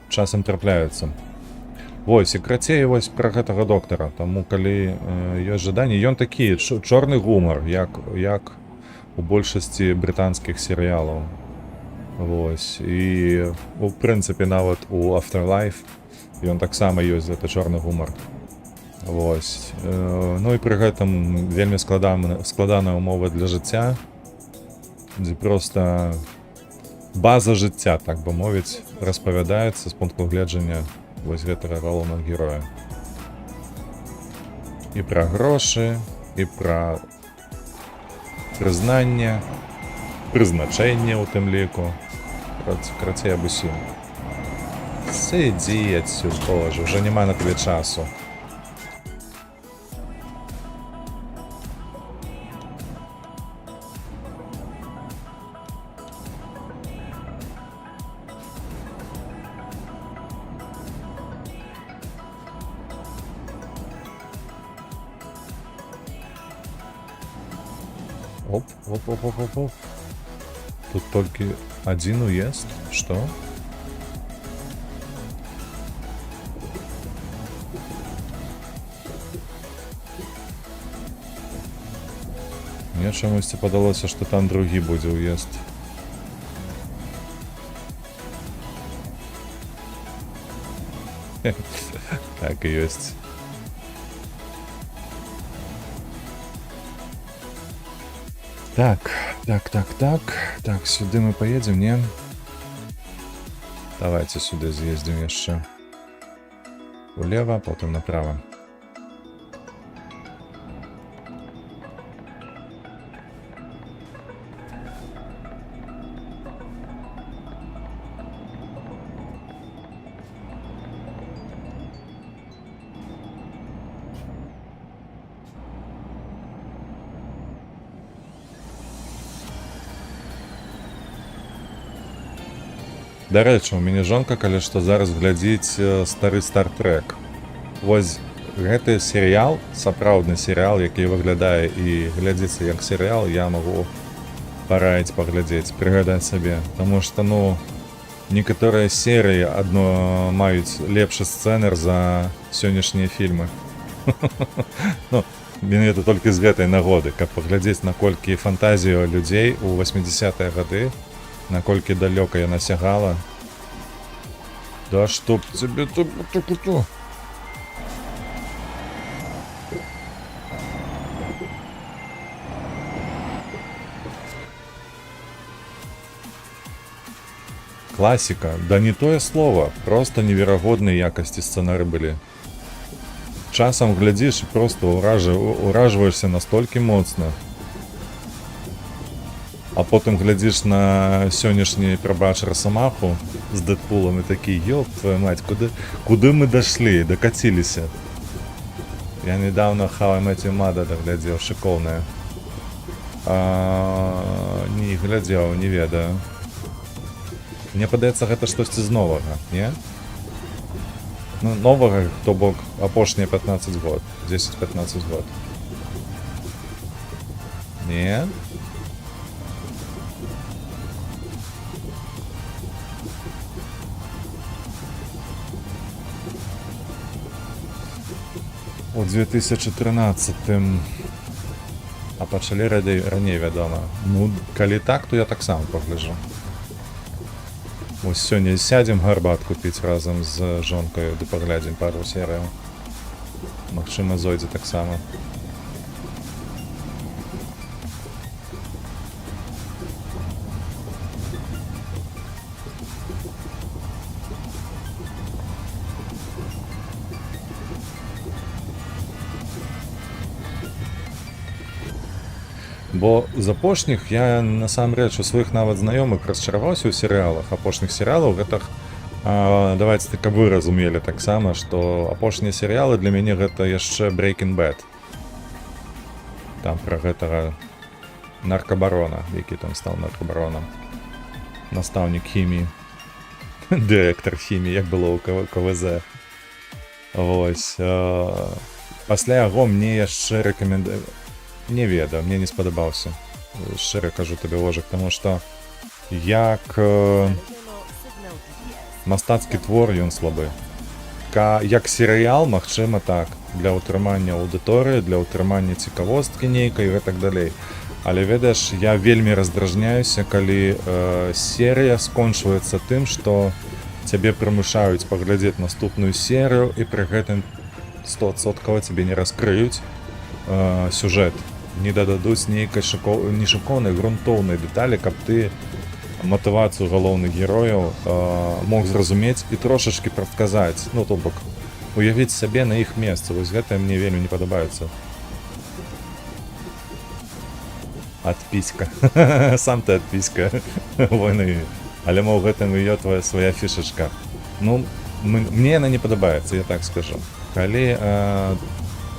часам трапляюцца. Вось, і крацей вось пра гэтага доктара, таму калі ёсць жаданне, ён такі чорны гумар, як у большасці брытанскіх серыялаў. Вось, і у прынцыпе нават у Afterlife ён таксама ёсць гэты чорны гумар. Вось, ну і пры гэтым вельмі складаная ўмова для жыцця, дзе проста база жыцця, так бы мовіць, распавядаецца з пункту гледжання вось гэтага галоўнага героя. І пра грошы, і пра прызнанне, прызначэнне ў тым ліку. Крацей аб усім. Сидзі адсюль, боже, вже нема на тебе часу. Оп. Тут только один уезд. Что? Мне чомусь падалося, что там другі будзе уезд. Так и есть. Так, сюда мы поедем, не? Давайте сюда съездим еще. Влево, потом направо. Дарэчы, у мяне жонка, калі што зараз глядзіць стары Стартрек. Вось гэты серыял, сапраўдны серыял, які выглядае і глядзіцца як серыял, я магу параіць паглядзець, прыгадаць сабе. Таму што, некаторыя серыі адно маюць лепшы сцэнар за сённяшнія фільмы. Менавіта толькі з гэтай нагоды, каб паглядзець, наколькі фантазію людзей у 80-е гады, наколькі далёка яна сягала. Да чтоб тебе то. Класіка, да не тое слово, просто неверагодныя якасці сцэнары былі. Часам глядзіш і просто уражваешся настолькі моцна. А потым глядзіш на сённяшні, прабач, Расамаху з Дэдпулам і такі, ёб твою мать, куды мы дашлі, дакаціліся. Я недавно How I Met Your Mother глядзеў, шыкоўная. Не глядзеў, не ведаю. Мне падаецца, гэта штосьці з новага, не? Новага, то бок, апошнія 15 год, 10-15 год. Не? У 2013-м, а пачалі раней, вядома. Калі так, то я таксама пагляджу. Вось сёння сядзем гарбатку піць разам з жонкаю, ды паглядзім пару серыяў. Магчыма, зойдзе таксама. Бо з апошніх я насамрэч у сваіх нават знаёмых расчараваўся ў серыялах, апошніх серыялаў гэтых, давайце, каб вы разумелі таксама, што апошнія серыялы для мяне гэта яшчэ Breaking Bad. Там пра гэтага наркабарона, які там стаў наркабаронам. Настаўнік хіміі. Дырэктар хіміі, як было ў КВЗ. Вось. Пасля яго мне яшчэ рэкамендую. Не ведаю, мне не спадабаўся. Шчыра кажу табе, Ожык, таму што як Znaleziono sygnał GPS. мастацкі твор, ён слабы. Як серыял, магчыма, так, для ўтрымання аўдыторыі, для ўтрымання цікавосткі нейкай і так далей. Але ведаеш, я вельмі раздражняюся, калі серыя скончваецца тым, што цябе прымушаюць паглядзець наступную серыю і пры гэтым 100% цябе не раскрыюць сюжэт, не дададуць нейкай не шыкоўнай, грунтоўнай дэталі, каб ты матывацыю галоўных герояў мог зразумець і трошачкі прадказаць, ну то бок уявіць сябе на іх месцы. Вось гэта мне вельмі не падабаецца. Адпіска. Сам ты адпіска войны. Але мо ў гэтым і твоя свая фішачка. Ну, мне яна не падабаецца, я так скажу. Калі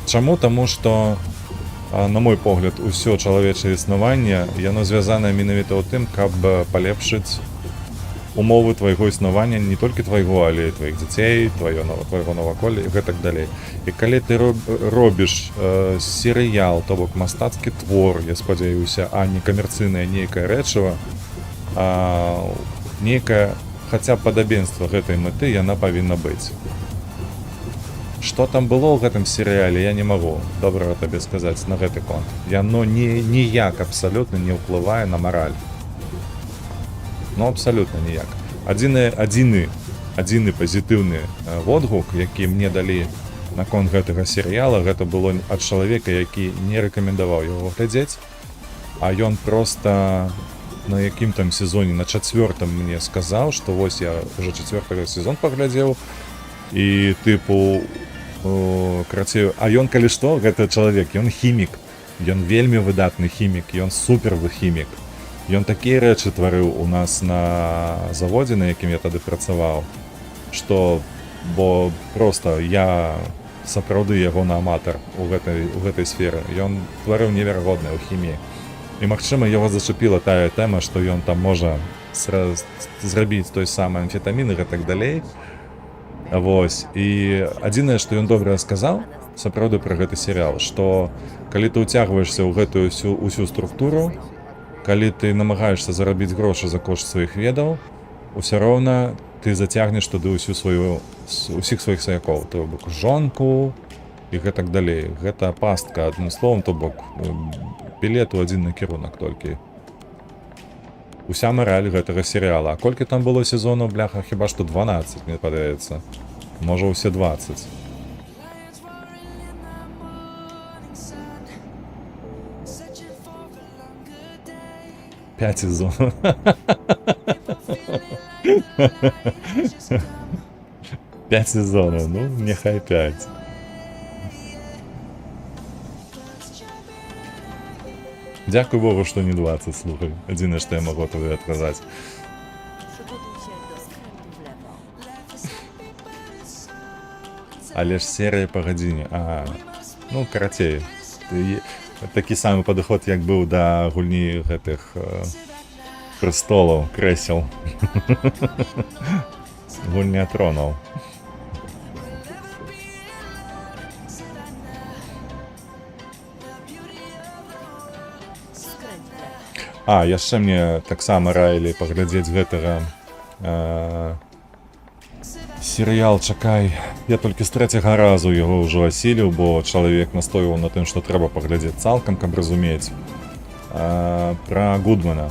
чаму? Таму што на мой погляд, усё чалавечае існаванне, яно звязанае менавіта ў тым, каб палепшыць умовы твайго існавання, не толькі твайго, але і тваіх дзяцей, твайго наваколля і гэтак далей. І калі ты робіш серыял, то бок мастацкі твор, я спадзяюся, а не камерцыйнае нейкае рэчыва, нейкае хаця б падабенства гэтай мэты яна павінна быць. Што там было ў гэтым серыяле, я не магу добрага табе сказаць на гэты конт. Яно ніяк абсалютна не ўплывае на мараль. Ну, абсалютна ніяк. Адзіны пазітыўны водгук, які мне далі наконт гэтага серыяла, гэта было ад чалавека, які не рэкамендаваў яго глядзець, а ён проста на якім там сезоне, на 4-м мне сказаў, што вось я ўжо 4-й сезон паглядзеў, і тыпу карацей, а ён калі што, гэта чалавек, ён хімік, ён вельмі выдатны хімік, ён супервы хімік. Ён такія рэчы тварыў у нас на заводзе, на якім я тады працаваў, што, бо проста я сапраўды ягоны аматар у гэтай сферы. Ён тварыў неверагоднае ў хіміі. І магчыма, яго зачапіла тая тэма, што ён там можа зрабіць той самы амфетамін і гэтак далей. Вось, і адзінае, што ён добра сказаў, сапраўды пра гэты серыял, што калі ты ўцягваешся ў гэтую усю структуру, калі ты намагаешься зарабіць грошы за кошт сваіх ведаў, усё роўна ты зацягнеш туды усіх сваіх сваякоў, то бок жонку і гэтак далей. Гэта пастка, адным словам, то бок білет у адзін накірунак толькі. Уся мараль гэтага серыяла. А колькі там было сезонаў, бляха, хіба што 12, мне падаецца. Можа, усе 20. П'ять сезонов. 5 сезонов, ну, нехай 5. Дякую Богу, што не 20, слухай. Адзінае, што я магу тобі адказаць. Przygotuj się do skrętu w lewo. Але ж серыя па гадзіне. Ну, карацей. Такі самы падыход, як быў да гульні гэтых прэстолаў, крэсел. Гульня тронаў. Skręć w lewo. Яшчэ мне таксама раілі паглядзець гэтага серыял, чакай. Я толькі з 3-го разу яго ўжо асіліў, бо чалавек настойваў на тым, што трэба паглядзець цалкам, каб разумець. Пра Гудмана.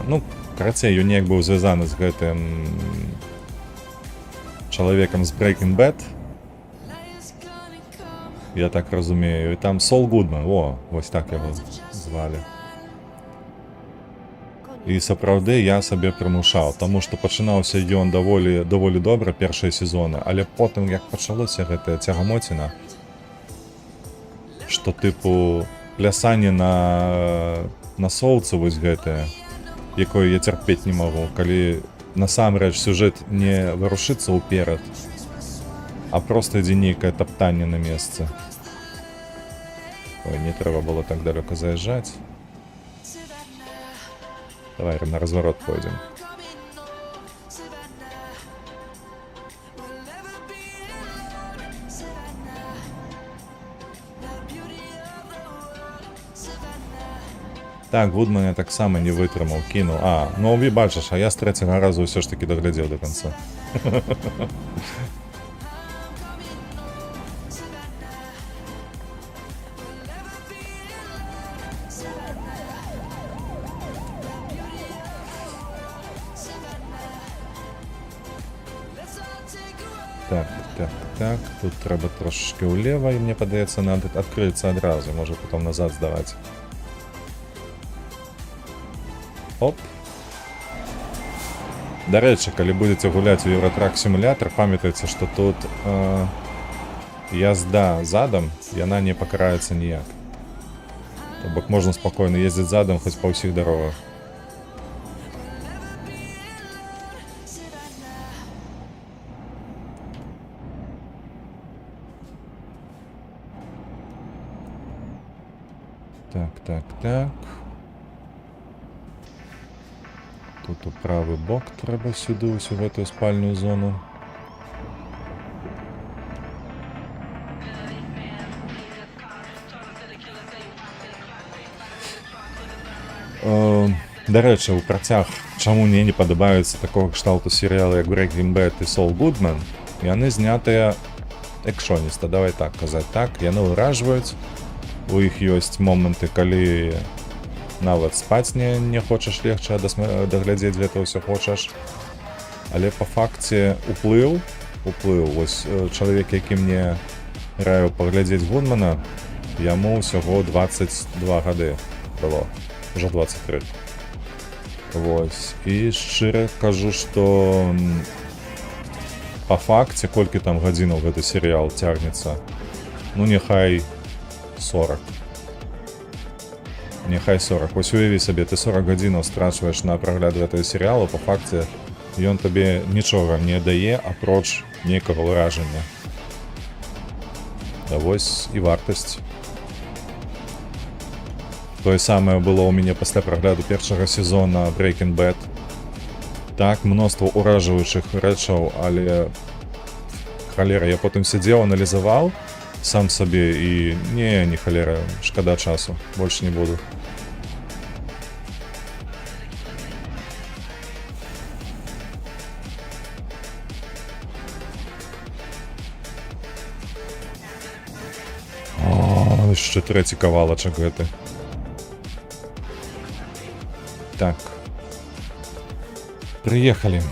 Ну, карацей, ён неяк быў звязаны з гэтым чалавекам з Breaking Bad. Я так разумею. І там Сол Гудман, вось так яго звалі. І сапраўды я сабе прымушаў, таму што пачынаўся ён даволі добра першыя сезоны, але потым, як пачалося гэтая цягамоціна, што тыпу плясанне на соўцы вось гэтае, якое я цярпець не магу, калі насамрэч сюжэт не варушыцца ўперад, а проста ідзе нейкае таптанне на месцы. Ой, не трэба было так далёка заязджаць. Давай на разворот пойдем. Так, Гудман я так само не витримав, кинув. Ну бачиш, а я з третього разу все ж таки доглядів до кінця. Так. Тут треба трошечки вліво, і мені подається, треба відкритися одразу, може потім назад здавати. Оп. До речі, коли будете гуляти в Євротрак симулятор, пам'ятайте, що тут езда задом, і вона не покарається ніяк. Тобто можна спокійно їздити задом, хоч по всіх дорогах. Так. Тут у правий бок треба сюди, ось в эту спальну зону. До речі, у працях, чому мені не подобаються такого кшталту серіали, як Breaking Bad і Saul Goodman, і вони зняті екшоніста, давай так казати, так, вони уражують. У їх є моменти, коли навіть спати не хочеш легше, а доглядіти для того все хочеш. Але по факті уплив, ось чоловік, який мені грає поглядіти Гудмана, йому всього 22 роки було, вже 23. Ось, і щиро кажу, що по факті, скільки там годинок цей серіал тягнеться, ну нехай 40. Нехай 40. Ось уяви собі, ти 40 годин страчуєш на прогляд цього серіалу, по факті він тобі нічого не дає, апроч ніякого враження. Да ось і вартість. То саме було у мене після прогляду першого сезону Breaking Bad. Так, множество уражуючих речей, але холера, я потім сидів, аналізував сам собі і не холера, шкода часу, більше не буду. О, ще третій кавалочок это. Так. Приехали.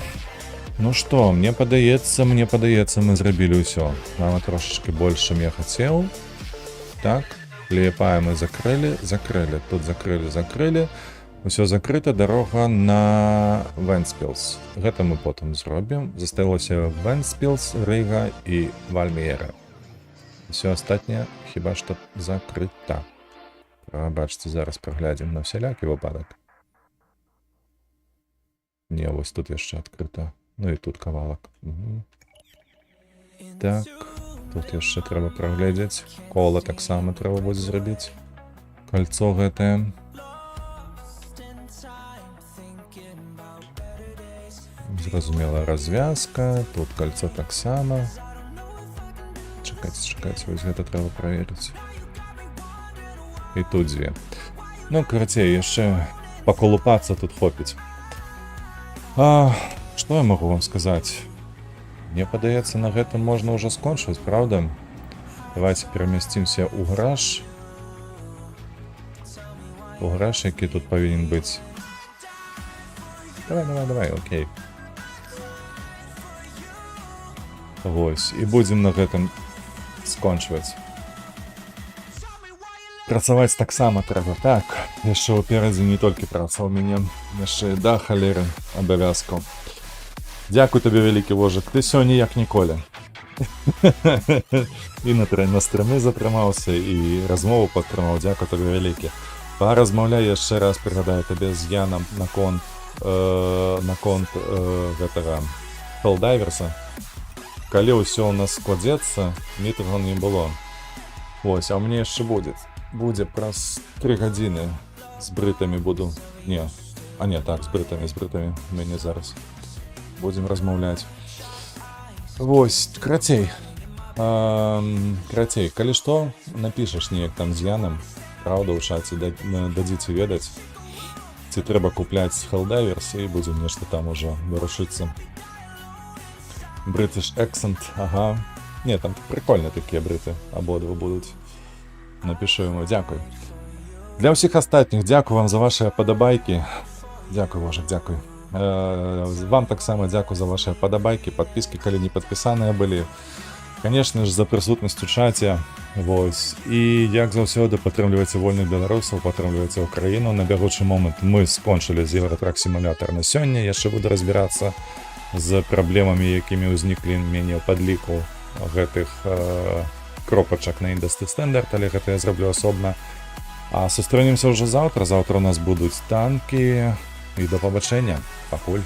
Ну что, мне подається, мы зробили все. Нам трошечки больше, чем я хотел. Так, клепаем и закрыли. Тут закрыли. Все закрыто, дорога на Вентспілс. Гэта мы потом зробим. Засталося Вентспілс, Рига и Вальмієра. Все остатнє хіба що закрито. Бачите, зараз проглядим на всілякий випадок. Не, ось тут ще відкрито. Ну і тут кавалок. Угу. Так, тут ще треба проглядіти. Коло так само треба буде зробити. Кольцо ГТ. Зрозуміла розв'язка. Тут кольцо так само. Чекайте, ось це треба перевірити. І тут дві. Ну, короче, ще поколупатися тут хопить. Что я могу вам сказать? Мне подається, на этом можно уже скончить, правда? Давайте переместимся у гараж. У гараж, який тут повинен быть. Давай, окей. Ось, і будем на этом скончувати. Працаваць таксама трэба. Так, яшчэ ўперадзе не толькі праца ў мяне, яшчэ да халеры абавязкаў. Дзякуй табе, вялікі вожык, ты сёння як ніколі. І на стрымы затрымаўся, і размову падтрымаў, дзякуй табе вялікі. Паразмаўляй яшчэ раз, прыгадаю табе з Янам наконт гэтага Хелдайверса. Калі ўсё ў нас складзецца, мітынгу не было. Ось, а ў мне яшчэ будзе. Будзе праз 3 гадзіны з брытамі буду. Не, так, з брытамі мяне зараз. Будзем размаўляць. Вось, крацей, калі што, напішаш неяк там з Янам, Праўда, у чаце дадзіце ведаць, ці трэба купляць Helldivers, і будзем нешта там ужо вырушыцца. British Accent, ага. Не, там прикольно такія брыты, абодва будуць. Напишу йому, дякую. Для ўсіх астатніх, дзякую вам за ваши падабайкі. Дзякуй, Вожак, дзякуй. Вам таксама дзякую за ваши падабайкі, подписки, калі не падпісаныя былі. Конечно ж, за прысутнасць у чаце. Вось. І як заўсёды, падтрымлівайце вольных беларусаў, падтрымлівайце Украіну. На бягучы момант мы скончылі з Евротрак сімулятор на сёння. Яшчэ буду разбірацца з праблемамі, якімі ўзніклі мяне ў падліку гэтых кропачак на Industry Standard, але гэта я зраблю асобна. А сустрэнемся ўжо заўтра. Заўтра у нас будуць танкі. І да пабачэння. Пакуль.